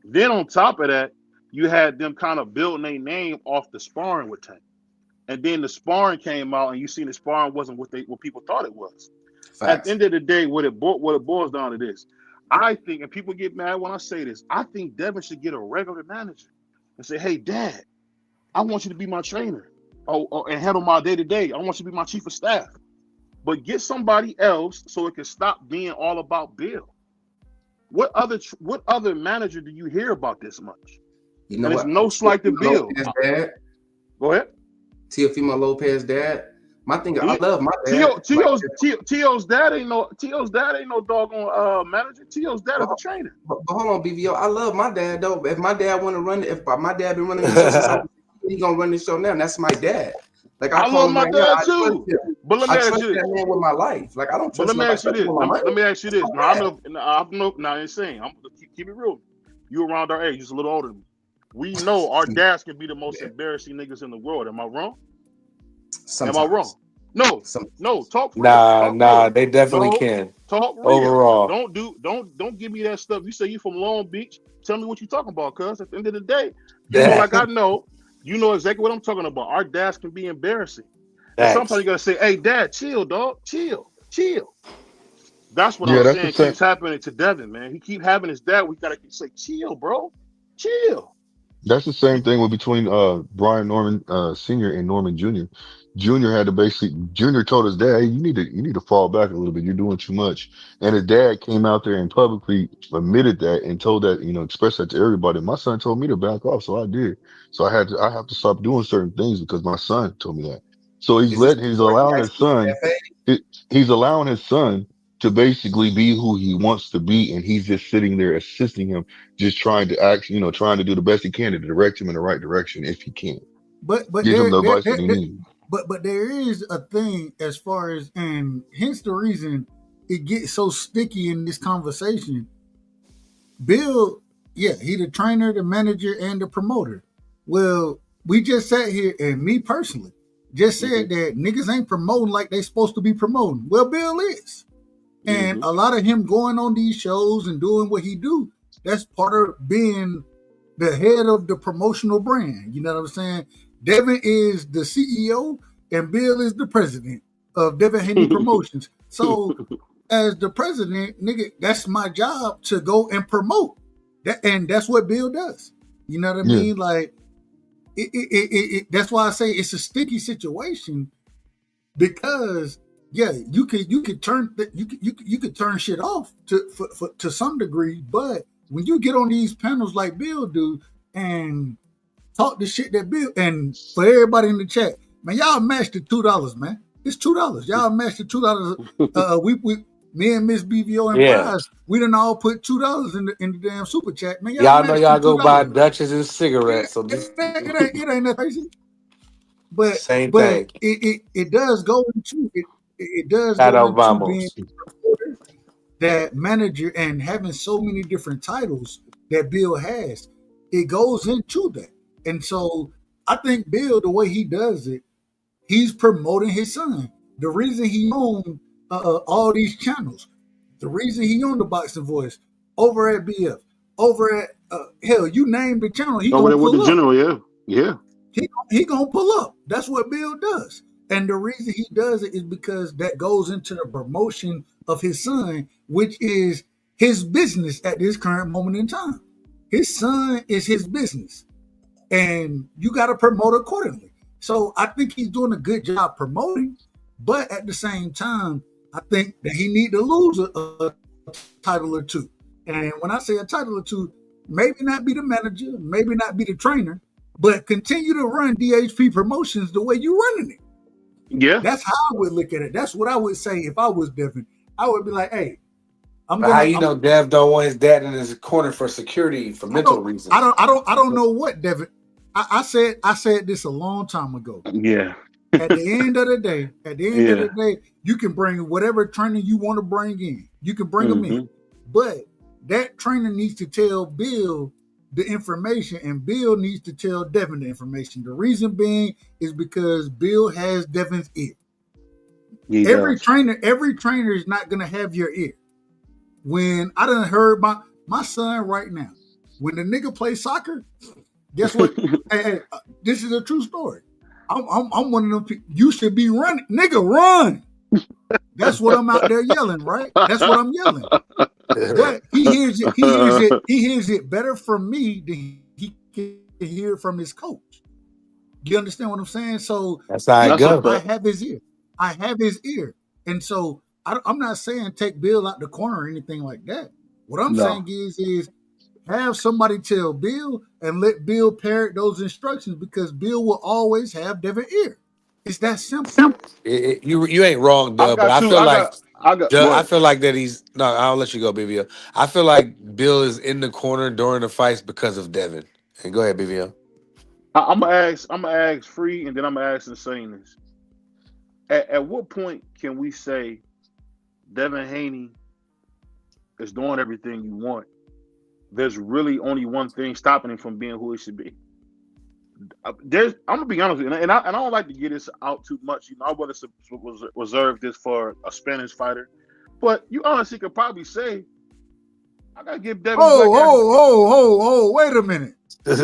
Then on top of that, you had them kind of building their name off the sparring with Tank, and then the sparring came out, and you seen the sparring wasn't what people thought it was. Facts. At the end of the day, what it boils down to this. I think, and people get mad when I say this, I think Devin should get a regular manager and say, "Hey, Dad, I want you to be my trainer, and handle my day-to-day. I want you to be my chief of staff." But get somebody else so it can stop being all about Bill. What other manager do you hear about this much? You know, there's no slight to Bill. Go ahead. Teofimo Lopez's dad. My thing, I love my dad. Tio's dad ain't no doggone manager. Tio's dad is a trainer. But hold on, BVO. I love my dad though. If my dad want to run it, if my dad been running the show, he's gonna run the show now. And that's my dad. Like I love my dad too. But let me ask you this. That man with my life. Like I don't trust him. Let me ask you this. Now I know. Now insane. I'm keep it real. You around our age, just a little older than me. We know our dads can be the most embarrassing niggas in the world. Am I wrong? Sometimes. Am I wrong? No. Talk real. Nah. They definitely can. Talk real. Overall. Don't give me that stuff. You say you from Long Beach. Tell me what you talking about, cuz at the end of the day, I know, you know exactly what I'm talking about. Our dads can be embarrassing. And sometimes you gotta say, "Hey, Dad, chill, dog, chill." That's what I'm saying keeps happening to Devin, man. He keep having his dad. We gotta say, "Chill, bro, chill." That's the same thing between Brian Norman Sr. and Norman Jr. Jr. told his dad, "Hey, you need to fall back a little bit. You're doing too much." And his dad came out there and publicly admitted that and told that, expressed that to everybody. My son told me to back off, so I did. So I have to stop doing certain things because my son told me that. So he's allowing his son to basically be who he wants to be, and he's just sitting there assisting him, just trying to act, trying to do the best he can to direct him in the right direction if he can. But give him the advice that he needs. But there is a thing as far as, and hence the reason it gets so sticky in this conversation. Bill, he the trainer, the manager, and the promoter. Well, we just sat here, and me personally just said that niggas ain't promoting like they supposed to be promoting. Well, Bill is. And a lot of him going on these shows and doing what he do, that's part of being the head of the promotional brand. You know what I'm saying? Devin is the CEO and Bill is the president of Devin Haney Promotions. So as the president, nigga, that's my job to go and promote that. And that's what Bill does. You know what I mean? Like that's why I say it's a sticky situation because you could turn shit off to some degree, but when you get on these panels like Bill do and talk the shit that Bill, and for everybody in the chat, man, y'all matched the $2, man. It's $2. Y'all matched the $2. Me and Miss BVO and Prize, we done all put $2 in the damn super chat, man. Y'all know y'all go buy Dutchess and cigarettes, so this it ain't that crazy. But same thing. It does go into it does go into being that manager and having so many different titles that Bill has. It goes into that. And so I think Bill, the way he does it, he's promoting his son. The reason he owned all these channels, the reason he owned the Boxing Voice over at BF, over at hell, you name the channel, he over gonna there with pull the up. general, yeah. He gonna pull up. That's what Bill does. And the reason he does it is because that goes into the promotion of his son, which is his business at this current moment in time. His son is his business, and you got to promote accordingly. So I think he's doing a good job promoting, but at the same time, I think that he need to lose a title or two. And when I say a title or two, maybe not be the manager, maybe not be the trainer, but continue to run DHP Promotions the way you running it. Yeah. That's how I would look at it. That's what I would say if I was Devin. I would be like, hey, know Dev don't want his dad in his corner for security for mental reasons? I don't know what Devin. I said this a long time ago. Yeah. At the end of the day, you can bring whatever trainer you want to bring in. You can bring them in. But that trainer needs to tell Bill the information, and Bill needs to tell Devin the information. The reason being is because Bill has Devin's ear. Every trainer is not gonna have your ear. When I done heard my son right now, when the nigga plays soccer, guess what? hey, this is a true story. I'm one of them people. You should be running, nigga, run. That's what I'm out there yelling, right? That's what I'm yelling. But he hears it better from me than he can hear it from his coach. You understand what I'm saying? So that's how it goes. I have his ear. And so I'm not saying take Bill out the corner or anything like that. What I'm saying is have somebody tell Bill and let Bill parrot those instructions, because Bill will always have Devin ear. It's that simple. You ain't wrong, Doug, but I feel like that he's no. I'll let you go, BVO. I feel like Bill is in the corner during the fights because of Devin. And go ahead, BVO. I'm gonna ask Free, and then I'm gonna ask Insane this. At what point can we say Devin Haney is doing everything you want? There's really only one thing stopping him from being who he should be. I'm gonna be honest with you, and I don't like to get this out too much. I would have reserved this for a Spanish fighter, but you honestly could probably say, I gotta give Devin. Wait a minute. Did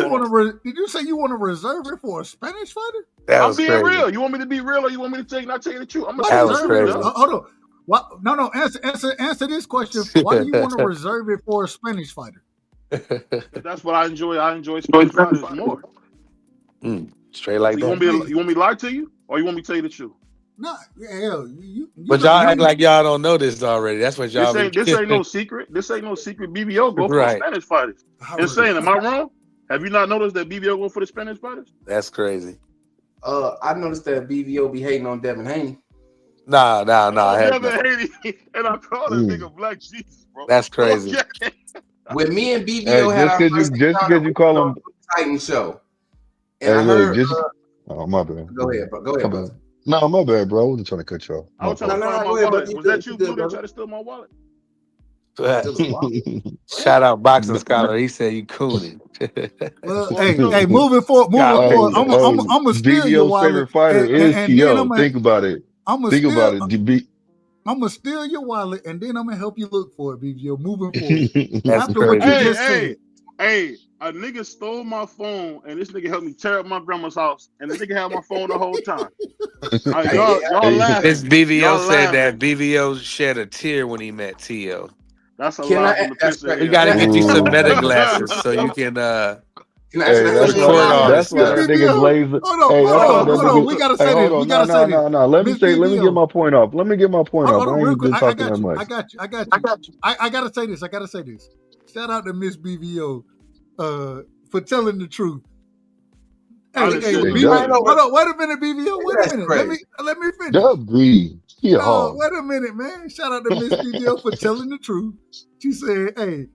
you say you want to reserve it for a Spanish fighter? I'm being real. You want me to be real, or you want me to not tell you the truth? I'm gonna reserve it. Hold on. What? No. Answer this question. Why do you want to reserve it for a Spanish fighter? That's what I enjoy. I enjoy Spanish fighters more. Straight like so that. You want me to lie to you, or you want me to tell you the truth? No, hell, but y'all act like y'all don't know this already. That's what y'all. This ain't no secret. This ain't no secret. BVO go for Spanish fighters. Insane. Am I wrong? Have you not noticed that BVO go for the Spanish fighters? That's crazy. I noticed that BVO be hating on Devin Haney. Nah. Devin Haney, and I call that nigga Black Jesus, bro. That's crazy. When me and BVO had our first because you call him Titan show. And I heard, oh, my bad. Go ahead, bro. No, my bad, bro. I wasn't trying to cut you off. I was trying to find my wallet. Was that you, Blue, that tried to steal my wallet? Shout out Boxing Scholar. He said you cooning. Hey, moving forward. I'm gonna steal your wallet. Favorite fighter is T.O. Think about it. I'm gonna steal your wallet, and then I'm gonna help you look for it, BVO. Moving forward. After what you just said. Hey, a nigga stole my phone, and this nigga helped me tear up my grandma's house, and the nigga had my phone the whole time. Y'all laughing. This BVO said that BVO shed a tear when he met T.O. That's a lie from the picture. We gotta get you some meta glasses so you can that's why that nigga Blazer. Hold on. We gotta say this. No. Let me get my point off. I ain't been talking that much. I got you. I gotta say this. Shout out to Miss BVO for telling the truth. Hey, hold on. Wait a minute, BVO. Wait a minute. Let me finish. Wait a minute, man. Shout out to Miss BVO for telling the truth. She said, "Hey,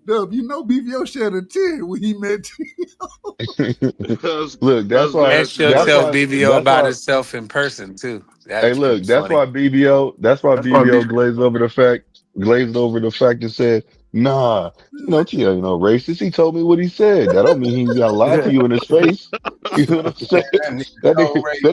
Dub, you know BVO shed a tear when he met T.O." Look, that's why. And she'll tell BVO about himself in person too. That's why BVO glazed over the fact and said, Nah, T.O. Racist. He told me what he said. That don't mean he got to lie to you in his face. You know what I'm saying? That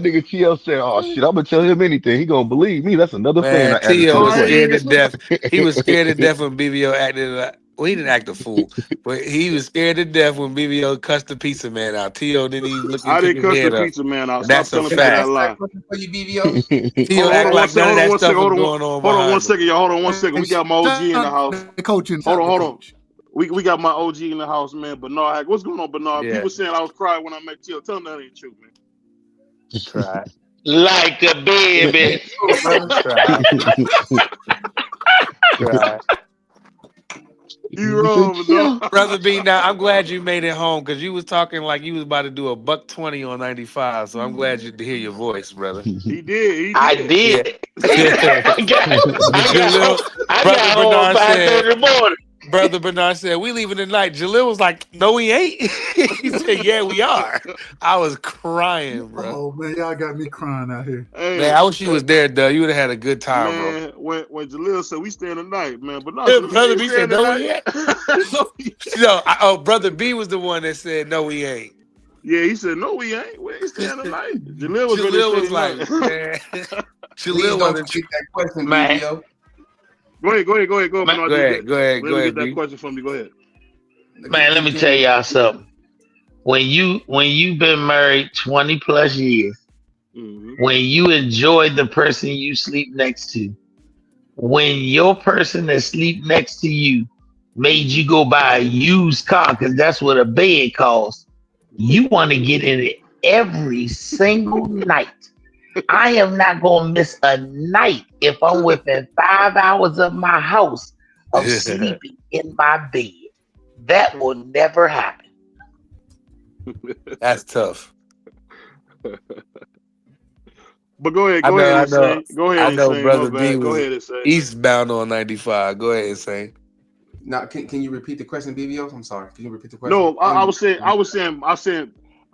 nigga T.O. said, "Oh shit, I'm gonna tell him anything. He gonna believe me." That's another fan Man, I added to T.O. the was scared to equation. death. He was scared to death when BVO acted like, well, he didn't act a fool, but he was scared to death when BVO cussed the pizza man out. T.O. didn't even look and I pick didn't his cuss the head up. pizza man out. And Stop that's a telling Can I people that fact. answer lie. that question for you, BVO? T.O. Hold act on one like second. none of Hold on that one stuff second. was going on Hold on one behind him. second, y'all. Hold on one second. We got my OG in the house. The coach and Hold shout on, the hold on. coach. We got my OG in the house, man. Bernard, what's going on, Bernard? Yeah, People saying I was crying when I met T.O. Tell them that ain't true, try, Like a baby. It's true, brother. try, try. You You said, wrong, "Yeah." Bernard. Brother B, now I'm glad you made it home because you was talking like you was about to do a $120 on 95. So I'm glad to hear your voice, brother. He did. He I did. Yeah. did. I Jalil, got brother home Bernard said, 5:30 in the morning. Brother Bernard said, we leaving tonight. Jalil was like, no, we ain't. He said, yeah, we are. I was crying, bro. Oh man, y'all got me crying out here. Man, Hey, I wish you was there, Doug. You would have had a good time, bro. man, when Jalil said we staying tonight, man, Bernard Yeah, said we Brother ain't B staying said, no, tonight. we ain't. Brother B was the one that said, no, we ain't. Yeah, he said no, we ain't. We ain't staying tonight. Jalil was ready to Jalil stay was like, tonight. man. Please Jalil don't wasn't. forget that question, Man, BVO. Go ahead, man, Bernard. Go ahead, Let go me get ahead, that B. question from you. Go ahead. let me tell y'all something. When you've been married 20 plus years, Mm-hmm. when you enjoy the person you sleep next to, when your person that sleep next to you made you go buy a used car because that's what a bed costs, you want to get in it every single night. I am not going to miss a night if I'm within 5 hours of my house of sleeping in my bed. That will never happen. That's tough. But go ahead, I Insane. Go ahead, I know Insane. My Brother B bad. Go was ahead, Insane. eastbound on 95. Go ahead, Insane. Now, can you repeat the question, BVO? I'm sorry. Can you repeat the question? No,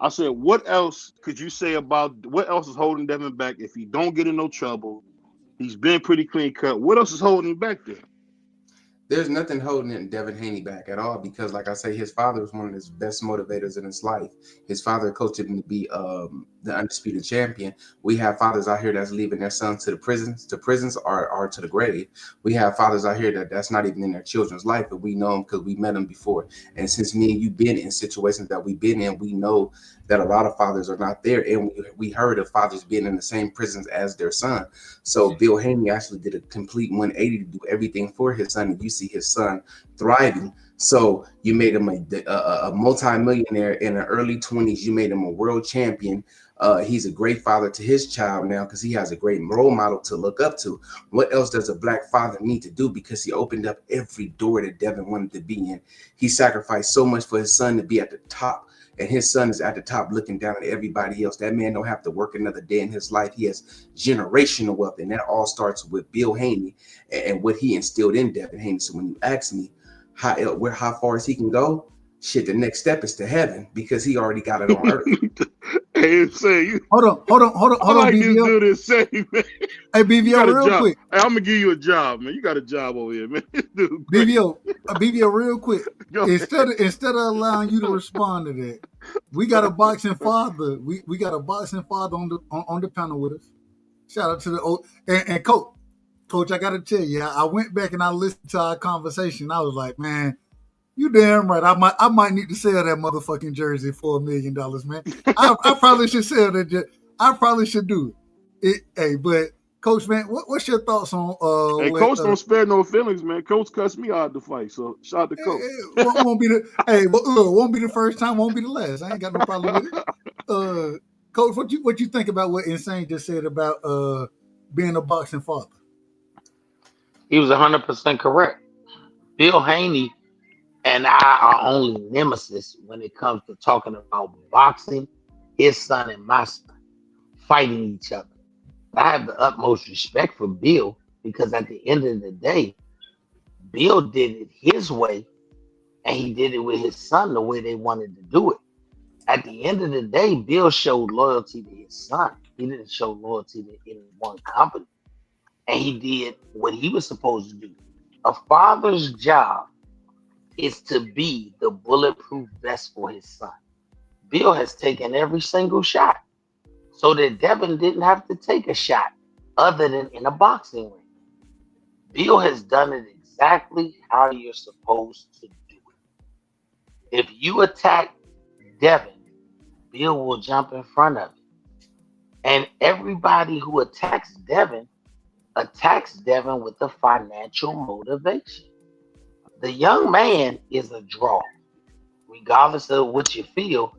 I said, what else could you say about what else is holding Devin back if he don't get in no trouble? He's been pretty clean cut. What else is holding him back there? There's nothing holding Devin Haney back at all because, like I say, his father was one of his best motivators in his life. His father coached him to be the undisputed champion. We have fathers out here that's leaving their sons to prisons or to the grave. We have fathers out here that's not even in their children's life, but we know them because we met them before. And since me and you been in situations that we've been in, we know that a lot of fathers are not there. And we heard of fathers being in the same prisons as their son. So Bill Haney actually did a complete 180 to do everything for his son. And you see his son thriving. So you made him a multi-millionaire in the early 20s. You made him a world champion. He's a great father to his child now because he has a great role model to look up to. What else does a black father need to do? Because he opened up every door that Devin wanted to be in. He sacrificed so much for his son to be at the top. And his son is at the top looking down at everybody else. That man don't have to work another day in his life. He has generational wealth. And that all starts with Bill Haney and what he instilled in Devin Haney. So when you ask me how far as he can go, shit, the next step is to heaven because he already got it on earth. Hey, say you. Hold on, BVO. This dude is man. Hey, BVO, real quick. Hey, I'm gonna give you a job, man. You got a job over here, man. Dude, BVO, real quick. Instead of allowing you to respond to that, we got a boxing father. We got a boxing father on the panel with us. Shout out to the old and coach. I got to tell you, I went back and I listened to our conversation. I was like, man, you damn right. I might need to sell that motherfucking jersey for $1 million, man. I probably should sell that. I probably should do it. Hey, but Coach, man, what's your thoughts on? Hey, Coach don't spare no feelings, man. Coach cussed me out the fight, so shout out to Coach. Won't be the first time, won't be the last. I ain't got no problem with it. Coach, what you think about what Insane just said about being a boxing father? He was 100% correct. Bill Haney and I are only nemesis when it comes to talking about boxing. His son and my son fighting each other. I have the utmost respect for Bill because at the end of the day, Bill did it his way and he did it with his son the way they wanted to do it. At the end of the day, Bill showed loyalty to his son. He didn't show loyalty to any one company. And he did what he was supposed to do. A father's job is to be the bulletproof vest for his son. Bill has taken every single shot so that Devin didn't have to take a shot other than in a boxing ring. Bill has done it exactly how you're supposed to do it. If you attack Devin, Bill will jump in front of you. And everybody who attacks Devin with a financial motivation. The young man is a draw. Regardless of what you feel,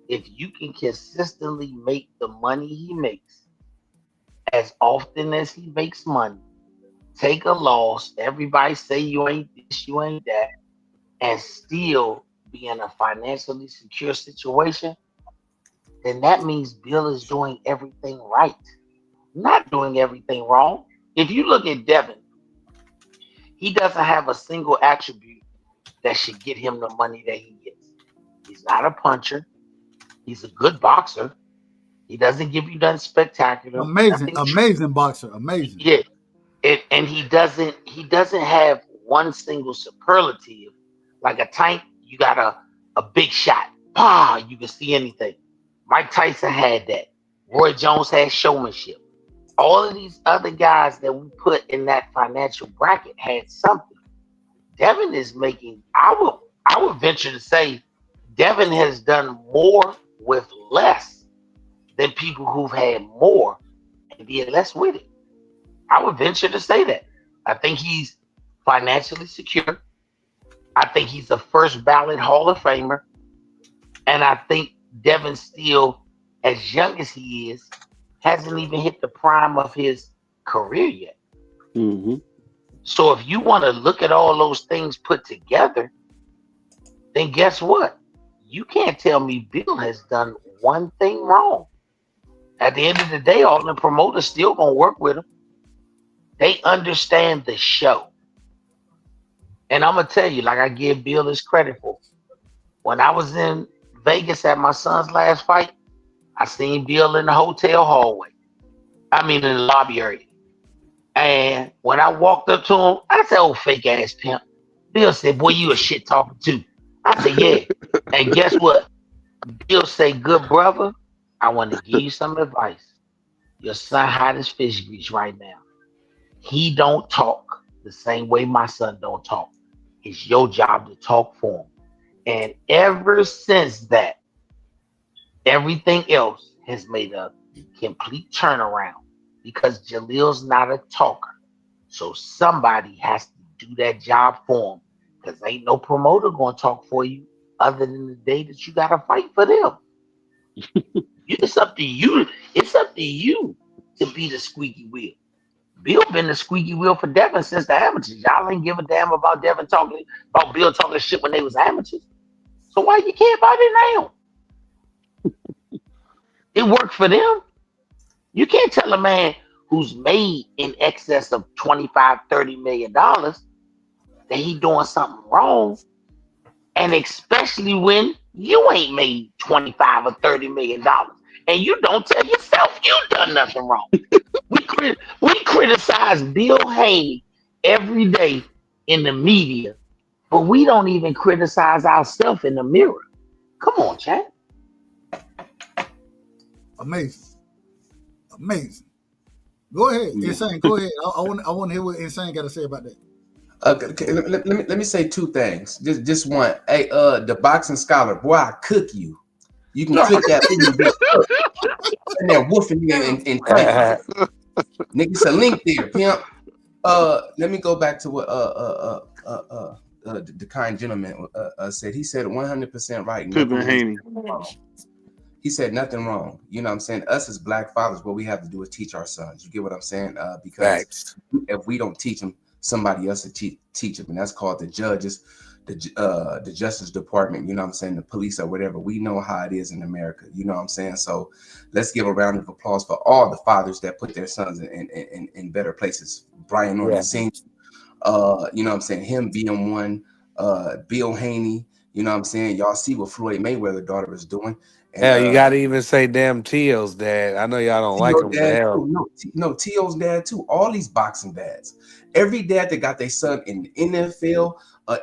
if you can consistently make the money he makes, as often as he makes money, take a loss, everybody say you ain't this, you ain't that, and still be in a financially secure situation, then that means Bill is doing everything right, not doing everything wrong. If you look at Devin, he doesn't have a single attribute that should get him the money that he gets. He's not a puncher. He's a good boxer. He doesn't give you nothing spectacular. Amazing boxer. Amazing. Yeah. And he doesn't have one single superlative. Like a tank, you got a big shot. You can see anything. Mike Tyson had that. Roy Jones had showmanship. All of these other guys that we put in that financial bracket had something. Devin is making, I would venture to say, Devin has done more with less than people who've had more and did less with it. I would venture to say that. I think he's financially secure. I think he's a first ballot Hall of Famer. And I think Devin still, as young as he is, hasn't even hit the prime of his career yet. Mm-hmm. So if you want to look at all those things put together, then guess what? You can't tell me Bill has done one thing wrong. At the end of the day, all the promoters still gonna work with him. They understand the show. And I'm gonna tell you, like I give Bill his credit for. When I was in Vegas at my son's last fight, I seen Bill in the hotel hallway. In the lobby area. And when I walked up to him, I said, "Oh, fake ass pimp." Bill said, "Boy, you a shit talking too." I said, "Yeah." And guess what? Bill said, "Good brother, I want to give you some advice. Your son hot as fish grease right now. He don't talk the same way my son don't talk. It's your job to talk for him." And ever since that, everything else has made a complete turnaround because Jalil's not a talker. So somebody has to do that job for him because ain't no promoter going to talk for you other than the day that you got to fight for them. It's up to you. It's up to you to be the squeaky wheel. Bill been the squeaky wheel for Devin since the amateurs. Y'all ain't give a damn about Bill talking shit when they was amateurs. So why you care about it now? It worked for them. You can't tell a man who's made in excess of $25-30 million that he doing something wrong. And especially when you ain't made $25 or $30 million. And you don't tell yourself you done nothing wrong. We criticize Bill Haney every day in the media, but we don't even criticize ourselves in the mirror. Come on, Chad. Amazing. Go ahead, Insane. Go ahead. I want to hear what Insane got to say about that. Okay, let me say two things. Just one. Hey, the boxing scholar, boy, I cook you. You can cook that food. And they're woofing you in tight. Nigga, it's a link there, pimp. Let me go back to what the kind gentleman said. He said 100% right. He said nothing wrong. You know what I'm saying? Us as black fathers, what we have to do is teach our sons. You get what I'm saying? Because if we don't teach them, somebody else will teach them, and that's called the judges, the Justice Department. You know what I'm saying? The police or whatever. We know how it is in America. You know what I'm saying? So let's give a round of applause for all the fathers that put their sons in better places. Brian Norton Sr. You know what I'm saying? Him being one. Bill Haney. You know what I'm saying? Y'all see what Floyd Mayweather's daughter is doing. And, hell, you gotta even say damn T.O.'s dad. I know y'all don't like him, but hell. No, T.O.'s dad too. All these boxing dads. Every dad that got their son in the NFL,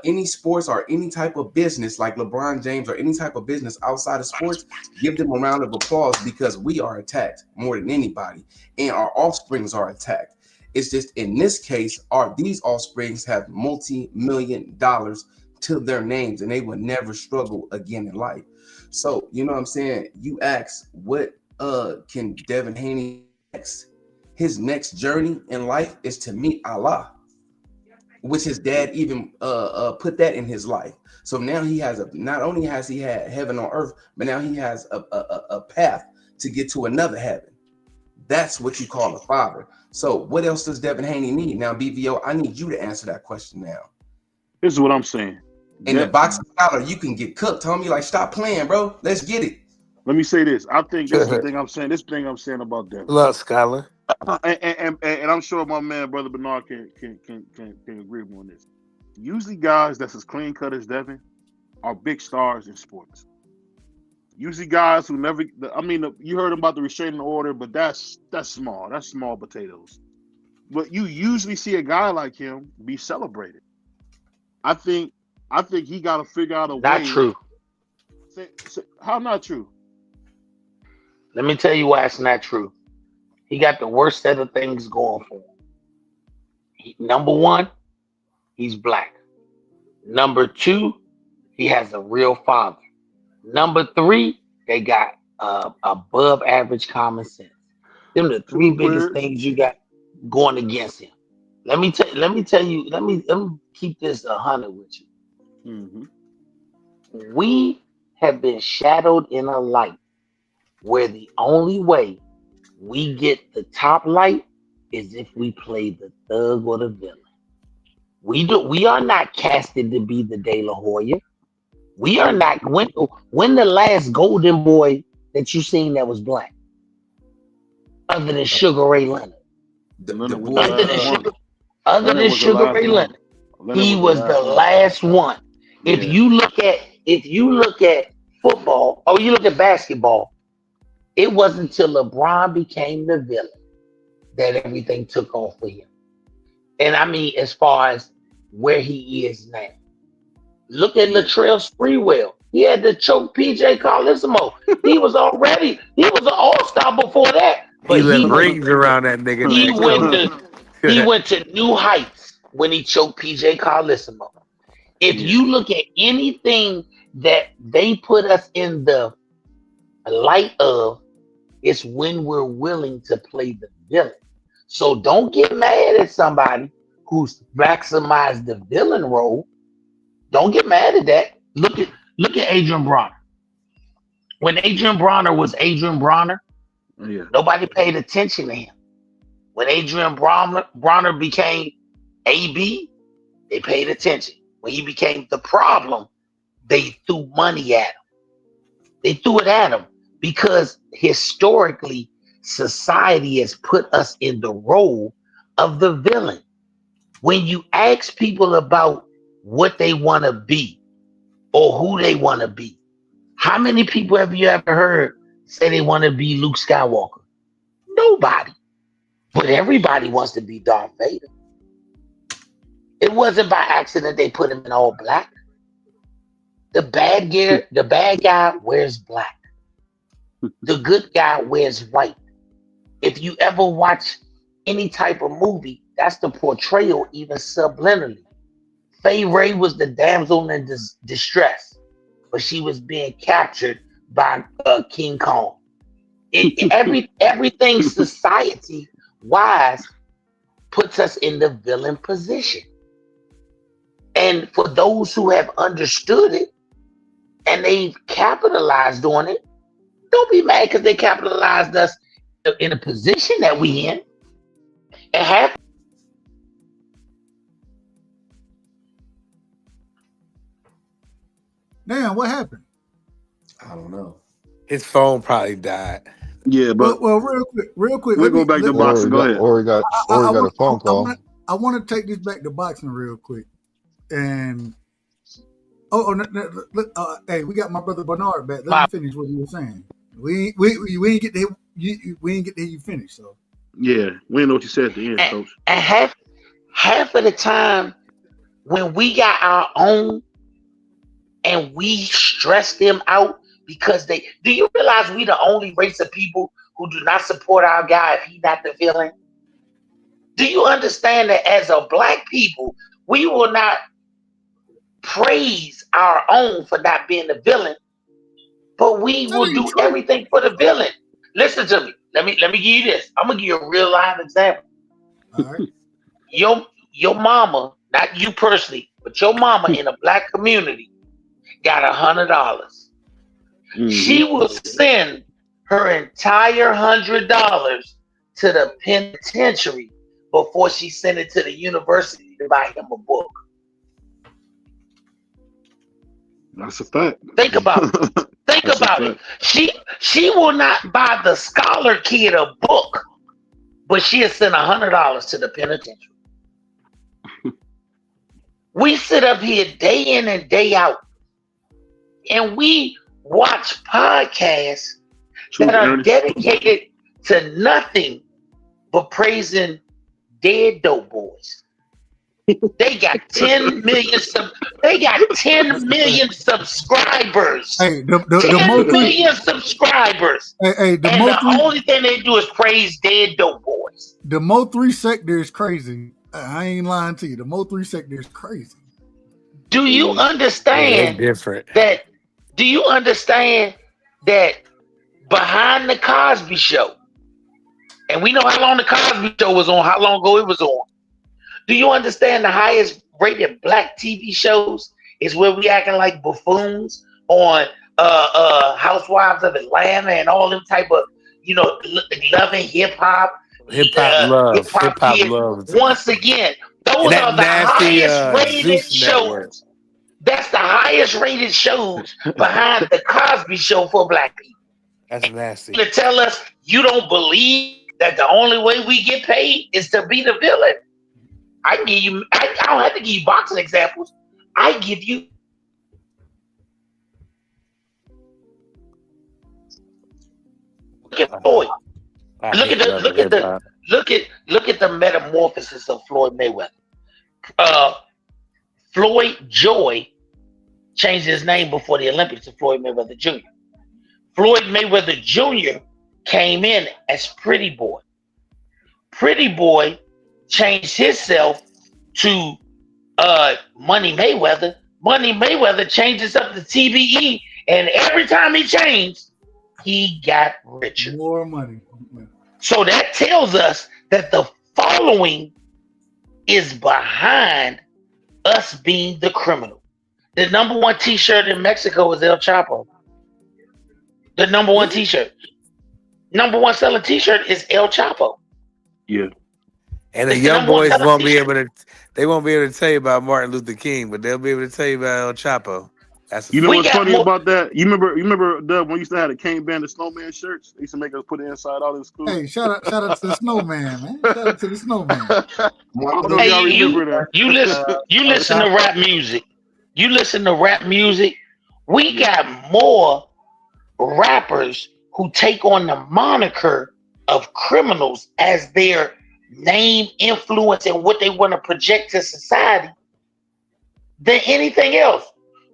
any sports or any type of business like LeBron James or any type of business outside of sports, give them a round of applause because we are attacked more than anybody, and our offsprings are attacked. It's just in this case, these offsprings have multi-million dollars to their names, and they will never struggle again in life. So you know what I'm saying? You ask, what can Devin Haney next? His next journey in life is to meet Allah, which his dad even put that in his life. So now he has not only has he had heaven on earth, but now he has a path to get to another heaven. That's what you call a father. So what else does Devin Haney need? Now, BVO, I need you to answer that question now. This is what I'm saying. In the boxing scholar, you can get cooked. Homie, like, stop playing, bro. Let's get it. Let me say this. I think this is the thing I'm saying. This thing I'm saying about Devin. Look, Skyler. And I'm sure my man, Brother Bernard, can agree with me on this. Usually guys that's as clean cut as Devin are big stars in sports. Usually guys who never, you heard about the restraining order, but that's small. That's small potatoes. But you usually see a guy like him be celebrated. I think he got to figure out a way. Not true. How not true? Let me tell you why it's not true. He got the worst set of things going for him. Number one, he's black. Number two, he has a real father. Number three, they got above average common sense. Them the three biggest things you got going against him. Let me keep this 100 with you. Mm-hmm. We have been shadowed in a light where the only way we get the top light is if we play the thug or the villain. We are not casted to be the De La Hoya. We are not. When the last Golden Boy that you seen that was black, other than Sugar Ray Leonard, other than Sugar Ray Leonard, he was the last one. If you look at football or you look at basketball, it wasn't until LeBron became the villain that everything took off for him. And I mean, as far as where he is now, look at Latrell Sprewell. He had to choke PJ Carlissimo. He was an all-star before that. But he left rings around that nigga. He went to new heights when he choked PJ Carlissimo. If you look at anything that they put us in the light of, it's when we're willing to play the villain. So don't get mad at somebody who's maximized the villain role. Don't get mad at that. Look at Adrian Bronner. When Adrian Bronner was Adrian Bronner, nobody paid attention to him. When Adrian Bronner became AB, they paid attention. When he became the problem, they threw money at him. They threw it at him because historically, society has put us in the role of the villain. When you ask people about what they want to be or who they want to be, how many people have you ever heard say they want to be Luke Skywalker? Nobody. But everybody wants to be Darth Vader. It wasn't by accident they put him in all black. The bad guy wears black. The good guy wears white. If you ever watch any type of movie, that's the portrayal, even subliminally. Faye Ray was the damsel in distress, but she was being captured by King Kong. Everything society-wise puts us in the villain position. And for those who have understood it and they've capitalized on it, don't be mad because they capitalized us in a position that we in. And have Damn, what happened? I don't know. His phone probably died. Yeah, but well, real quick. We'll go back to boxing. Go ahead. Or he got a phone call. I want to take this back to boxing real quick. And hey, we got my brother Bernard back. Let me finish what he was saying. We ain't get to hear you finish. So yeah, we didn't know what you said at the end, Coach. And half of the time when we got our own and we stress them out because do you realize we the only race of people who do not support our guy if he's not the villain? Do you understand that as a black people, we will not praise our own for not being the villain, but we will do everything for the villain. Listen to me. Let me give you this. I'm gonna give you a real live example. All right. Your mama, not you personally, but your mama in a black community got $100. She will send her entire $100 to the penitentiary before she sent it to the university to buy him a book. That's a fact. Think about it. Think about it. She will not buy the scholar kid a book, but she'll send $100 to the penitentiary. We sit up here day in and day out, and we watch podcasts that are dedicated to nothing but praising dead dope boys. They got 10 million subscribers. Hey, 10 million subscribers. Hey, the only thing they do is praise dead dope boys. The Mo3 sector is crazy. I ain't lying to you. The Mo3 sector is crazy. Do you understand that? Do you understand that behind the Cosby Show, and we know how long the Cosby Show was on, how long ago it was on. Do you understand the highest rated black TV shows is where we acting like buffoons on Housewives of Atlanta and all them type of, loving hip hop love. Once again, those are the highest rated shows. That's the highest rated shows behind the Cosby Show for black people. That's nasty. To tell us you don't believe that the only way we get paid is to be the villain. I don't have to give you boxing examples. I give you look at Floyd. Look at the metamorphosis of Floyd Mayweather. Floyd Joy changed his name before the Olympics to Floyd Mayweather Jr. Floyd Mayweather Jr. came in as Pretty Boy. Pretty Boy changed himself to Money Mayweather. Money Mayweather changes up to TBE, and every time he changed, he got richer. More money. So that tells us that the following is behind us being the criminal. The number one T-shirt in Mexico is El Chapo. The number one T-shirt. Number one selling T-shirt is El Chapo. Yeah. And the young boys won't be able to tell you about Martin Luther King, but they'll be able to tell you about El Chapo. You know what's funny about that? You remember when we used to have the Cane Band of Snowman shirts? They used to make us put it inside all in school. Hey, shout out to the Snowman, man. Shout out to the Snowman. Hey, you listen to rap music. You listen to rap music. We got more rappers who take on the moniker of criminals as their name, influence, and what they want to project to society than anything else.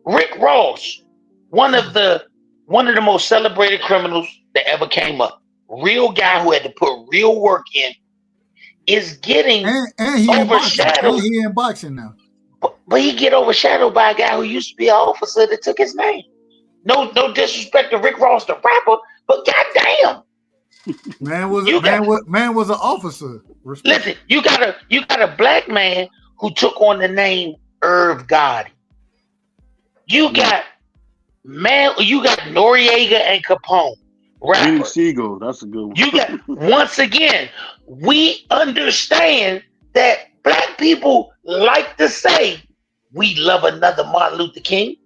Rick Ross, one of the most celebrated criminals that ever came up, real guy who had to put real work in, is getting overshadowed. He in boxing now. But he get overshadowed by a guy who used to be an officer that took his name. No disrespect to Rick Ross, the rapper, but goddamn, man was an officer. Respect. Listen, you got a black man who took on the name Irv Gotti. You got Noriega and Capone. Rapper. Siegel, that's a good one. You got once again, we understand that black people like to say we love another Martin Luther King,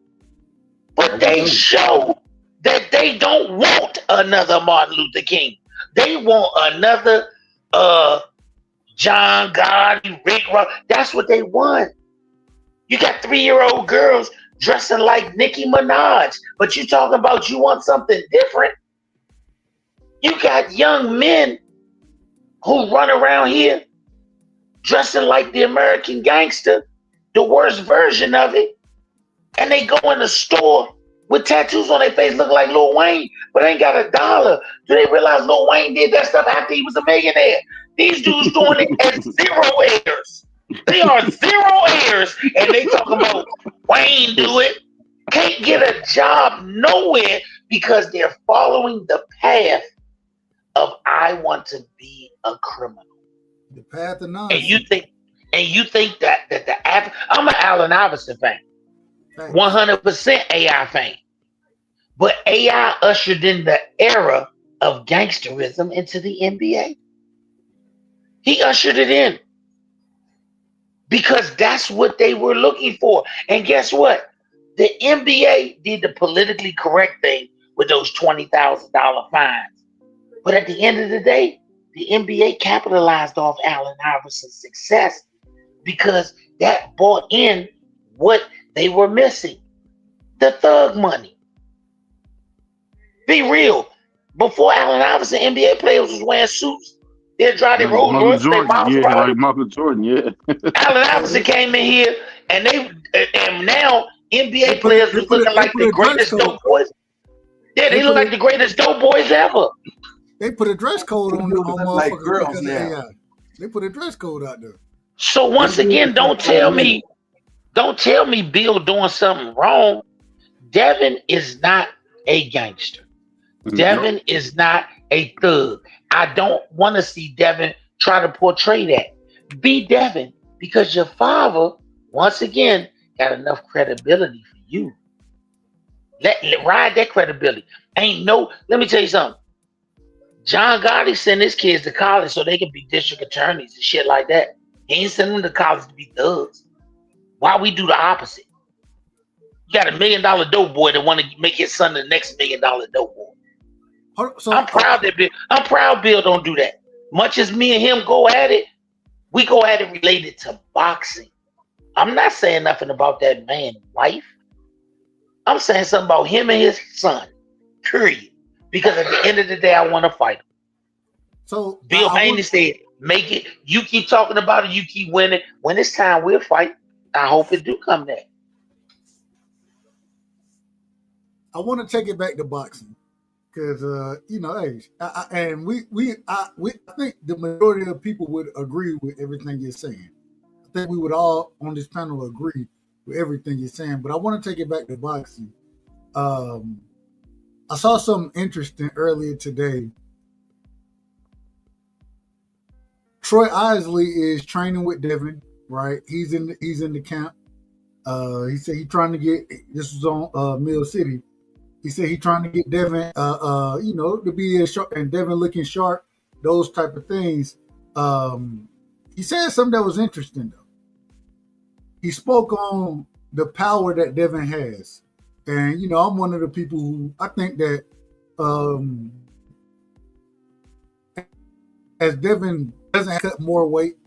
but they show that they don't want another Martin Luther King. They want another John Gotti, Rick Ross. That's what they want. You got 3-year-old girls dressing like Nicki Minaj, but you talking about you want something different. You got young men who run around here dressing like the American gangster, the worst version of it, and they go in the store with tattoos on their face looking like Lil Wayne, but ain't got $1. Do they realize Lil Wayne did that stuff after he was a millionaire? These dudes doing it at 0 heirs. They are 0 heirs, and they talking about Wayne do it. Can't get a job nowhere because they're following the path of I want to be a criminal. The path of nonsense. And you think that I'm an Allen Iverson fan, 100% AI fan, but AI ushered in the era of gangsterism into the NBA. He ushered it in because that's what they were looking for. And guess what? The NBA did the politically correct thing with those $20,000 fines. But at the end of the day, the NBA capitalized off Allen Iverson's success because that brought in what they were missing, the thug money. Be real. Before Allen Iverson, NBA players was wearing suits. They'd drive their Rolls Royce, their Maserati. Yeah, like Michael Jordan, yeah. Allen Iverson came in here, and now NBA players was looking like the greatest dope boys. Yeah, they look like the greatest dope boys ever. They put a dress code on like girls now. They put a dress code out there. So once again, don't tell me Bill doing something wrong. Devin is not a gangster. Devin is not a thug. I don't want to see Devin try to portray that. Be Devin because your father, once again, got enough credibility for you. Let ride that credibility. Let me tell you something. John Gotti sent his kids to college so they can be district attorneys and shit like that. He ain't sending them to college to be thugs. Why we do the opposite? You got $1 million dope boy that want to make his son the next $1 million dope boy. So, I'm proud Bill don't do that. Much as me and him go at it, we go at it related to boxing. I'm not saying nothing about that man's wife. I'm saying something about him and his son. Period. Because at the end of the day, I want to fight him. So Bill Haney said, make it. You keep talking about it. You keep winning. When it's time, we'll fight. I hope it do come there. I want to take it back to boxing. Because hey, I think the majority of people would agree with everything you're saying. I think we would all on this panel agree with everything you're saying. But I want to take it back to boxing. I saw something interesting earlier today. Troy Isley is training with Devin, right? He's in the camp. He said he's trying to get. This was on Mill City. He said he's trying to get Devin, to be as sharp and Devin looking sharp, those type of things. He said something that was interesting though. He spoke on the power that Devin has, and I'm one of the people who I think that as Devin doesn't cut more weight,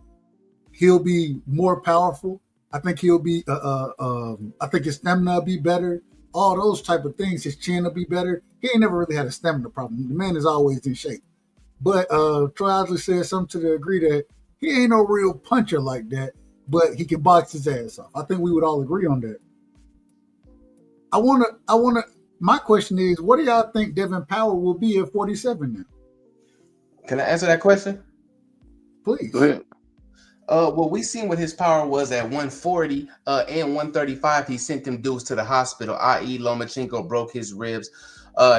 he'll be more powerful. I think he'll be. I think his stamina will be better. All those type of things. His chin will be better. He ain't never really had a stamina problem. The man is always in shape. But Troy Isley said something to the degree that he ain't no real puncher like that, but he can box his ass off. I think we would all agree on that. My question is, what do y'all think Devin Power will be at 47 now? Can I answer that question? Please. Go ahead. Well, we seen what his power was at 140 and 135. He sent them dudes to the hospital, i.e. Lomachenko broke his ribs.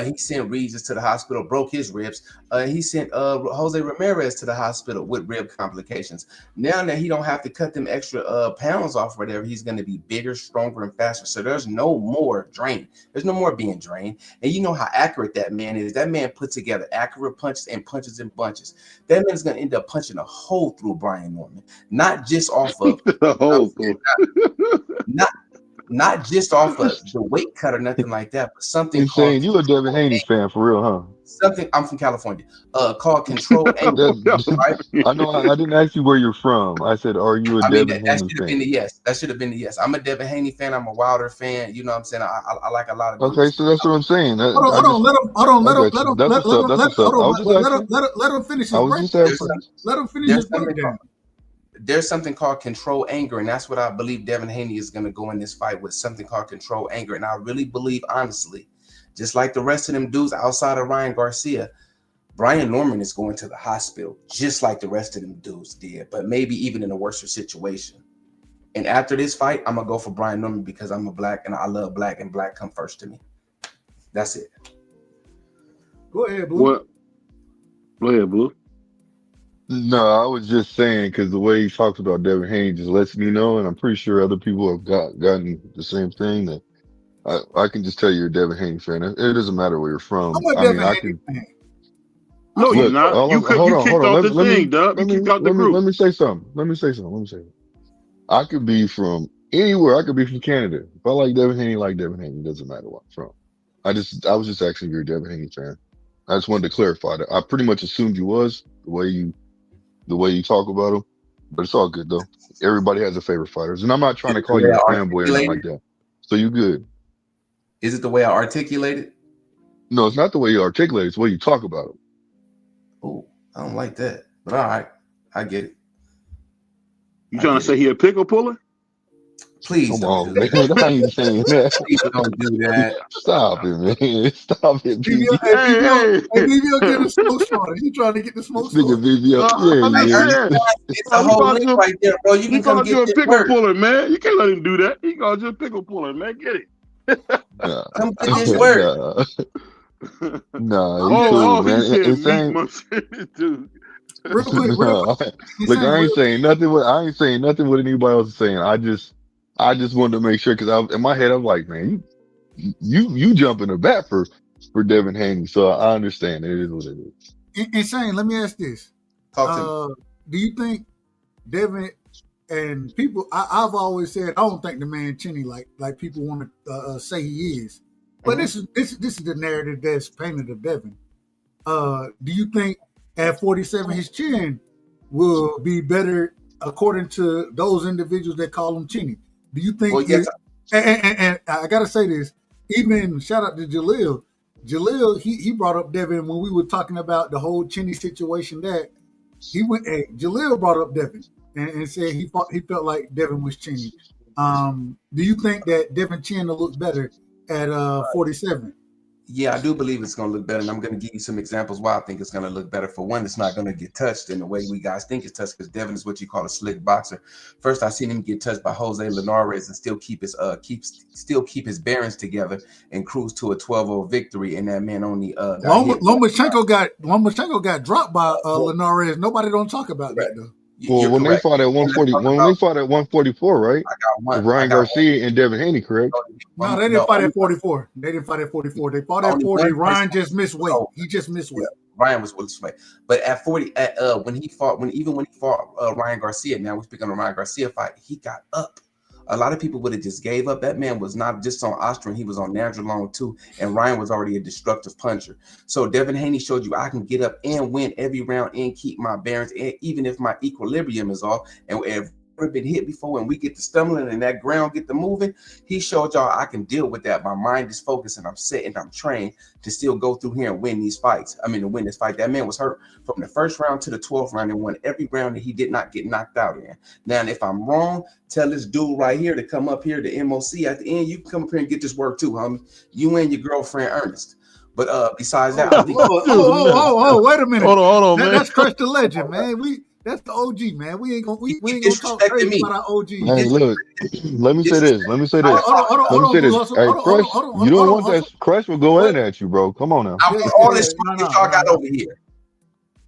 He sent Regis to the hospital, broke his ribs. He sent Jose Ramirez to the hospital with rib complications. Now that he don't have to cut them extra pounds off or whatever, he's going to be bigger, stronger, and faster. So there's no more drain. There's no more being drained. And you know how accurate that man is. That man put together accurate punches and punches in bunches. That man is going to end up punching a hole through Brian Norman, not just off of a hole through. Not just off of the weight cut or nothing like that, but something He's saying you a Devin Haney fan for real, huh? Something. I'm from California. Called control angle. Right? I know. I didn't ask you where you're from. I said, are you a Devin Haney fan? That should have been the yes. That should have been the yes. I'm a Devin Haney fan. I'm a Wilder fan. You know what I'm saying? I like a lot of. Okay, so that's what I'm saying. Let him finish his breakdown. Let him finish his breakdown. there's something called control anger, and that's what I believe Devin Haney is going to go in this fight with, something called control anger. And I really believe, honestly, just like the rest of them dudes outside of Ryan Garcia, Brian Norman is going to the hospital, just like the rest of them dudes did, but maybe even in a worse situation. And after this fight, I'm going to go for Brian Norman because I'm a black and I love black, and black come first to me. That's it. Go ahead, Blue. What? Go ahead, Blue. No, I was just saying because the way he talks about Devin Haney just lets me know, and I'm pretty sure other people have gotten the same thing. That I can just tell you're a Devin Haney fan. It doesn't matter where you're from. I'm a Devin Haney fan. No, you're not. You kicked off the thing, Dub. You kicked out the group. Let me say something. I could be from anywhere. I could be from Canada. If I like Devin Haney, like Devin Haney. It doesn't matter where I'm from. I was just asking if you're a Devin Haney fan. I just wanted to clarify that. I pretty much assumed you was the way you talk about him, but it's all good though. Everybody has a favorite fighters, and I'm not trying to call you a fanboy or anything like that. So you good? Is it the way I articulate it? No, it's not the way you articulate it. It's the way you talk about him. Oh, I don't like that, but all right, I get it. You trying to say he a pickle puller? Please Come don't on, do man. that. I ain't saying that. Please don't do that. Stop it, man. Stop it, BVO, BVO. hey, BVO get the smoke started. You trying to get the smoke started? BVO, It's a whole link right there, bro. You can come get you a this pickle work. puller, man. You can't let him do that. He called you a pickle puller, man. Get it. Come get this work. Nah, you cool, man. It's ain't. Dude. Real quick, Look, I ain't saying nothing. I ain't saying nothing what anybody else is saying. I just wanted to make sure because in my head I'm like, man, you jump in the bat for Devin Haney, so I understand it is what it is. Insane. Let me ask this: do you think Devin and people? I've always said I don't think the man chinny like people want to say he is, but this is the narrative that's painted of Devin. Do you think at 47 his chin will be better according to those individuals that call him chinny? Do you think? Well, yes. And I gotta say this. Even shout out to Jaleel. Jaleel, he brought up Devin when we were talking about the whole chinny situation. That he went. Hey, Jaleel brought up Devin and said he felt like Devin was chinny. Do you think that Devin chin will look better at 47? Yeah, I do believe it's going to look better, and I'm going to give you some examples why I think it's going to look better. For one, it's not going to get touched in the way we guys think it's touched, because Devin is what you call a slick boxer. First, I seen him get touched by Jose Linares and still keep his bearings together and cruise to a 12-0 victory. And that man only Lomachenko got dropped by Linares. Nobody don't talk about that though. Well, when they fought at 140, they fought at 144, right? With Ryan Garcia and Devin Haney, correct? No, they didn't fight at 44. They fought at 40. Ryan just missed weight. He just missed weight. Ryan was weight. But at 40, when he fought Ryan Garcia, now we're speaking of Ryan Garcia fight, he got up. A lot of people would have just gave up. That man was not just on Austrian, he was on Nandrolone too. And Ryan was already a destructive puncher. So Devin Haney showed you I can get up and win every round and keep my bearings, and even if my equilibrium is off. And if I've been hit before and we get to stumbling and that ground get to moving, he showed y'all I can deal with that. My mind is focused and I'm set and I'm trained to still go through here and win these fights. To win this fight. That man was hurt from the first round to the 12th round and won every round that he did not get knocked out in. Now, if I'm wrong, tell this dude right here to come up here to MOC at the end. You can come up here and get this work too, homie. You and your girlfriend Ernest. But besides that, I think wait a minute. Hold on, man. That's Crush the Legend, man. That's the OG, man. We ain't gonna talk crazy about our OG. Hey, look, let me say this. Hey, Crush, you don't want that. Crush will go in at you, bro. Come on now. All this smoke y'all got over here.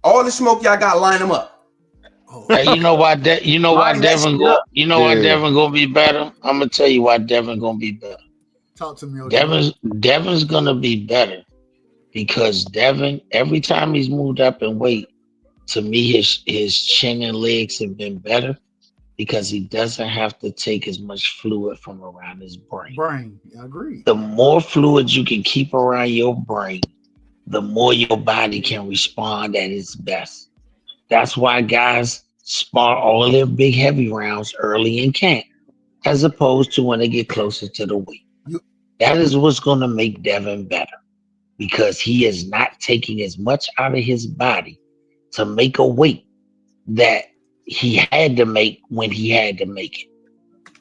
All the smoke y'all got, line them up. Hey, you know why Devin gonna be better? I'm gonna tell you why Devin gonna be better. Talk to me, OG. Devin's gonna be better because Devin, every time he's moved up in weight, to me, his chin and legs have been better because he doesn't have to take as much fluid from around his brain. I agree. The more fluid you can keep around your brain, the more your body can respond at its best. That's why guys spar all their big heavy rounds early in camp, as opposed to when they get closer to the weight. That is what's going to make Devin better because he is not taking as much out of his body to make a weight that he had to make when he had to make it.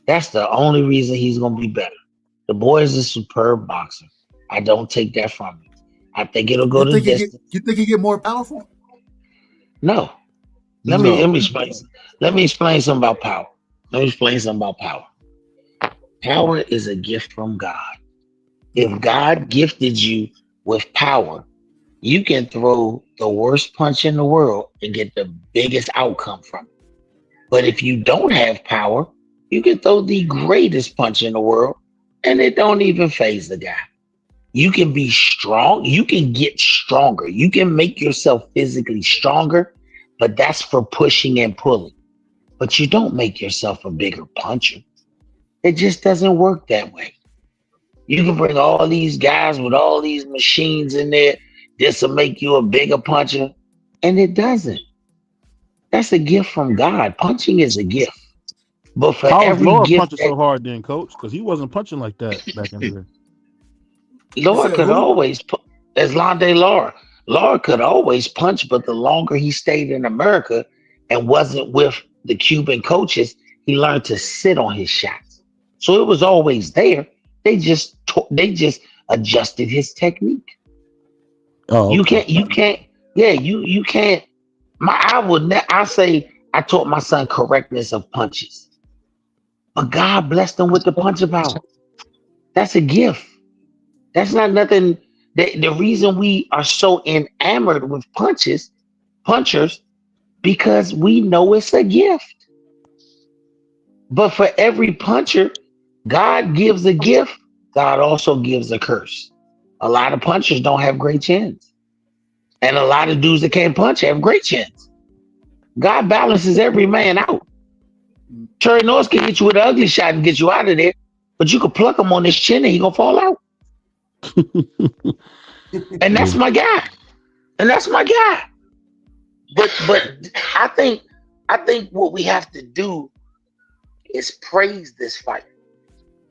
That's the only reason he's going to be better. The boy is a superb boxer. I don't take that from him. I think it'll go to distance. You think he get more powerful? No. Let me explain. Let me explain something about power. Power is a gift from God. If God gifted you with power, you can throw the worst punch in the world and get the biggest outcome from it. But if you don't have power, you can throw the greatest punch in the world and it don't even faze the guy. You can be strong. You can get stronger. You can make yourself physically stronger, but that's for pushing and pulling. But you don't make yourself a bigger puncher. It just doesn't work that way. You can bring all these guys with all these machines in there. This will make you a bigger puncher. And it doesn't. That's a gift from God. Punching is a gift. But for how every Lord gift punching so hard then, Coach? Because he wasn't punching like that back in the day. Lord could always, as Londe Laura. Lord could always punch, but the longer he stayed in America and wasn't with the Cuban coaches, he learned to sit on his shots. So it was always there. They just adjusted his technique. Oh, okay. You can't. I say I taught my son correctness of punches, but God blessed him with the puncher power. That's a gift. That's not nothing. The reason we are so enamored with punchers, because we know it's a gift. But for every puncher, God gives a gift. God also gives a curse. A lot of punchers don't have great chins. And a lot of dudes that can't punch have great chins. God balances every man out. Terry Norris can hit you with an ugly shot and get you out of there, but you can pluck him on his chin and he gonna fall out. And that's my guy. But I think what we have to do is praise this fight.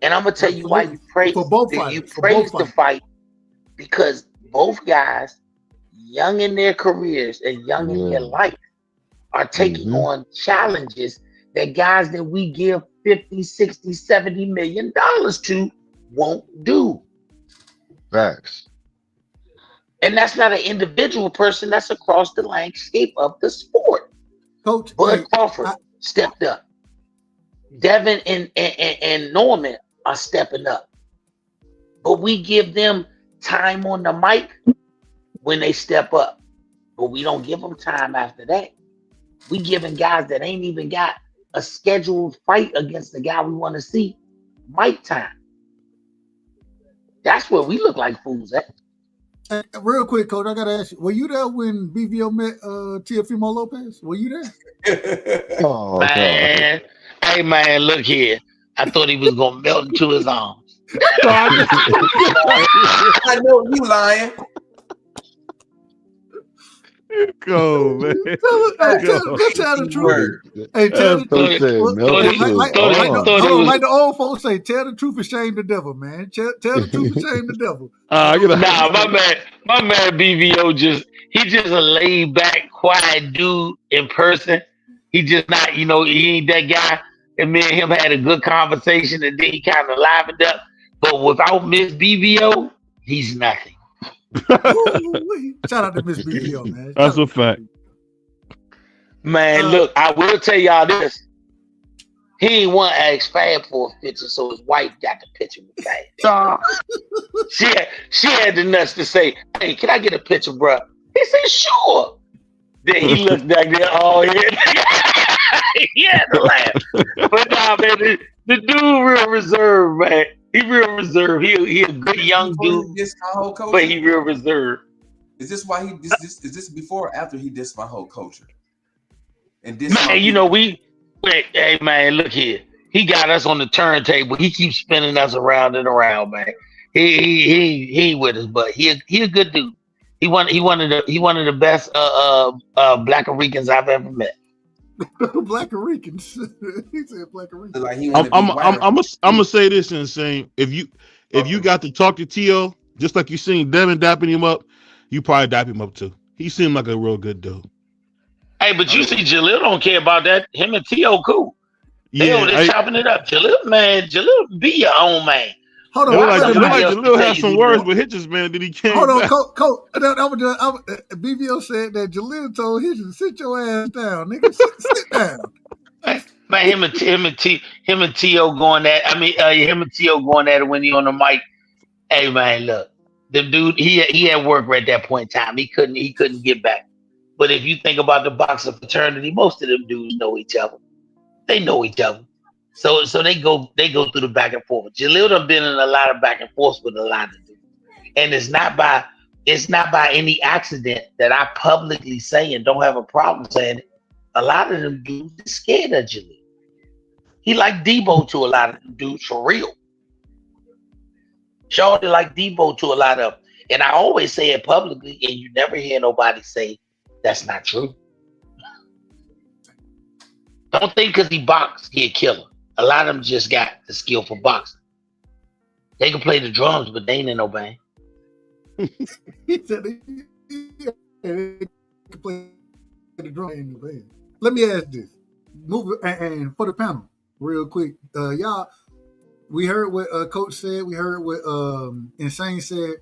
And I'm gonna tell you why you praise the fight, because both guys, young in their careers and young in their life, are taking on challenges that guys that we give 50, 60, 70 million dollars to won't do. Facts. And that's not an individual person, that's across the landscape of the sport. Coach Bud Crawford stepped up. Devin and Norman are stepping up. But we give them time on the mic when they step up. But we don't give them time after that. We giving guys that ain't even got a scheduled fight against the guy we want to see mic time. That's where we look like fools at. Real quick, Coach, I gotta ask you: were you there when BVO met Teofimo Lopez? Were you there? Oh, man, hey man, look here. I thought he was gonna melt into his arms. I know you lying. Go, man. Tell the truth. Hey, tell the truth. Like the old folks say, tell the truth and shame the devil, man. Tell the truth and shame the devil. My man BVO he's just a laid back, quiet dude in person. He just not, he ain't that guy. And me and him had a good conversation, and then he kind of livened up. But without Miss BVO, he's nothing. Shout out to Miss BVO, man. That's a fact. Man, look, I will tell y'all this. He ain't want to ask Fab for a picture, so his wife got the picture with Fab. She had the nuts to say, "Hey, can I get a picture, bro?" He said, "Sure." Then he looked back there, oh yeah. He had to laugh. But nah, man, the dude real reserved, man. He real reserved. He a good young dude, but he real reserved. Is this why is this before or after he dissed my whole culture? And this man, hey man, look here. He got us on the turntable. He keeps spinning us around and around, man. He with us, but he a good dude. He one of the best Black Ricans I've ever met. Black Ricans. He said Black Ricans. Like I'm gonna say this and saying if you got to talk to T.O., just like you seen Devin dapping him up, you probably dap him up too. He seemed like a real good dude. Hey, but you see, Jalil don't care about that. Him and T.O. cool. They over there chopping it up. Jalil, be your own man. Hold on, Look like Jalil had some words with Hitchens, man. Did he came Hold on, back? Coach. BVO said that Jalil told Hitchens, sit your ass down, nigga. Sit down. Man, him and T.O. going at. I mean, him and T.O. going at it when he on the mic. Hey, man, look, the dude, he had work right at that point in time. He couldn't get back. But if you think about the boxer fraternity, most of them dudes know each other. They know each other. So they go through the back and forth. Jalil done been in a lot of back and forth with a lot of dudes. And it's not by any accident that I publicly say and don't have a problem saying it. A lot of them dudes are scared of Jalil. He like Debo to a lot of them dudes for real. Shorty like Debo to a lot of them. And I always say it publicly, and you never hear nobody say that's not true. Don't think because he boxed, he a killer. A lot of them just got the skill for boxing. They can play the drums, but they ain't in no band. He said they can play the drum in the band. Let me ask this. Move and for the panel, real quick. Y'all, we heard what Coach said. We heard what Insane said.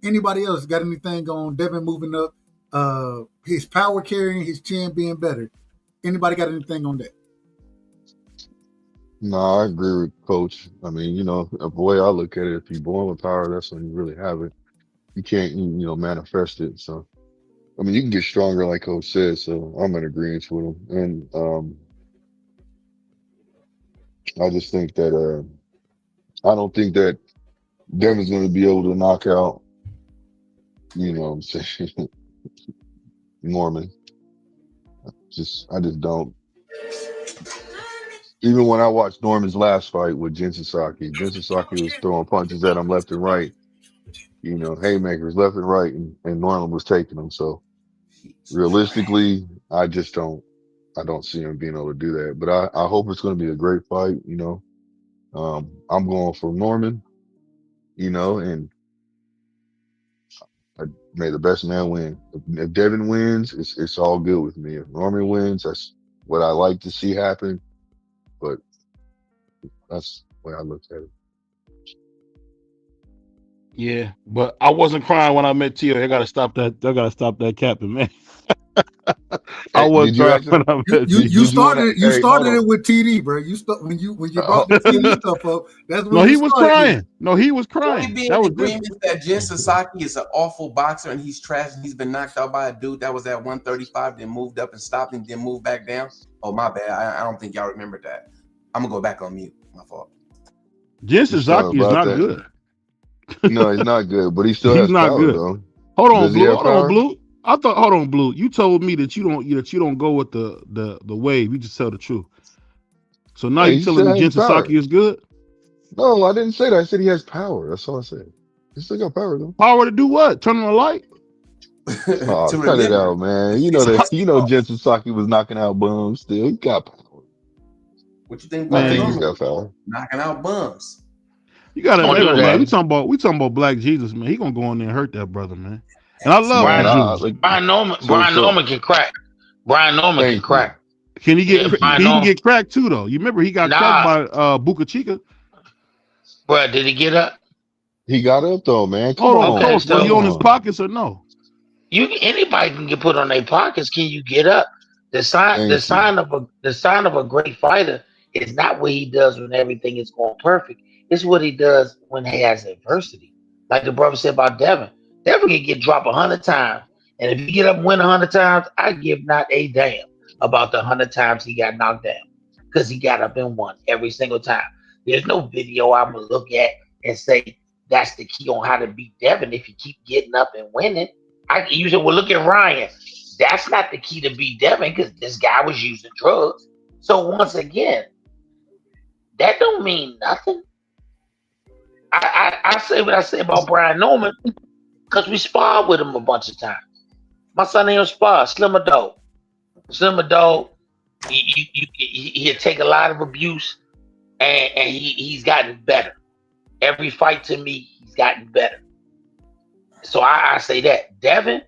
Anybody else got anything on Devin moving up? His power carrying, his chin being better. Anybody got anything on that? No, I agree with Coach. I mean, the way I look at it, if you're born with power, that's when you really have it. You can't, manifest it. So, I mean, you can get stronger, like Coach said. So I'm in agreement with him. And I just think that I don't think that Devin's going to be able to knock out, Norman. I just don't. Even when I watched Norman's last fight with Jensen Saki was throwing punches at him left and right, haymakers left and right, and Norman was taking them. So realistically, I don't see him being able to do that. But I hope it's going to be a great fight. I'm going for Norman, and may the best man win. If Devin wins, it's all good with me. If Norman wins, that's what I like to see happen. But that's the way I looked at it. Yeah, but I wasn't crying when I met Tio. I gotta stop that capping, man. I was crying when I met Tio. You started it with TD, bro. When you brought the TD stuff up, that's when he was crying. No, he was crying. That was agreement that Jensen Saki is an awful boxer and he's trash and he's been knocked out by a dude that was at 135, then moved up and stopped and then moved back down. Oh, my bad. I don't think y'all remember that. I'm gonna go back on mute. My fault. Jensen Saki is not good. No, he's not good, but he's not power, good. Though. Hold on, Blue. Hold on, Blue. You told me that you don't go with the wave. You just tell the truth. So now you're telling me Jensen Saki is good? No, I didn't say that. I said he has power. That's all I said. He still got power though. Power to do what? Turn on the light? Oh, cut it out, man. Jensen Saki was knocking out bums. Still, he got power. What you think about he's got power? Knocking out bums. You gotta remember, man. We talking about Black Jesus, man. He gonna go in there and hurt that brother, man. And I love Brian Norman can crack. Brian Norman can crack. Can he get? He can get cracked too, though. You remember he got cracked by Buka Chica. Bro, did he get up? He got up though, man. Hold on, so you on his pockets or no? Anybody can get put on their pockets. Can you get up? The sign of a great fighter is not what he does when everything is going perfect. It's what he does when he has adversity. Like the brother said about Devin. Devin can get dropped 100 times. And if you get up and win 100 times, I give not a damn about the 100 times he got knocked down. Because he got up and won every single time. There's no video I'm going to look at and say that's the key on how to beat Devin if you keep getting up and winning. I usually will look at Ryan. That's not the key to beat Devin because this guy was using drugs. So once again, that don't mean nothing. I say what I say about Brian Norman because we sparred with him a bunch of times. My son ain't spar. Slimmer Dog, he'll take a lot of abuse and he's gotten better. Every fight to me, he's gotten better. So I say that. Devin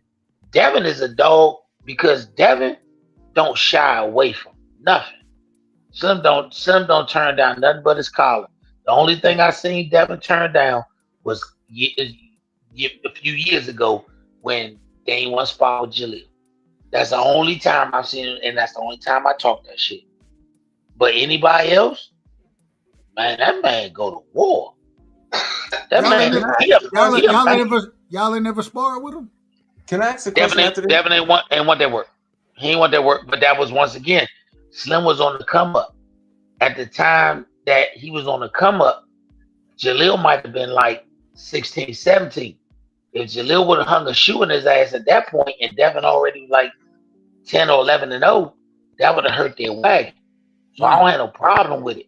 is a dog because Devin don't shy away from nothing. Slim don't turn down nothing but his collar. The only thing I seen Devin turn down was a few years ago when they ain't one spot with Jaleel. That's the only time I've seen it, and that's the only time I talk that shit. But anybody else, man, that man go to war. That man, y'all ain't never sparred with him. Can I ask a question after this? Devin ain't want that work. He ain't want that work, but that was once again, Slim was on the come up. At the time that he was on the come up, Jaleel might have been like 16, 17. If Jaleel would have hung a shoe in his ass at that point, and Devin already like 10 or 11-0, that would have hurt their wagon. So I don't have no problem with it.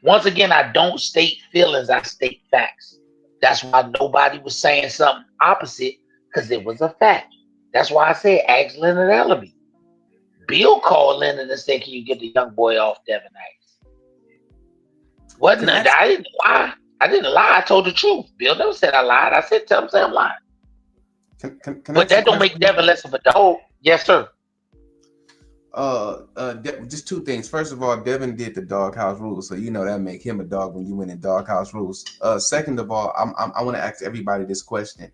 Once again, I don't state feelings, I state facts. That's why nobody was saying something opposite, because it was a fact. That's why I said ask Leonard Ellaby. Bill called Leonard and said, can you get the young boy off Devin Ace? I didn't lie. I didn't lie. I told the truth. Bill never said I lied. I said, tell him say I'm lying. But that don't make Devin less of a dog. Yes, sir. Just two things. First of all, Devin did the doghouse rules, so you know that make him a dog when you win in doghouse rules. Second of all, I want to ask everybody this question: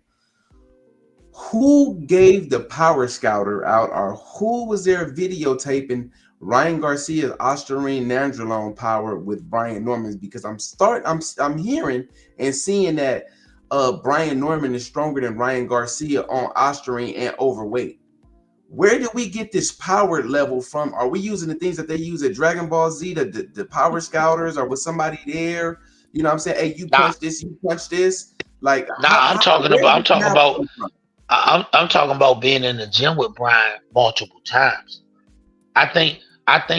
who gave the power scouter out, or who was there videotaping Ryan Garcia's Ostarine Nandrolone power with Brian Norman's? Because I'm hearing and seeing that Brian Norman is stronger than Ryan Garcia on Ostarine and overweight. Where did we get this power level from? Are we using the things that they use at Dragon Ball Z, the power scouters, or was somebody there? You know what I'm saying? Hey, you punch this, you punch this. Like, I'm talking about being in the gym with Brian multiple times. I think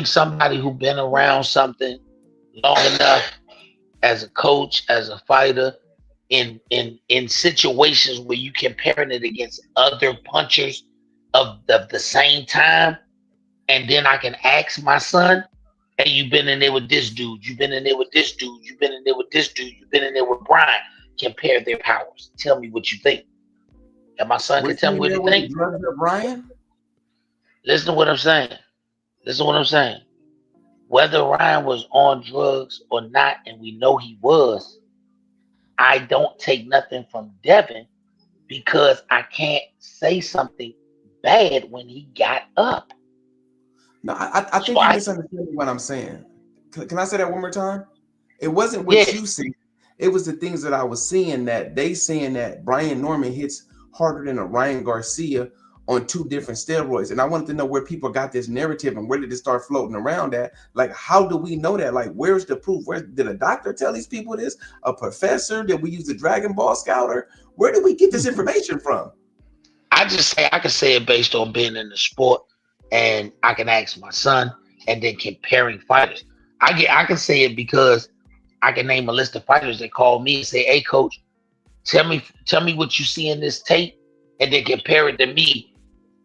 somebody who been around something long enough as a coach, as a fighter, in situations where you comparing it against other punchers of the same time, and then I can ask my son, hey, you've been in there with this dude, you've been in there with this dude, you've been in there with this dude, you've been in there with Brian. Compare their powers. Tell me what you think. And my son can tell me what he thinks. Brian? Listen to what I'm saying. Whether Ryan was on drugs or not, and we know he was, I don't take nothing from Devin because I can't say something bad when he got up. No, I think you misunderstand what I'm saying. Can I say that one more time? It wasn't what you said. It was the things that I was seeing, that they saying that Brian Norman hits harder than a Ryan Garcia on two different steroids. And I wanted to know where people got this narrative and where did it start floating around at? Like, how do we know that? Like, where's the proof? Where did a doctor tell these people this? A professor? Did we use the Dragon Ball Scouter? Where did we get this information from? I can say it based on being in the sport, and I can ask my son, and then comparing fighters. I can say it because I can name a list of fighters that call me and say, hey coach, tell me what you see in this tape, and then compare it to me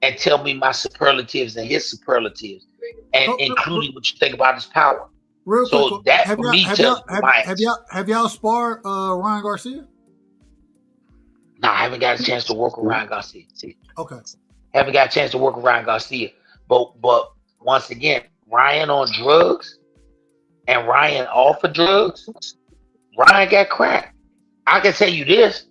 and tell me my superlatives and his superlatives, and including what you think about his power. Real so quick, that have for me tells have y'all sparred Ryan Garcia? No, I haven't got a chance to work with Ryan Garcia. Okay. Haven't got a chance to work with Ryan Garcia. But once again, Ryan on drugs and Ryan off of drugs, Ryan got cracked. I can tell you this.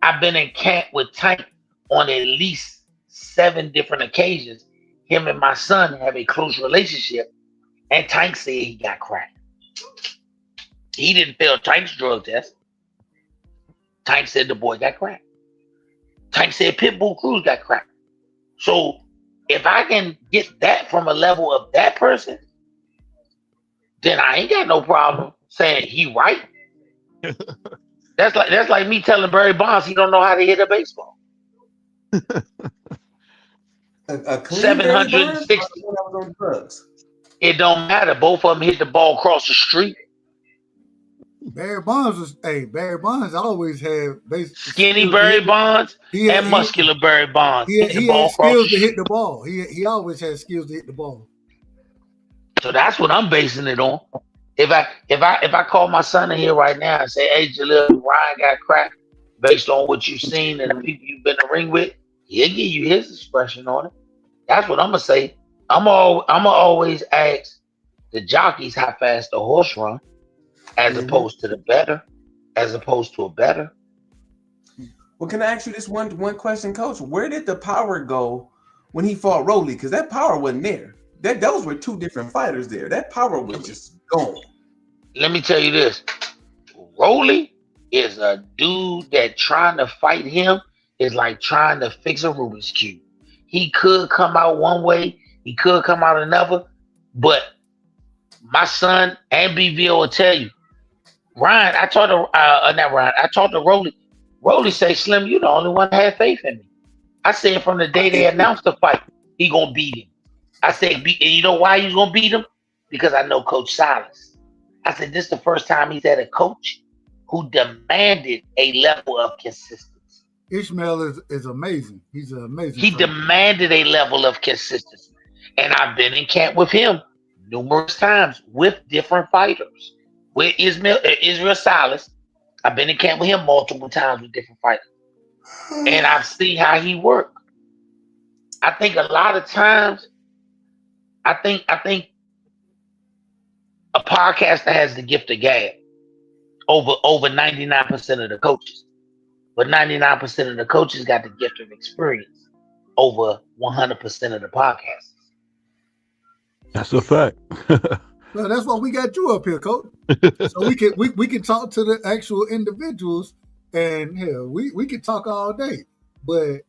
I've been in camp with Tank on at least 7 different occasions. Him and my son have a close relationship, and Tank said he got cracked. He didn't fail Tank's drug test. Tank said the boy got cracked. Tank said Pitbull Cruz got cracked. So if I can get that from a level of that person, then I ain't got no problem saying he right. That's like me telling Barry Bonds he don't know how to hit a baseball. A clean 760. on drugs. It don't matter. Both of them hit the ball across the street. Barry Bonds always had skinny Barry Bonds and muscular Barry Bonds. He had skills to hit the ball. He always had skills to hit the ball. So that's what I'm basing it on. If I call my son in here right now and say, hey Jaleel, Ryan got cracked based on what you've seen and the people you've been in the ring with, he'll give you his expression on it. That's what I'm gonna say. I'm always ask the jockeys how fast the horse run, as opposed to a better. Well, can I ask you this one question, Coach? Where did the power go when he fought Rolly? Because that power wasn't there. Those were two different fighters there. That power was just gone. Let me tell you this. Rolly is a dude that trying to fight him is like trying to fix a Rubik's Cube. He could come out one way, he could come out another, but my son and BVO will tell you, Ryan, I talked to Rolly. Rolly say, Slim, you the only one that had faith in me. I said from the day they announced the fight, he gonna beat him. I said, and you know why he's gonna beat him? Because I know Coach Silas. I said, this is the first time he's had a coach who demanded a level of consistency. Ishmael is amazing. He's an amazing. He trainer. demanded a level of consistency. And I've been in camp with him numerous times with different fighters. With Israel Silas, I've been in camp with him multiple times with different fighters. And I've seen how he worked. I think a lot of times, I think a podcaster has the gift of gab over 99% of the coaches. But 99% of the coaches got the gift of experience over 100% of the podcasts. That's a fact. Well, that's why we got you up here, Coach. So we can talk to the actual individuals, and hell, we can talk all day. But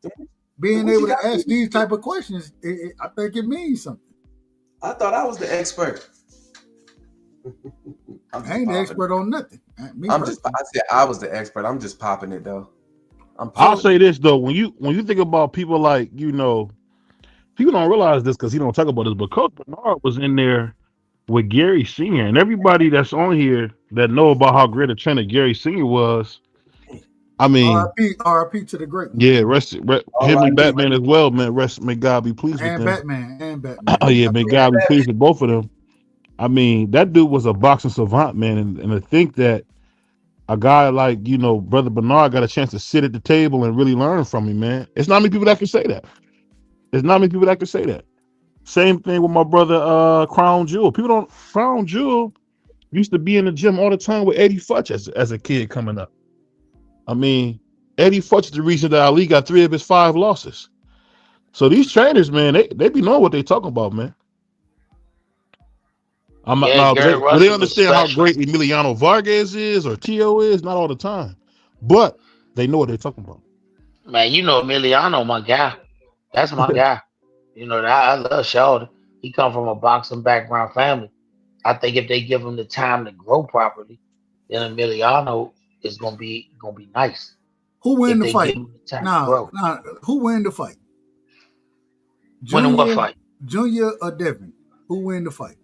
being able to ask these type of questions, I think it means something. I thought I was the expert. I ain't the expert on nothing. I said I was the expert. I'm just popping it though. I'll say this though, when you think about people like, people don't realize this because he don't talk about this, but Coach Bernard was in there with Gary Sr. and everybody that's on here that know about how great a trainer Gary Sr. was. I mean, RIP to the great one. Yeah, him and Batman as well, man. May God be pleased with them. Batman. Oh yeah, may God be pleased with both of them. I mean, that dude was a boxing savant, man, and to think that a guy like, Brother Bernard got a chance to sit at the table and really learn from him, man. It's not many people that can say that. Same thing with my brother Crown Jewel. Crown Jewel used to be in the gym all the time with Eddie Futch as a kid coming up. I mean, Eddie Futch is the reason that Ali got 3 of his 5 losses. So these trainers, man, they be knowing what they talking about, man. They understand how great Emiliano Vargas is or Tio is, not all the time. But they know what they're talking about. Man, Emiliano, my guy. That's my guy. I love Sheldon. He come from a boxing background family. I think if they give him the time to grow properly, then Emiliano is gonna be nice. Who win the fight? Who win the fight? Winning what fight? Junior or Devin? Who win the fight?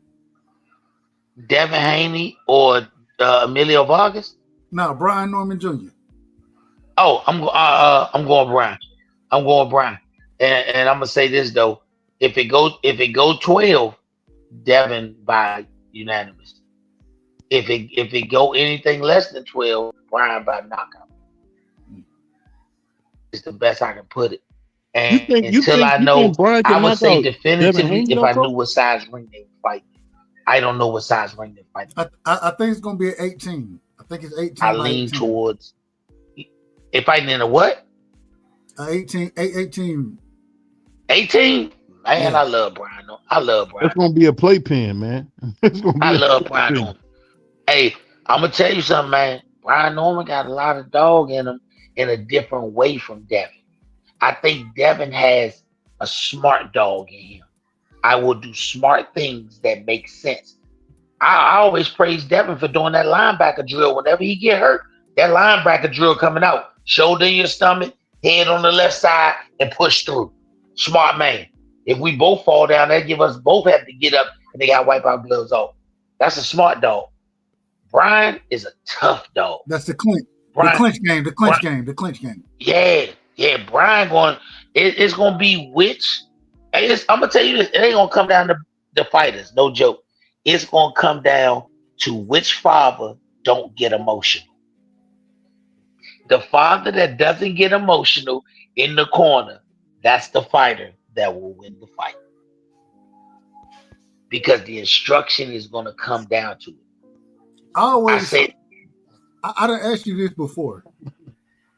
Devin Haney or Emilio Vargas? No, Brian Norman Jr. Oh, I'm going Brian. And I'm gonna say this though: if it go 12, Devin by unanimous. If it go anything less than 12, Brian by knockout. It's the best I can put it. And I would say definitively if I knew what size ring they would fight. I don't know what size ring they fight. I think it's gonna be an 18. I think it's 18. I lean 18. Towards if fighting in a what? 18. 18. 18? Man, yeah. I love Brian. It's gonna be a playpen, man. I love Brian. Hey, I'm gonna tell you something, man. Brian Norman got a lot of dog in him in a different way from Devin. I think Devin has a smart dog in him. I will do smart things that make sense. I always praise Devin for doing that linebacker drill. Whenever he get hurt, that linebacker drill coming out, shoulder in your stomach, head on the left side, and push through. Smart man. If we both fall down, that give us both have to get up and they got to wipe our gloves off. That's a smart dog. Brian is a tough dog. That's the clinch. The clinch game. Yeah. Brian it's going to be which. I'm going to tell you this. It ain't going to come down to the fighters. No joke. It's going to come down to which father don't get emotional. The father that doesn't get emotional in the corner, that's the fighter that will win the fight. Because the instruction is going to come down to it. I done asked you this before.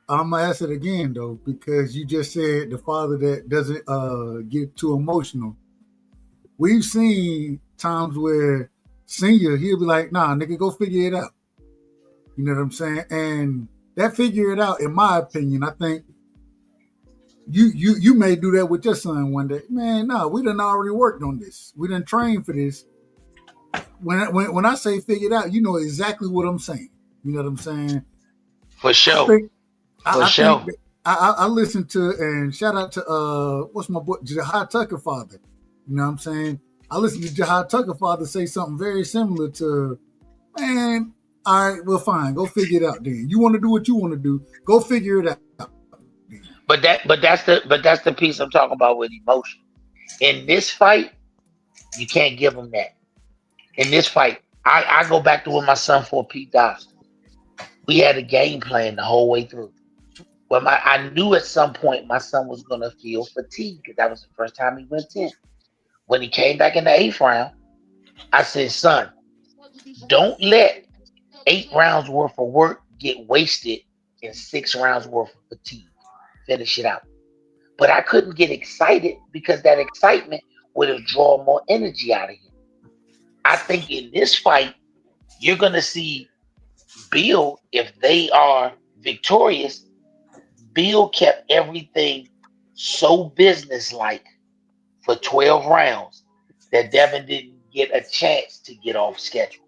I'm gonna ask it again though, because you just said the father that doesn't get too emotional. We've seen times where Senior, he'll be like, nah, nigga, go figure it out. You know what I'm saying? And that figure it out, in my opinion, I think you may do that with your son one day. Man, no, we done already worked on this. We done trained for this. When I say figure it out, you know exactly what I'm saying. You know what I'm saying? For sure. I listened to, and shout out to what's my boy Jahad Tucker father. You know what I'm saying? I listened to Jahad Tucker father say something very similar to, man, all right, well fine, go figure it out then. You want to do what you want to do, go figure it out. But that's the piece I'm talking about with emotion. In this fight, you can't give him that. In this fight, I go back to when my son fought Pete Dawson. We had a game plan the whole way through. Well, I knew at some point my son was going to feel fatigue because that was the first time he went 10. When he came back in the 8th round, I said, son, don't let 8 rounds worth of work get wasted in 6 rounds worth of fatigue. Finish it out. But I couldn't get excited because that excitement would have drawn more energy out of him. I think in this fight, you're going to see Bill, if they are victorious, Bill kept everything so businesslike for 12 rounds that Devin didn't get a chance to get off schedule.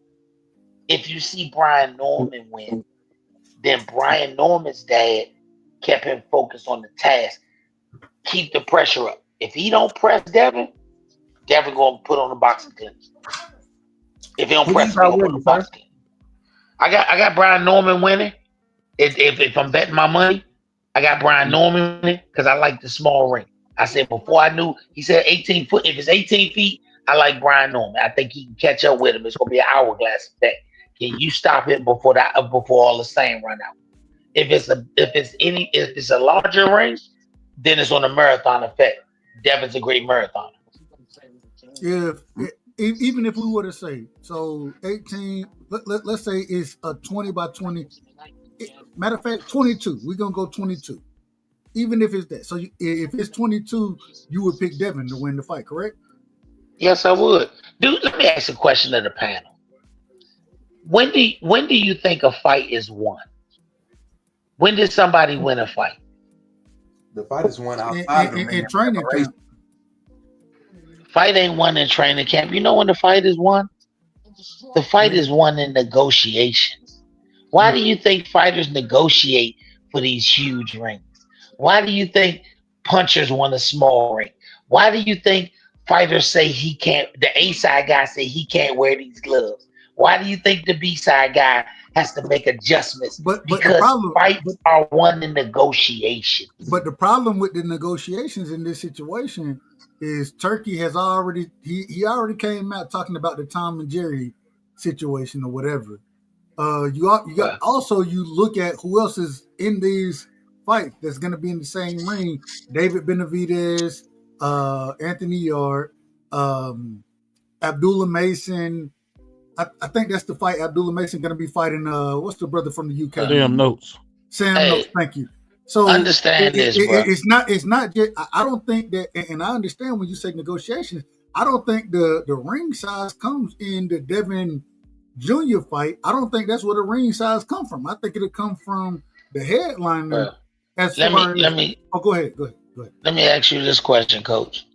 If you see Brian Norman win, then Brian Norman's dad kept him focused on the task. Keep the pressure up. If he don't press Devin gonna put on the boxing gloves. If he don't press him, he gonna put on the boxing gloves. I got Brian Norman winning. If I'm betting my money, I got Brian Norman winning because I like the small ring. I said before I knew, he said 18 foot. If it's 18 feet, I like Brian Norman. I think he can catch up with him. It's gonna be an hourglass effect. Can you stop it before all the sand run out? If it's a larger ring, then it's on a marathon effect. Devin's a great marathoner. Even if we were to say, so 18, let's say it's a 20 by 20. Matter of fact, 22. We're going to go 22. Even if it's that. So if it's 22, you would pick Devin to win the fight, correct? Yes, I would. Dude, let me ask a question to the panel. When do you think a fight is won? When did somebody win a fight? The fight is won outside in training camp. Fight ain't won in training camp. You know when the fight is won? The fight is won in negotiations. Why do you think fighters negotiate for these huge rings? Why do you think punchers want a small ring? Why do you think fighters say he can't, the A-side guy say he can't wear these gloves? Why do you think the B-side guy has to make adjustments? Because fights are won in negotiations. But the problem with the negotiations in this situation is Turkey has already, he already came out talking about the Tom and Jerry situation or whatever. You got also, you look at who else is in these fights that's going to be in the same ring. David Benavidez, Anthony Yard, Abdullah Mason. I think that's the fight. Abdullah Mason going to be fighting. What's the brother from the UK? Sam Notes. Sam Notes. Thank you. So understand bro. It's not just. I don't think that, and I understand when you say negotiations. I don't think the ring size comes in the Devin Jr. fight. I don't think that's where the ring size come from. I think it'll come from the headliner. Go ahead. Let me ask you this question, Coach.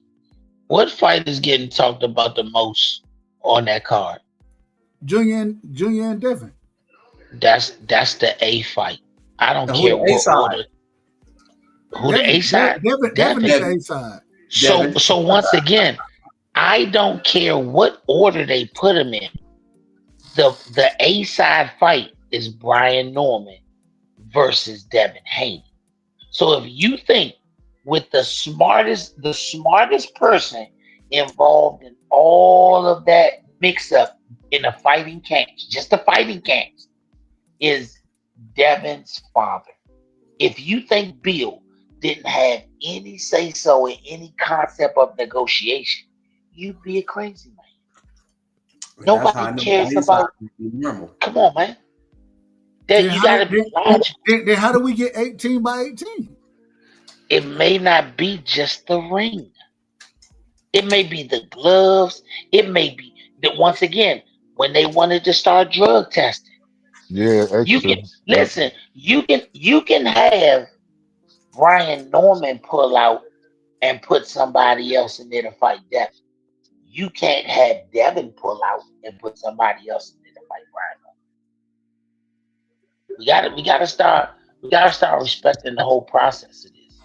What fight is getting talked about the most on that card? Junior and Devin. That's the A fight. I don't care what order. Who the A side? Devin is the A side. So once again, I don't care what order they put him in. The A side fight is Brian Norman versus Devin Haney. So if you think with the smartest person involved in all of that mix up in the fighting camps, just the fighting camps, is Devin's father. If you think Bill didn't have any say so in any concept of negotiation, you'd be a crazy man. Nobody cares about. Normal. Come on, man. You gotta be logical. Then how do we get 18 by 18? It may not be just the ring. It may be the gloves. It may be that once again, when they wanted to start drug testing. Yeah, You extra. can listen. You can have Brian Norman pull out and put somebody else in there to fight Devin. You can't have Devin pull out and put somebody else in there to fight Brian Norman. We gotta start respecting the whole process of this.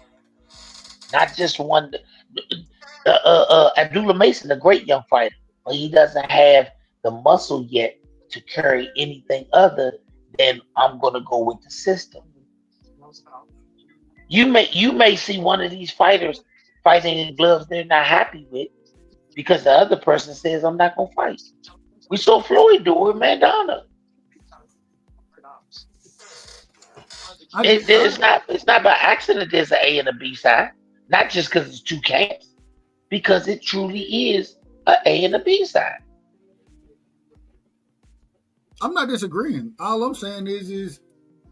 Not just one. Abdullah Mason, a great young fighter, but he doesn't have the muscle yet to carry anything other than I'm gonna go with the system. You may see one of these fighters fighting in gloves they're not happy with because the other person says I'm not gonna fight. We saw Floyd do it, Mandana. It's not by accident there's an A and a B side, not just because it's two camps, because it truly is an A and a B side. I'm not disagreeing. All I'm saying is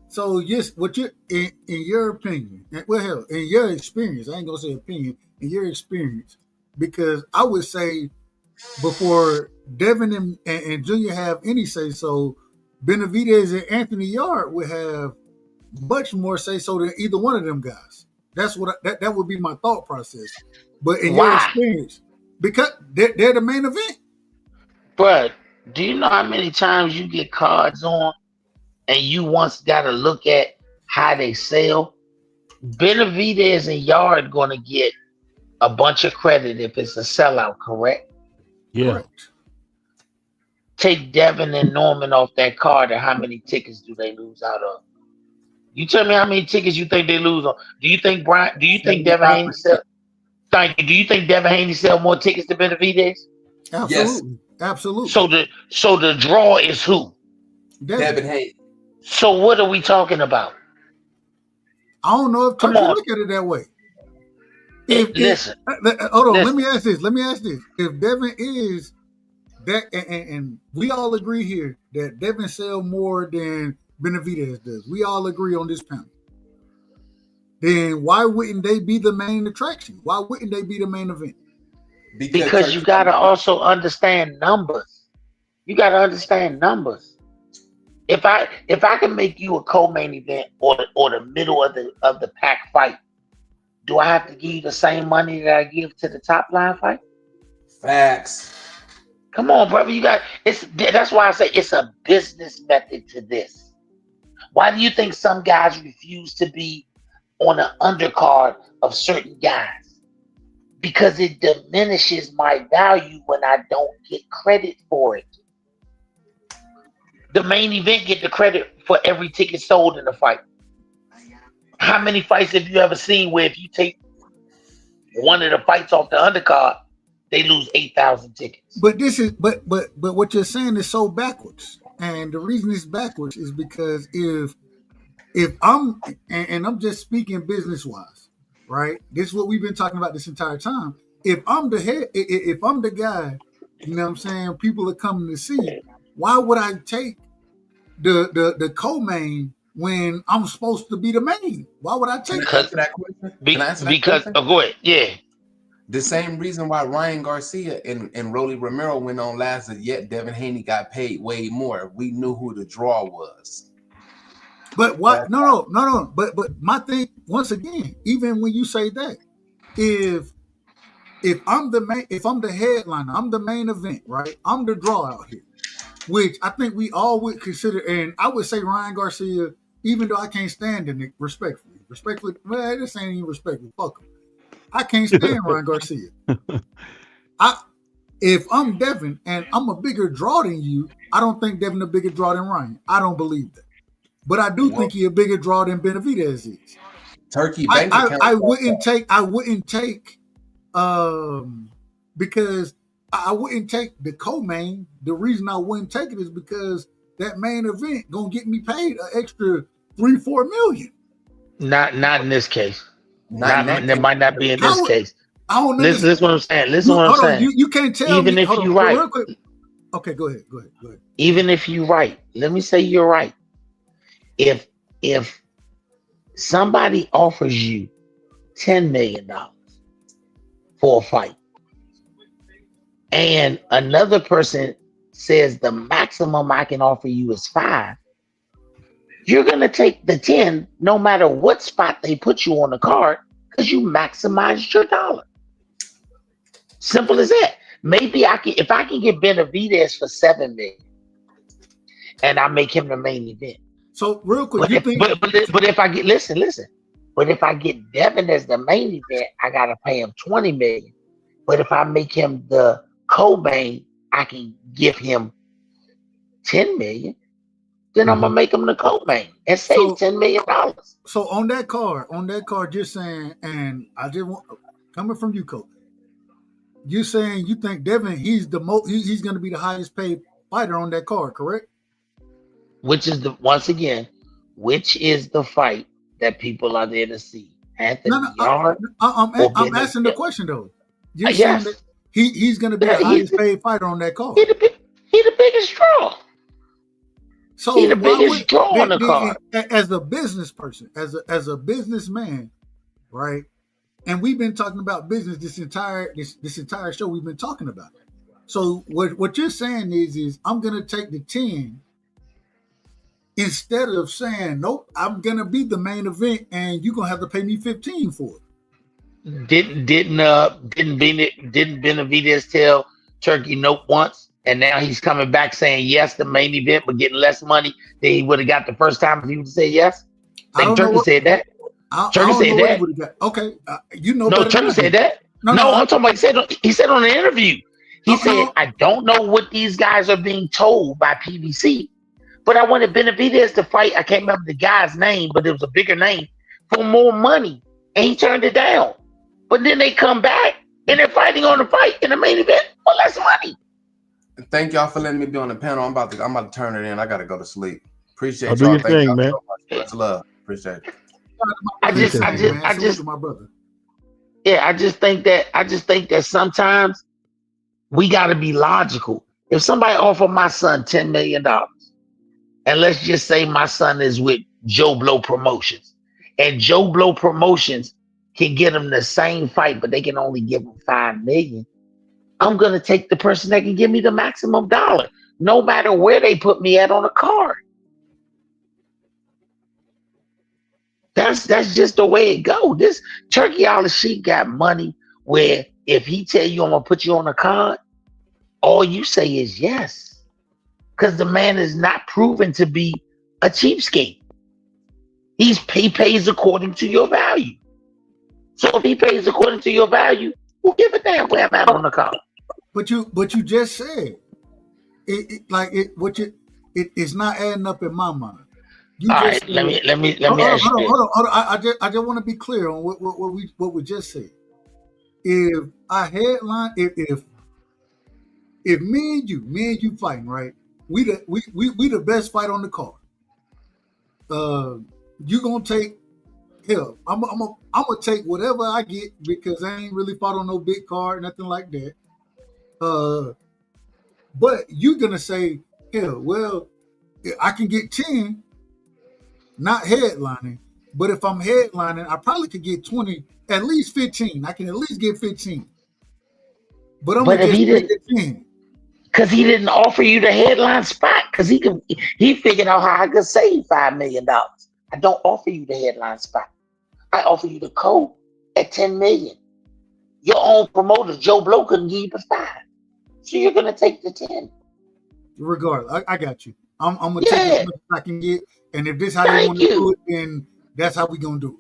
so yes, what you in your opinion, well hell, in your experience, I ain't gonna say opinion, in your experience, because I would say before Devin and Junior have any say so, Benavidez and Anthony Yard would have much more say so than either one of them guys. That's what that would be my thought process. But in your experience, because they're the main event. But do you know how many times you get cards on and you once got to look at how they sell? Benavidez and Yard going to get a bunch of credit if it's a sellout, correct? Yeah. Correct. Take Devin and Norman off that card, and how many tickets do they lose out of? You tell me how many tickets you think they lose on. Do you think Devin Haney sell? Thank you. Do you think Devin Haney sell more tickets than Benavidez? Absolutely. Yes. Absolutely. So the draw is who? Devin Haney. So what are we talking about? I don't know if Turkey look at it that way. Listen. Hold on. Listen. Let me ask this. If Devin is that, and we all agree here that Devin sell more than Benavidez does. We all agree on this panel. Then why wouldn't they be the main attraction? Why wouldn't they be the main event? Because you got to also understand numbers. You got to understand numbers. If I can make you a co-main event or the middle of the pack fight, do I have to give you the same money that I give to the top line fight? Facts. Come on, brother. That's why I say it's a business method to this. Why do you think some guys refuse to be on an undercard of certain guys? Because it diminishes my value when I don't get credit for it. The main event get the credit for every ticket sold in the fight. How many fights have you ever seen where if you take one of the fights off the undercard, they lose 8,000 tickets? But what you're saying is so backwards. And the reason it's backwards is because if I'm and I'm just speaking business wise, right? This is what we've been talking about this entire time. If I'm the head, if I'm the guy, you know what I'm saying, people are coming to see, why would I take the co-main when I'm supposed to be the main? Why would I take that question? Can I answer that question? Go ahead. Yeah. The same reason why Ryan Garcia and Rolly Romero went on last, yet Devin Haney got paid way more. We knew who the draw was. But what? No. But my thing, once again, even when you say that, if I'm the headliner, I'm the main event, right? I'm the draw out here, which I think we all would consider, and I would say Ryan Garcia, even though I can't stand him, respectfully, well, this ain't even respectful. Fuck him. I can't stand Ryan Garcia. If I'm Devin and I'm a bigger draw than you, I don't think Devin a bigger draw than Ryan. I don't believe that. But I do think he a bigger draw than Benavidez is. Turkey bank account. I wouldn't take because I wouldn't take the co-main. The reason I wouldn't take it is because that main event gonna get me paid an extra $3-4 million. Not in this case. Not in that That case. might not be in this case. I don't Listen, understand. listen what I'm saying. Listen what I'm Hold on, saying. you can't tell Even me. if Hold you're on, right, real quick. Okay, go ahead. even if you're right, let me say you're right. If somebody offers you $10 million for a fight, and another person says the maximum I can offer you is 5, you're gonna take the 10 no matter what spot they put you on the card because you maximized your dollar. Simple as that. Maybe if I can get Benavidez for 7 million and I make him the main event. So real quick, But if I get listen. But if I get Devin as the main event, I gotta pay him 20 million. But if I make him the co-main, I can give him 10 million. Then I'm gonna make him the co-main and save $10 million. So on that card, you're saying, and I just want coming from you, Coach. You're saying you think Devin, he's going to be the highest paid fighter on that card, correct? Which is the fight that people are there to see? Anthony Yard? I'm asking the question though. You're saying that he's going to be the highest paid fighter on that card. He the biggest draw. So he the biggest draw on the card. As a business person, as a businessman, right? And we've been talking about business this entire show. We've been talking about it. So what you're saying is I'm gonna take the 10 instead of saying nope. I'm gonna be the main event, and you're gonna have to pay me 15 for it. Didn't Benavidez tell Turkey nope once, and now he's coming back saying yes, the main event, but getting less money than he would have got the first time if he would say yes? I think Turkey said that. Turkey said that. Okay, you know. No, Turkey said that. No, I'm talking about he said on the interview. He said, I don't know what these guys are being told by PBC, but I wanted Benavidez to fight. I can't remember the guy's name, but it was a bigger name for more money, and he turned it down. But then they come back and they're fighting on the fight in the main event for less money. Thank y'all for letting me be on the panel. I'm about to turn it in. I gotta go to sleep. Appreciate I'll y'all. do your Thank thing, y'all man. so much. Much love. Appreciate it. I just my brother. Yeah, I just think that sometimes we got to be logical. If somebody offer my son $10 million, and let's just say my son is with Joe Blow Promotions, and Joe Blow Promotions can get him the same fight, but they can only give him $5 million, I'm gonna take the person that can give me the maximum dollar, no matter where they put me at on a card. That's just the way it go. This Turkey Al-Sheikh got money where if he tell you I'm gonna put you on a card, all you say is yes. Because the man is not proven to be a cheapskate. He pays according to your value. So if he pays according to your value, who give a damn where I'm at on the card? But you just said it's not adding up in my mind. All right, let me ask you this. Hold on. I just want to be clear on what we just said. If I headline, if me and you fighting, right? We the best fight on the card. You gonna take hell? I'm gonna take whatever I get because I ain't really fought on no big card, nothing like that. But you're gonna say, hell, well, I can get 10. Not headlining, but if I'm headlining, I probably could get 20, at least 15. I can at least get 15. But I'm gonna just take the 10. Because he didn't offer you the headline spot, because he figured out how I could save $5 million. I don't offer you the headline spot. I offer you the code at 10 million. Your own promoter, Joe Blow, couldn't give you the 5. So you're gonna take the 10. Regardless, I got you. I'm gonna take as much as I can get. And if this how they want to do it, then that's how we gonna do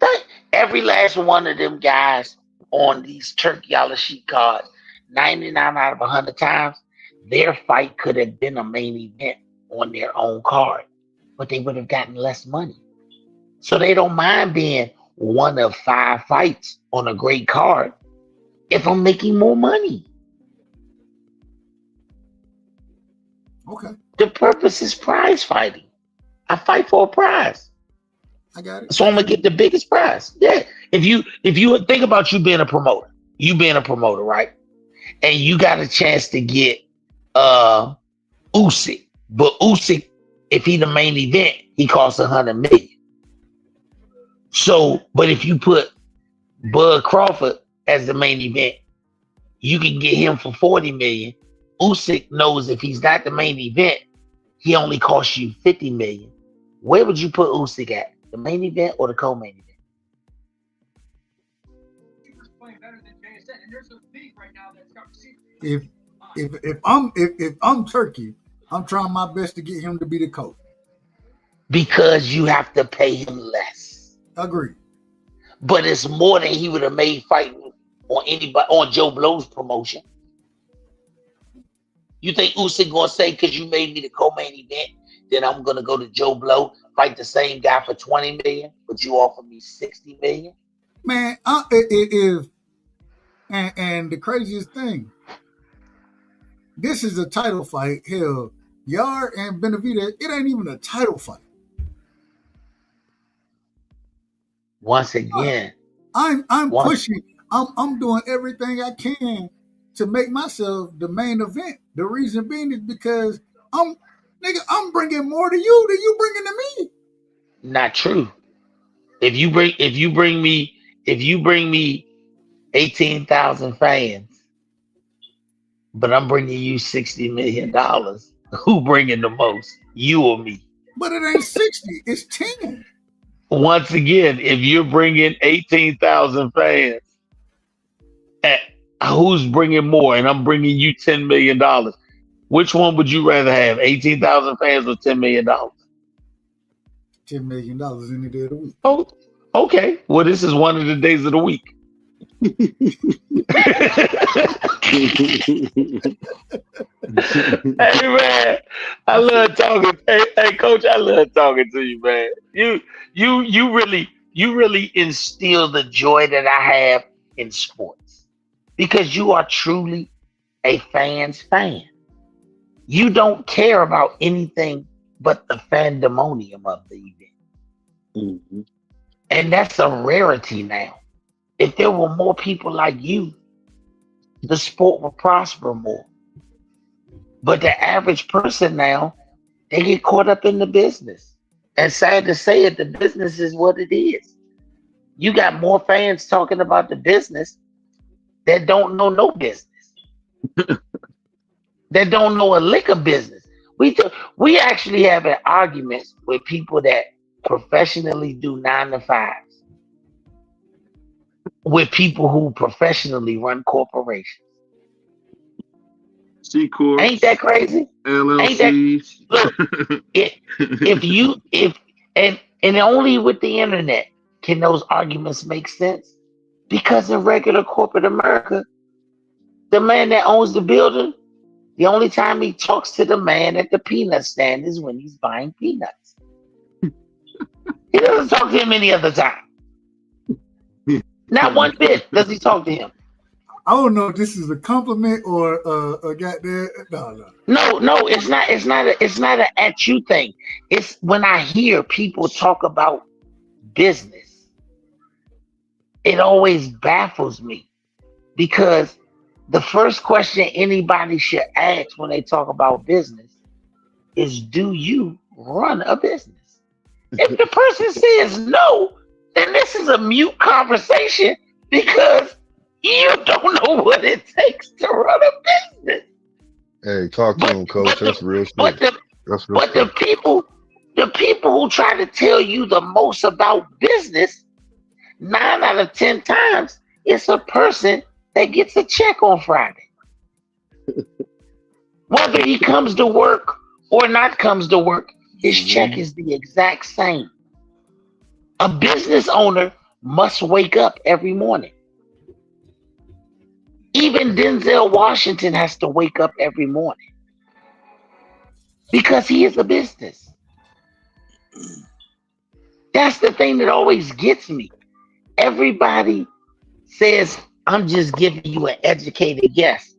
it. Every last one of them guys on these Turkey Al-Sheikh cards, 99 out of 100 times, their fight could have been a main event on their own card, but they would have gotten less money. So they don't mind being one of 5 fights on a great card if I'm making more money. Okay. The purpose is prize fighting. I fight for a prize. I got it. So I'm gonna get the biggest prize. Yeah. If you think about you being a promoter, right? And you got a chance to get Usyk, but Usyk, if he the main event, he costs 100 million. So, but if you put Bud Crawford as the main event, you can get him for 40 million. Usyk knows if he's not the main event, he only costs you 50 million. Where would you put Usyk at? The main event or the co-main event? If I'm Turkey, I'm trying my best to get him to be the coach. Because you have to pay him less. Agreed. But it's more than he would have made fighting on anybody on Joe Blow's promotion. You think Usyk gonna say because you made me the co-main event, then I'm gonna go to Joe Blow, fight the same guy for 20 million, but you offer me 60 million? Man, and the craziest thing, this is a title fight. Hell, Yard and Benavidez, it ain't even a title fight. Once again, I'm pushing. I'm doing everything I can to make myself the main event. The reason being is because I'm bringing more to you than you bringing to me. Not true. If you bring me 18,000 fans, but I'm bringing you $60 million, who bringing the most, you or me? But it ain't 60, it's 10. Once again, if you're bringing 18,000 fans, who's bringing more? And I'm bringing you $10 million. Which one would you rather have, 18,000 fans or $10 million? $10 million any day of the week. Oh, okay. Well, this is one of the days of the week. Hey man, I love talking. Hey coach, I love talking to you, man. You really instill the joy that I have in sports because you are truly a fan's fan. You don't care about anything but the fandemonium of the event. Mm-hmm. And that's a rarity now. If there were more people like you, the sport would prosper more. But the average person now, they get caught up in the business. And sad to say it, the business is what it is. You got more fans talking about the business that don't know no business. That don't know a lick of business. We actually have arguments with people that professionally do 9 to 5s. With people who professionally run corporations. C Corp. Ain't that crazy? LLCs. Look, and only with the internet can those arguments make sense. Because in regular corporate America, the man that owns the building, the only time he talks to the man at the peanut stand is when he's buying peanuts. He doesn't talk to him any other time. Not one bit does he talk to him. I don't know if this is a compliment or a goddamn No, it's not. It's not an at you thing. It's when I hear people talk about business, it always baffles me because the first question anybody should ask when they talk about business is, "Do you run a business?" If the person says no, then this is a mute conversation because you don't know what it takes to run a business. Hey, talk to him, coach. That's real shit. But the people who try to tell you the most about business, 9 out of 10 times, it's a person that gets a check on Friday. Whether he comes to work or not comes to work, his check is the exact same. A business owner must wake up every morning. Even Denzel Washington has to wake up every morning because he is a business. That's the thing that always gets me. Everybody says, I'm just giving you an educated guess.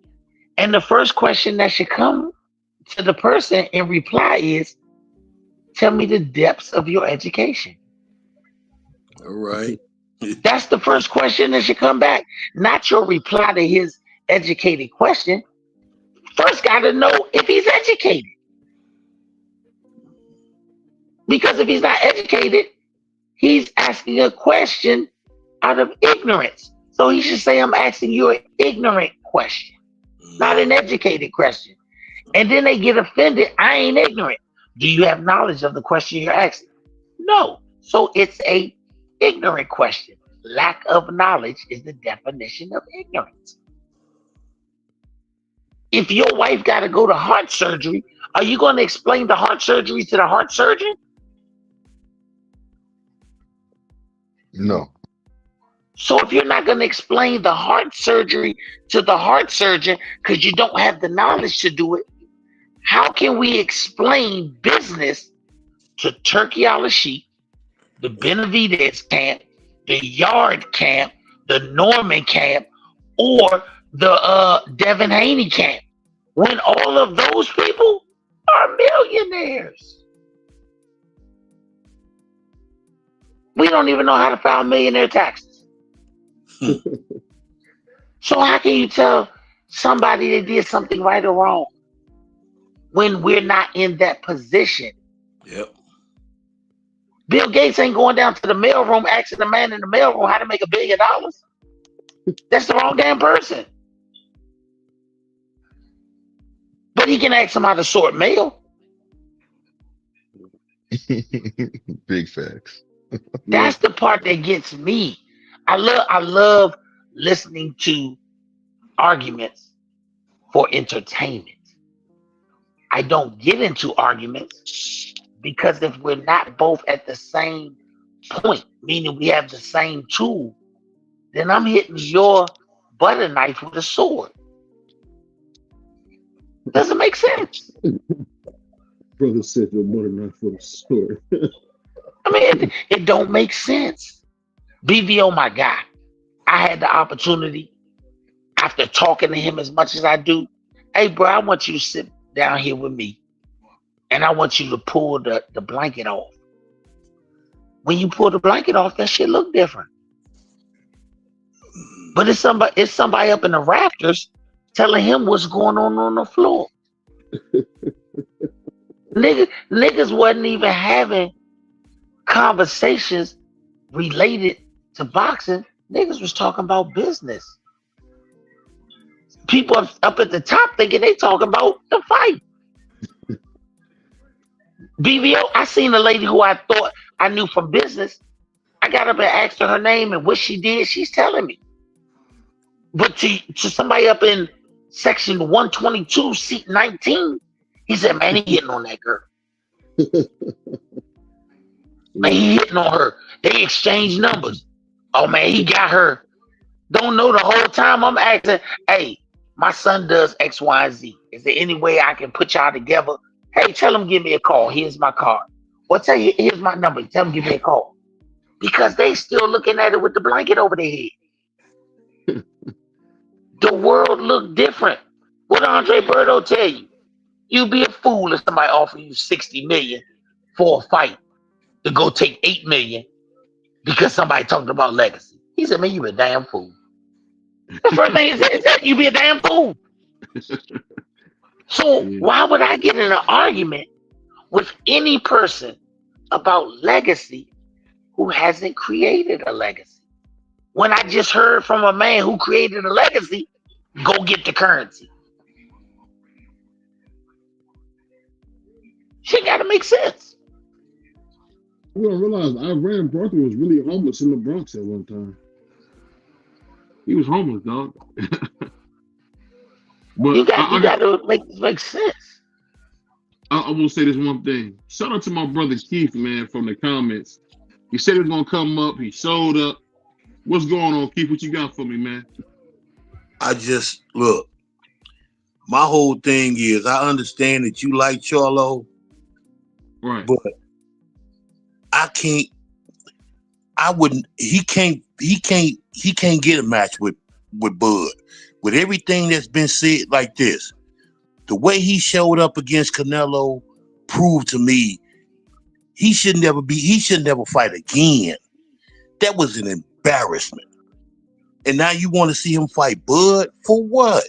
And the first question that should come to the person in reply is, tell me the depths of your education. All right. That's the first question that should come back, not your reply to his educated question. First, got to know if he's educated. Because if he's not educated, he's asking a question out of ignorance. So he should say, I'm asking you an ignorant question, not an educated question. And then they get offended. I ain't ignorant. Do you have knowledge of the question you're asking? No. So it's a ignorant question. Lack of knowledge is the definition of ignorance. If your wife got to go to heart surgery, are you going to explain the heart surgery to the heart surgeon? No. So if you're not going to explain the heart surgery to the heart surgeon because you don't have the knowledge to do it, how can we explain business to Turkey Alla Sheep, the Benavides camp, the Yard camp, the Norman camp, or the Devin Haney camp, when all of those people are millionaires? We don't even know how to file millionaire taxes. So how can you tell somebody they did something right or wrong when we're not in that position? Yep. Bill Gates ain't going down to the mailroom asking the man in the mailroom how to make $1 billion. That's the wrong damn person. But he can ask him how to sort mail. Big facts. That's the part that gets me. I love listening to arguments for entertainment. I don't get into arguments because if we're not both at the same point, meaning we have the same tool, then I'm hitting your butter knife with a sword. Doesn't make sense. Brother said your butter knife with a sword. I mean, it don't make sense. BVO, my guy. I had the opportunity, after talking to him as much as I do, hey, bro, I want you to sit down here with me, and I want you to pull the blanket off. When you pull the blanket off, that shit look different. But it's somebody up in the rafters telling him what's going on the floor. Niggas wasn't even having conversations related to boxing. Niggas was talking about business. People up at the top thinking they talking about the fight. BVO, I seen a lady who I thought I knew from business. I got up and asked her name and what she did. She's telling me. But to somebody up in section 122, seat 19, he said, man, he hitting on that girl. Man, he hitting on her. They exchanged numbers. Oh, man, he got her. Don't know the whole time I'm asking, hey, my son does X, Y, and Z. Is there any way I can put y'all together? Hey, tell him give me a call. Here's my card. Well, tell you, here's my number. Tell him give me a call. Because they still looking at it with the blanket over their head. The world look different. What Andre Berto tell you? You'd be a fool if somebody offered you $60 million for a fight to go take $8 million because somebody talked about legacy. He said, man, you a damn fool. The first thing he said is that you be a damn fool. So why would I get in an argument with any person about legacy who hasn't created a legacy? When I just heard from a man who created a legacy, go get the currency. Shit gotta make sense. You don't realize Iran Barker was really homeless in the Bronx at one time. He was homeless, dog. But you gotta make sense. I will say this one thing. Shout out to my brother Keith, man, from the comments. He said he was gonna come up. He showed up. What's going on, Keith? What you got for me, man? I just look. My whole thing is, I understand that you like Charlo, right? But I can't. I wouldn't. He can't get a match with Bud. With everything that's been said like this, the way he showed up against Canelo proved to me he should never fight again. That was an embarrassment. And now you want to see him fight Bud for what?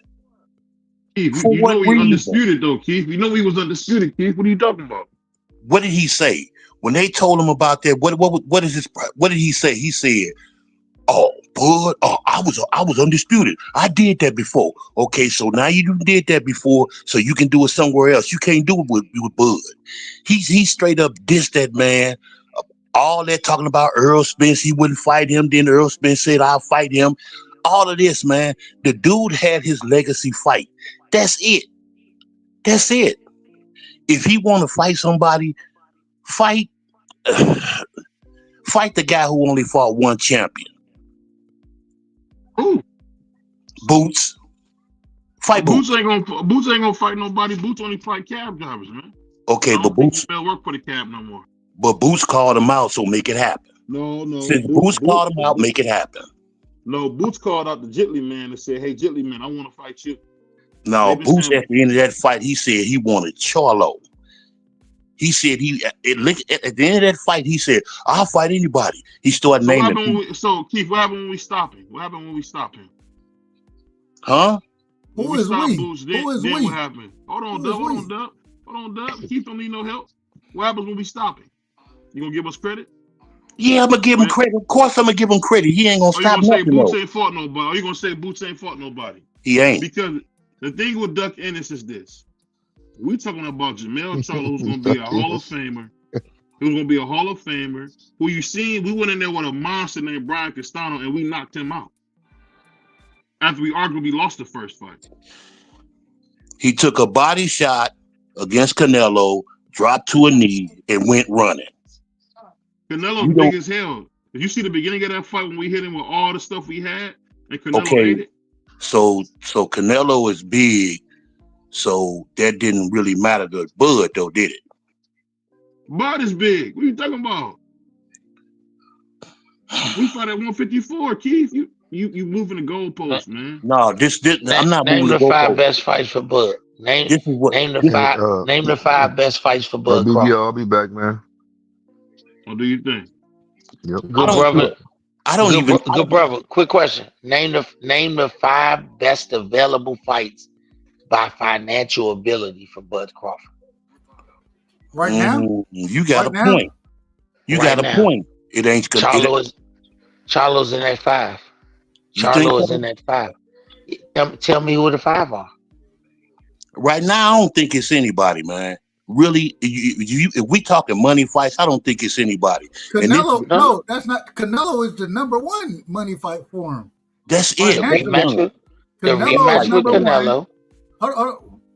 Keith, For you what know he reason? undisputed though, Keith. You know he was undisputed, Keith. What are you talking about? What did he say when they told him about that? What is his? What did he say? He said, "Oh, Bud, I was undisputed. I did that before. Okay, so now you did that before, so you can do it somewhere else. You can't do it with Bud." He straight up dissed that man. All that talking about Earl Spence, he wouldn't fight him. Then Earl Spence said, "I'll fight him." All of this, man. The dude had his legacy fight. That's it. That's it. If he want to fight somebody, fight the guy who only fought one champion. Who? Boots. Fight Boots ain't gonna fight nobody. Boots only fight cab drivers, man. Okay, but Boots don't work for the cab no more. But Boots called him out, so make it happen. No. Since Boots called him out, make it happen. No, Boots called out the Jitley man and said, "Hey, Jitley man, I want to fight you." No, Boots at the end of that fight, he said he wanted Charlo. He said at the end of that fight, he said, "I'll fight anybody." He started naming. So Keith, what happened when we stop him? What happened when we stop him? Huh? Who is we? Boots, then what happened? Hold on, Dub. Keith don't need no help. What happens when we stop him? You gonna give us credit? Yeah, I'm gonna give him credit. Of course, I'm gonna give him credit. He ain't gonna stop nothing. You gonna say Boots ain't fought nobody? Or you gonna say Boots ain't fought nobody? He ain't. Because the thing with Duck Ennis is this: we talking about Jermell Charlo, who's gonna be a Hall of Famer. Who's gonna be a Hall of Famer? Who you seen? We went in there with a monster named Brian Castano, and we knocked him out after we arguably lost the first fight. He took a body shot against Canelo, dropped to a knee, and went running. Canelo's big as hell. Did you see the beginning of that fight when we hit him with all the stuff we had? And Canelo ate it? So Canelo is big, so that didn't really matter to Bud, though, did it? Bud is big. What are you talking about? We fought at 154, Keith. You moving the goalpost, man. No, this I'm not name moving the five best fights for Bud. Name the five best fights for Bud Crawford. I'll be back, man. What do you think? Yep. Good brother. Quick question. Name the five best available fights by financial ability for Bud Crawford. Right now? You got a point. You got a point. It ain't Charlo's in that five. Charlo is in that five. Tell me who the five are. Right now, I don't think it's anybody, man. Really, if we talking money fights, I don't think it's anybody. Canelo, no, that's not. Canelo is the number one money fight for him. That's it. The rematch with Canelo.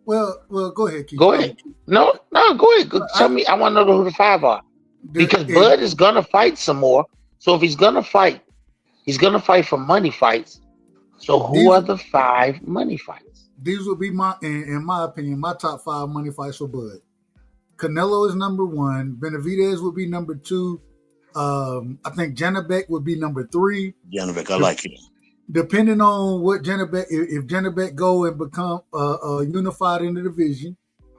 Well, go ahead, Keith. Go ahead. No, go ahead. Tell me. I want to know who the five are. Because Bud is gonna fight some more. So if he's gonna fight, he's gonna fight for money fights. So who are the five money fights? These would be in my opinion, my top five money fights for Bud. Canelo is number one. Benavidez would be number two. I think Janabek would be number three. Janabek, I like him. Depending on what Janabek, if Janabek go and become unified in the division,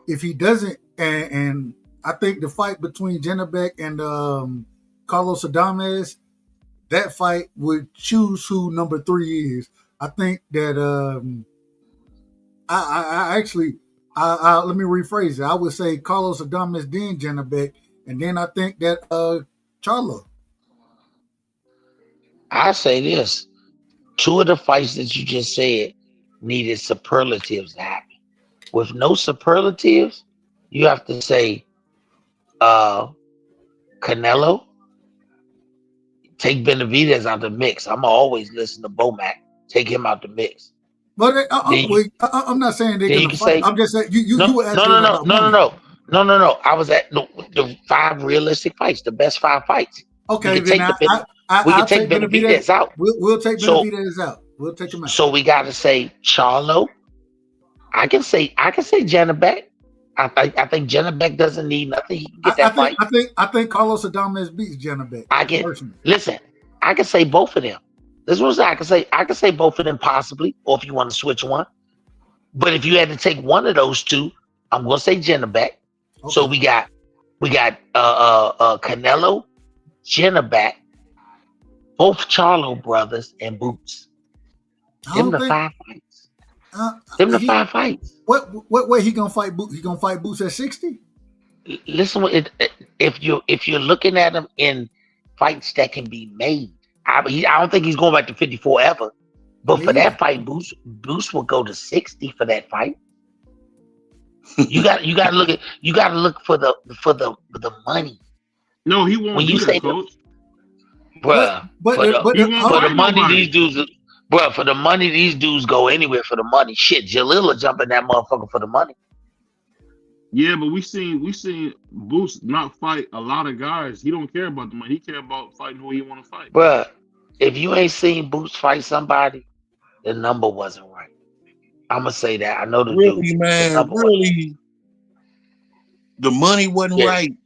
if he doesn't, and I think the fight between Janabek and Carlos Adames, that fight would choose who number three is. I think that I actually let me rephrase it. I would say Carlos Adames, then Janabek, and then I think that Charlo. I say this: two of the fights that you just said needed superlatives to happen. With no superlatives, you have to say Canelo. Take Benavidez out the mix. I'm always listen to Bomac. Take him out the mix. But I'm not saying they're gonna fight. I'm just saying you were asking about No. I was at the five realistic fights, the best five fights. Okay, we can take Benavidez out. We'll take Benavidez out. We'll take him out. So we got to say Charlo. I can say Janabek. I think Janabek doesn't need nothing. He can get that fight. I think Carlos Adames beats Janabek. I can say both of them. This was I can say both of them possibly, or if you want to switch one. But if you had to take one of those two, I'm gonna say Janabek. Okay. So we got Canelo, Janabek, Both Charlo brothers and Boots. I Them don't the think 5 fights. Them the 5 fights. What way he gonna fight Boots? He gonna fight Boots at 60? Listen, if you're looking at him in fights that can be made, I don't think he's going back to 54 ever. But for that fight, Boots will go to 60 for that fight. You got to look for the money. No, he won't do that, coach. Bruh, for the money these dudes, bruh, for the money these dudes go anywhere for the money. Shit, Jalil will jump in that motherfucker for the money. Yeah, but we seen Boots not fight a lot of guys. He don't care about the money. He care about fighting who he want to fight. Bruh, if you ain't seen Boots fight somebody, the number wasn't right. I'm gonna say that. I know the really, dude, man, really. The money wasn't right.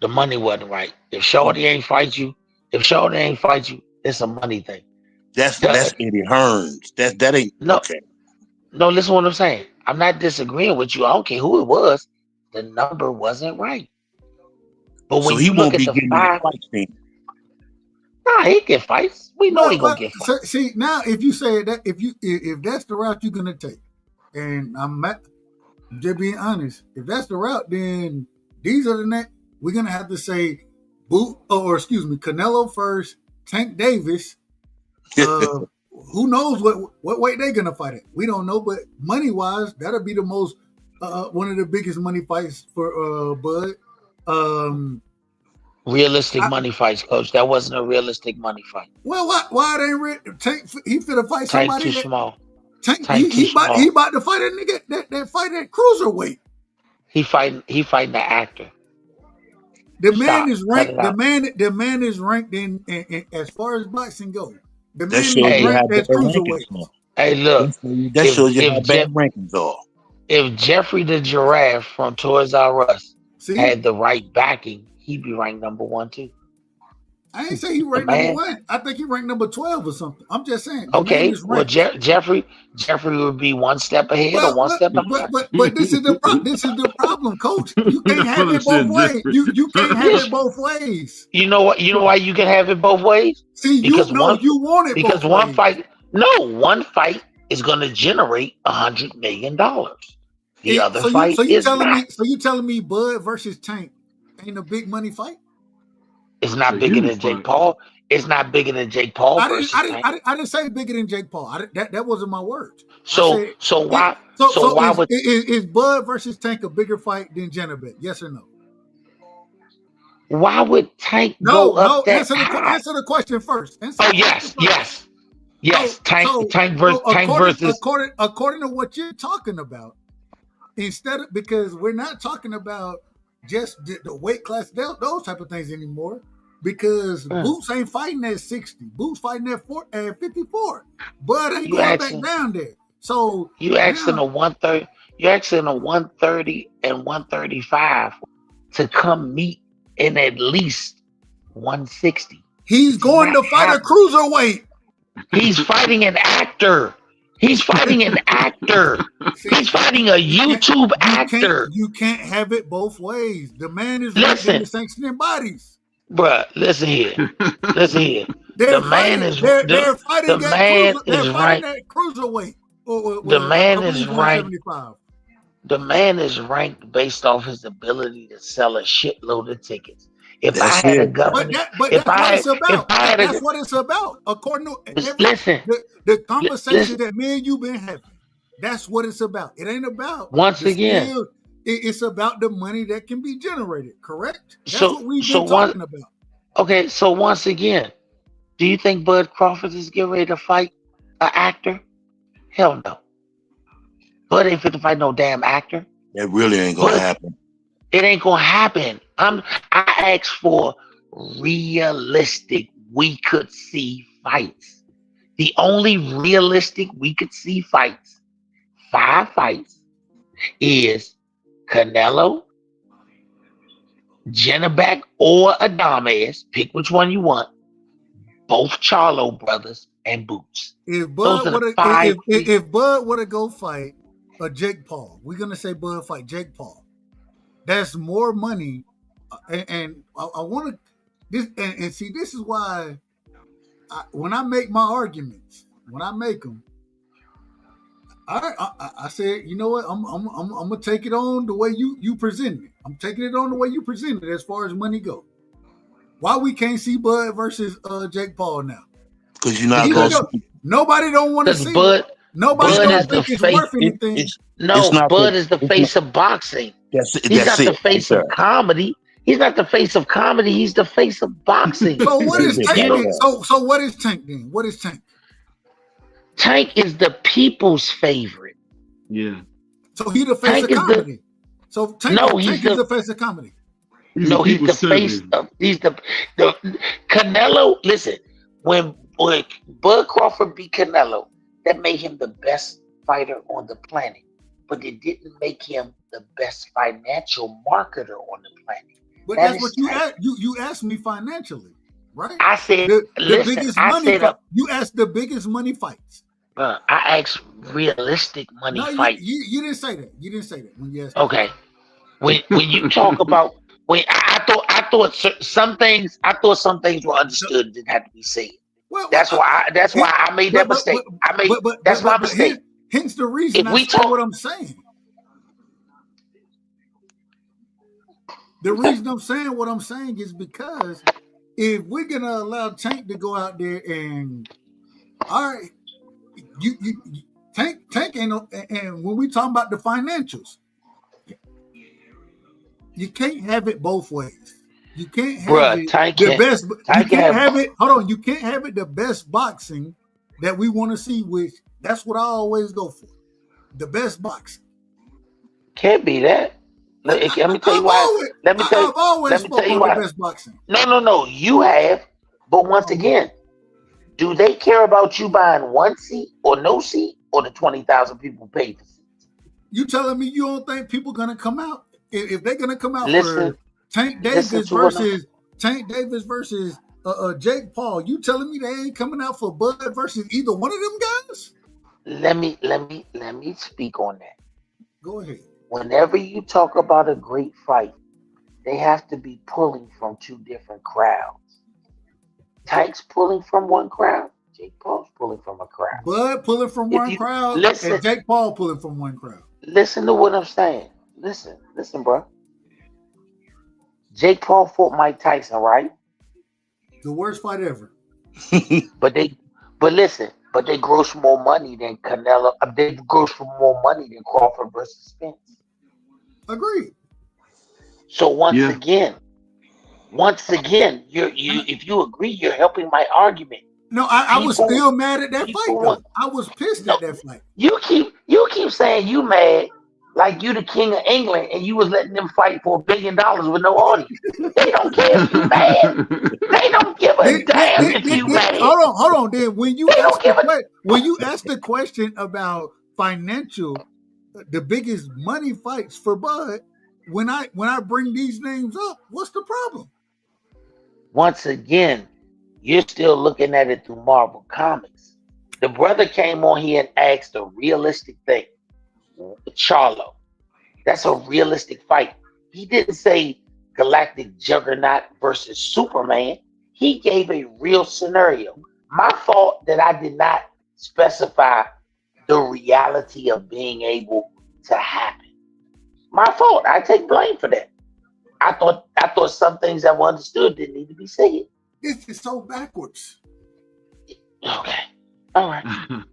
The money wasn't right. If Shorty ain't fight you, it's a money thing. That's Eddie Hearns. That ain't okay. No, listen to what I'm saying. I'm not disagreeing with you. I don't care who it was. The number wasn't right. But when he won't be getting the fights then. Nah, he get fights. We know he gonna get fights. See, now if you say that, if that's the route you're gonna take, and I'm just being honest, if that's the route, then these are the next. We're gonna have to say Canelo first, Tank Davis. Who knows what weight they're gonna fight at? We don't know, but money wise, that'll be the most one of the biggest money fights for Bud. Realistic money fights, coach. That wasn't a realistic money fight. Well, why it ain't Tank? He finna fight somebody. Tank too small. Tank he about to fight a nigga that fight at cruiserweight. He fighting the actor. The man is ranked. The man is ranked in as far as boxing goes. The man is ranked as cruiserweight. Hey, look. That shows you how bad rankings are. If Jeffrey the Giraffe from Toys R Us had the right backing, he'd be ranked number 1 too. I ain't say he ranked number 1. I think he ranked number 12 or something. I'm just saying. Okay, well, Jeffrey would be one step ahead or one step behind. But this is the problem, coach. You can't have it both ways. You can't have it both ways. You know what? You know why you can have it both ways? See, you want it because both one ways. one fight is going to generate $100 million. The other fight is not. So you telling me Bud versus Tank ain't a big money fight? It's not bigger than Jake Paul. It's not bigger than Jake Paul. I didn't say bigger than Jake Paul. That wasn't my words. So why would is Bud versus Tank a bigger fight than Janabek? Yes or no? Why would Tank go up that answer the question first. Yes. Tank versus. According to what you're talking about, because we're not talking about just the weight class, those type of things anymore. Because Boots ain't fighting at 60. Boots fighting at 54. Bud ain't going back down there. So you asking a 130, you're asking a 130 and 135 to come meet in at least 160. He's going to fight a cruiserweight. He's fighting an actor. He's fighting an actor. He's fighting a YouTube actor. You can't have it both ways. The man is in the sanctioning bodies. Bruh, listen here. They're fighting at cruiserweight. The man is ranked. The man is ranked based off his ability to sell a shitload of tickets. If I had a governor, that's what it's about. According to the conversation that me and you been having, that's what it's about. It ain't about it's about the money that can be generated. Correct? That's what we've been talking about. Okay, so once again, do you think Bud Crawford is getting ready to fight an actor? Hell no. Bud ain't fit to fight no damn actor. That really ain't gonna happen. It ain't gonna happen. I asked for realistic, we could see fights. The only realistic we could see fights, 5 fights, is Canelo, Janabek, or Adames. Pick which one you want. Both Charlo brothers and Boots. If Bud would have go fight a Jake Paul, we're gonna say Bud fight Jake Paul. That's more money, and I want to this and see. This is why when I make my arguments, when I make them, I said, you know what? I'm gonna take it on the way you present it. I'm taking it on the way you present it as far as money go. Why we can't see Bud versus Jake Paul now? Because you're not going to. Nobody don't want to see Bud, it. Nobody Bud don't is the think it's face. worth anything. It's No, not Bud the, is the it's face not, of boxing. that's He's that's not the it. face Right of comedy. He's not the face of comedy. He's the face of boxing. So what is there. Tank? So what is Tank then? What is Tank? Tank is the people's favorite. Yeah. So he the face Tank of is the comedy. So Tank is the face of comedy. He's No, the he's the people's face champion. of. He's the Canelo. Listen, when Bud Crawford beat Canelo, that made him the best fighter on the planet, but it didn't make him the best financial marketer on the planet. But That that's what is you Tank. asked. You asked me financially, right? I said, The listen, biggest I money said, fight. You asked the biggest money fights. I asked realistic money No, fights. you didn't say that. You didn't say that when you asked. Okay, when you talk about when I thought some things were understood and didn't have to be said. That's why I made that mistake. That's my mistake. Hence the reason If I we say talk, what I'm saying. The reason I'm saying what I'm saying is because if we're gonna allow Tank to go out there and all right, you Tank ain't no, and when we talking about the financials, you can't have it both ways. You can't have it the best. You can't have it. Hold on. You can't have it the best boxing that we want to see. Which that's what I always go for. The best boxing. Can't be that. Let me tell you why. I've always Let me tell spoke you on why. the best boxing. No. You have, but once again, do they care about you buying one seat or no seat or the 20,000 people pay for seats? You telling me you don't think people gonna come out if they're gonna come out Listen, for Tank Davis versus Jake Paul? You telling me they ain't coming out for Bud versus either one of them guys? Let me speak on that. Go ahead. Whenever you talk about a great fight, they have to be pulling from two different crowds. Tank's pulling from one crowd. Jake Paul's pulling from a crowd. Bud pulling from one crowd and Jake Paul pulling from one crowd. Listen to what I'm saying. Listen, bro. Jake Paul fought Mike Tyson, right? The worst fight ever. but they gross more money than Canelo. They gross for more money than Crawford versus Spence. Agreed. So once again, if you agree, you're helping my argument. No, I was still mad at that fight though. I was pissed at that fight. You keep saying you mad like you the king of England and you was letting them fight for $1 billion with no audience. They don't care if you mad. They don't give a damn if you mad. Hold on. Then when you ask the question about financial, the biggest money fights for Bud, when I bring these names up, what's the problem? Once again, you're still looking at it through Marvel Comics. The brother came on here and asked a realistic thing. Charlo. That's a realistic fight. He didn't say Galactic Juggernaut versus Superman. He gave a real scenario. My fault that I did not specify the reality of being able to happen. My fault. I take blame for that. I thought some things that were understood didn't need to be said. This is so backwards. Okay. All right.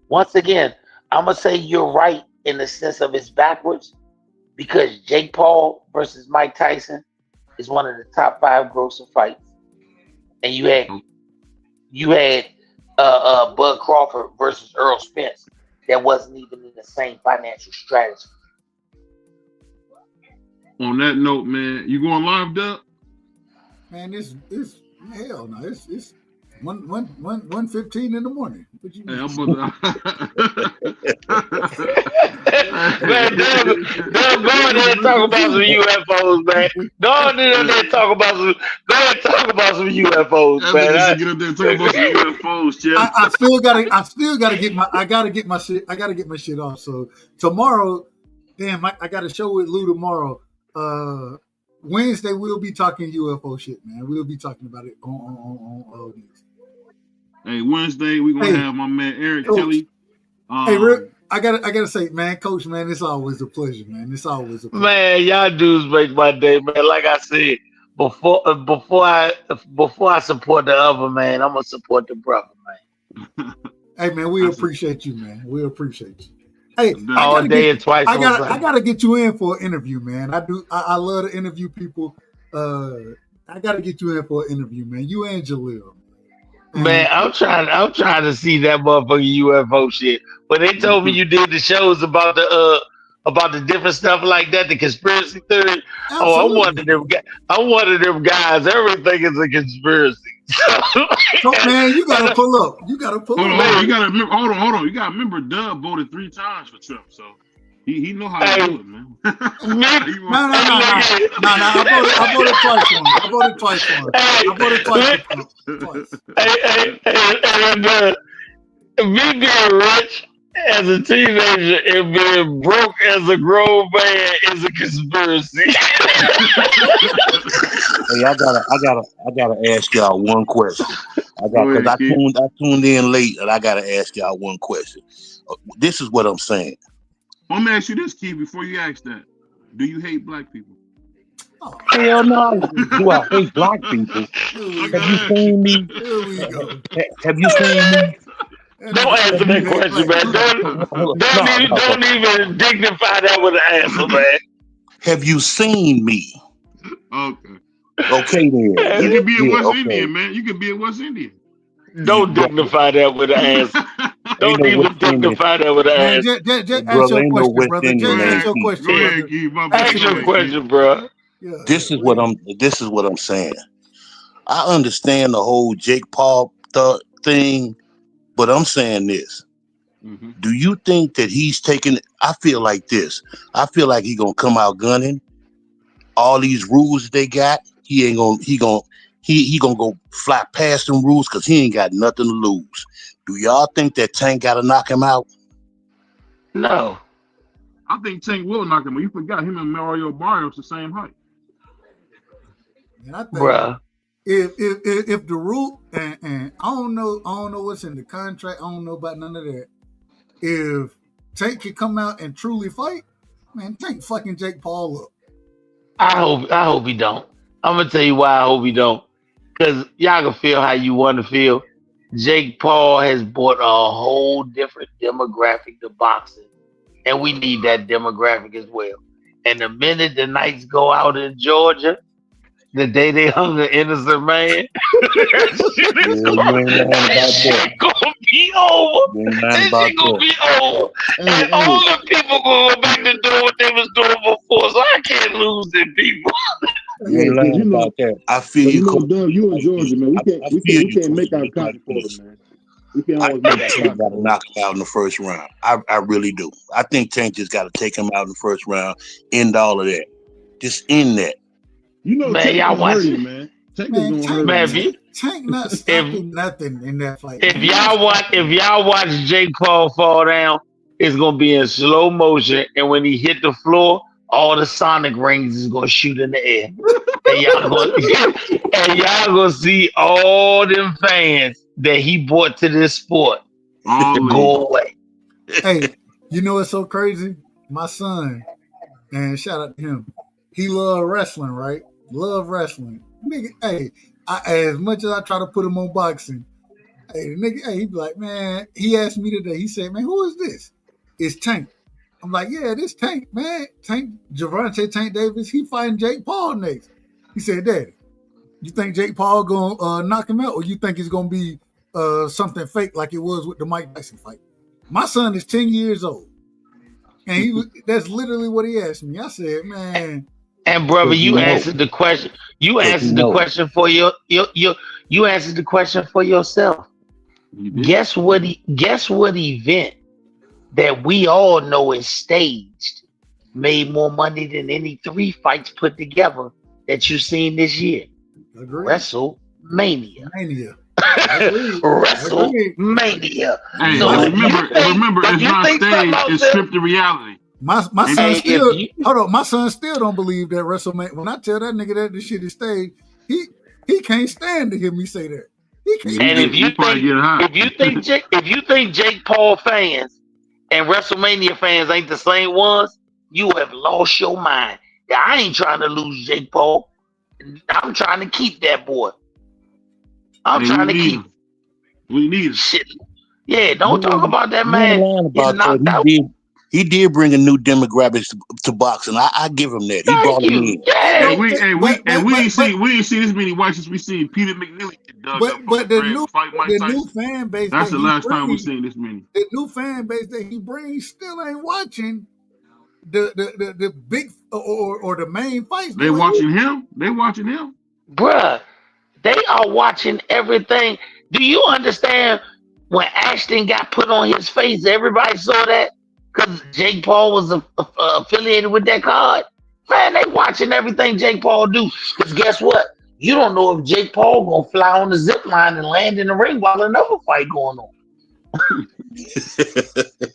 Once again, I'm going to say you're right in the sense of it's backwards because Jake Paul versus Mike Tyson is one of the top 5 grossing fights. And you had Bud Crawford versus Earl Spence that wasn't even in the same financial strategy. On that note, man, you going live, Dub? Man, it's hell no. It's 1:15 in the morning. What you mean? Man, Doug, go in there and talk about some UFOs, man. Go in there and talk about some UFOs, man. Get up there and talk about some UFOs, Jeff. I still gotta get my shit off. So tomorrow, damn, I got a show with Lou tomorrow. Wednesday we'll be talking UFO shit, man. We'll be talking about it on these. Hey, Wednesday we gonna have my man Eric Kelly. Hey, Rick, I gotta say, man, Coach, man, it's always a pleasure, man. It's always a pleasure. Man, y'all dudes make my day, man. Like I said, before I support the other man, I'm gonna support the brother, man. Hey, man, we appreciate you, man. We appreciate you. Hey, all day and twice. I gotta get you in for an interview, man. I love to interview people. I gotta get you in for an interview, man. You and Jaleel. Man, I'm trying to see that motherfucking UFO shit. But they told me you did the shows about the different stuff like that, the conspiracy theory. Absolutely. Oh, I'm one of them guys. Everything is a conspiracy. So, man, you gotta pull up. You gotta pull up. Hold on. You gotta remember. Hold on. You gotta remember. Dub voted 3 times for Trump, so he know how to do it, man. No. I voted twice for him. I voted twice for him. Me being rich as a teenager and being broke as a grown man is a conspiracy. Hey, I gotta ask y'all one question. Because I tuned in late, and I gotta ask y'all one question. This is what I'm saying. Let me ask you this, Keith, before you ask that. Do you hate black people? Oh, hell no. Do I hate black people? Have you seen me? Here we go. Have you seen me? Don't answer that question, man. Don't even dignify that with an answer, man. Have you seen me? Okay. Okay, then. You can be a West Indian, man. You can be a West Indian. Don't dignify that with an answer. Don't even dignify that with an answer. Just ask your question, brother. Just ask your question. Ask your question, bro. This is what I'm saying. I understand the whole Jake Paul thing, but I'm saying this. Mm-hmm. Do you think that he's taking? I feel like this. I feel like he's gonna come out gunning. All these rules they got, he gonna go fly past them rules because he ain't got nothing to lose. Do y'all think that Tank got to knock him out? No. I think Tank will knock him out. You forgot him and Mario Barrios the same height. And I think if the rule and I don't know what's in the contract. I don't know about none of that. If Tank can come out and truly fight, man, Tank fucking Jake Paul up. I hope he don't. I'm gonna tell you why I hope he don't. Because y'all can feel how you want to feel. Jake Paul has brought a whole different demographic to boxing, and we need that demographic as well. And the minute the Knights go out in Georgia, the day they hung an innocent man, that shit gonna be over. That shit gonna be over. And all the people gonna go back to doing what they was doing before, so I can't lose them people. I feel you. Doug, you in Georgia, man. We can't make our cotton quota, man. We can't always make our cotton quota. Knock him out in the first round. I really do. I think Tank just got to take him out in the first round. End all of that. Just end that. You know, man, y'all watch it, man. Tank not stopping nothing in that fight. If y'all watch Jake Paul fall down, it's gonna be in slow motion, and when he hit the floor, all the sonic rings is gonna shoot in the air, and y'all gonna see all them fans that he brought to this sport go away. Hey, you know what's so crazy? My son, and shout out to him. He love wrestling, right? Love wrestling, nigga. Hey, as much as I try to put him on boxing, hey, nigga, he be like, man. He asked me today. He said, man, who is this? It's Tank. I'm like, yeah, this Tank, man. Tank Tank Davis. He fighting Jake Paul next. He said, Daddy, you think Jake Paul gonna knock him out, or you think it's gonna be something fake like it was with the Mike Tyson fight? My son is 10 years old, and that's literally what he asked me. I said, man. And brother, you answered the question. You answered the question for you answered the question for yourself. Guess what event that we all know is staged made more money than any 3 fights put together that you've seen this year? Agreed. WrestleMania. WrestleMania. Hey, so remember, it's not staged, it's scripted reality. My son still hold on. My son still don't believe that WrestleMania. When I tell that nigga that this shit is staged, he can't stand to hear me say that. He And if you think Jake Paul fans and WrestleMania fans ain't the same ones, you have lost your mind. I ain't trying to lose Jake Paul. I'm trying to keep that boy. I'm trying to keep him. We need him. Shit. Yeah, don't talk about that man. About that. He did bring a new demographic to boxing. I give him that. He brought him in. Hey, we ain't seen this many whites since we seen Peter McNeely get dug up. But the new fan base. That's the last time we seen this many. The new fan base that he brings still ain't watching the big or the main fights. They watching him. They watching him, bruh. They are watching everything. Do you understand when Ashton got put on his face? Everybody saw that because Jake Paul was affiliated with that card. Man, they watching everything Jake Paul do. Because guess what? You don't know if Jake Paul gonna fly on the zip line and land in the ring while another fight going on.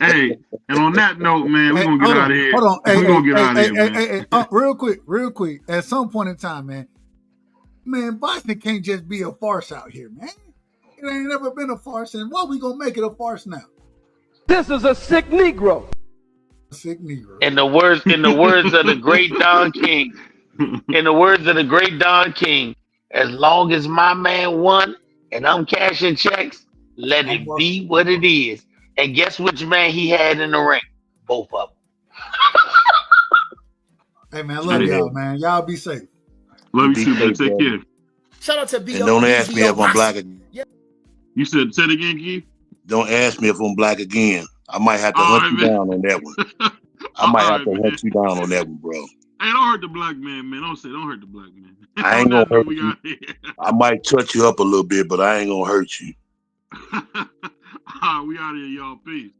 Hey, and on that note, man, we're gonna get out of here. Hold on. We're gonna get out of here, man. Real quick. At some point in time, man, boxing can't just be a farce out here, man. It ain't never been a farce, and why we gonna make it a farce now? This is a sick Negro. Sick Negro. In the words of the great Don King. In the words of the great Don King, as long as my man won and I'm cashing checks, let it be what it is. And guess which man he had in the ring? Both of them. Hey man, love y'all, man. Y'all be safe. Love you too, man. Take care. Shout out to BVO. And don't ask me if I'm black again. You say it again, Keith? Don't ask me if I'm black again. I might have to hunt you down on that one. I might have to hunt you down on that one, bro. Hey, don't hurt the black man, man. Don't hurt the black man. I ain't gonna hurt you. I might touch you up a little bit, but I ain't gonna hurt you. All right, we out of here, y'all. Peace.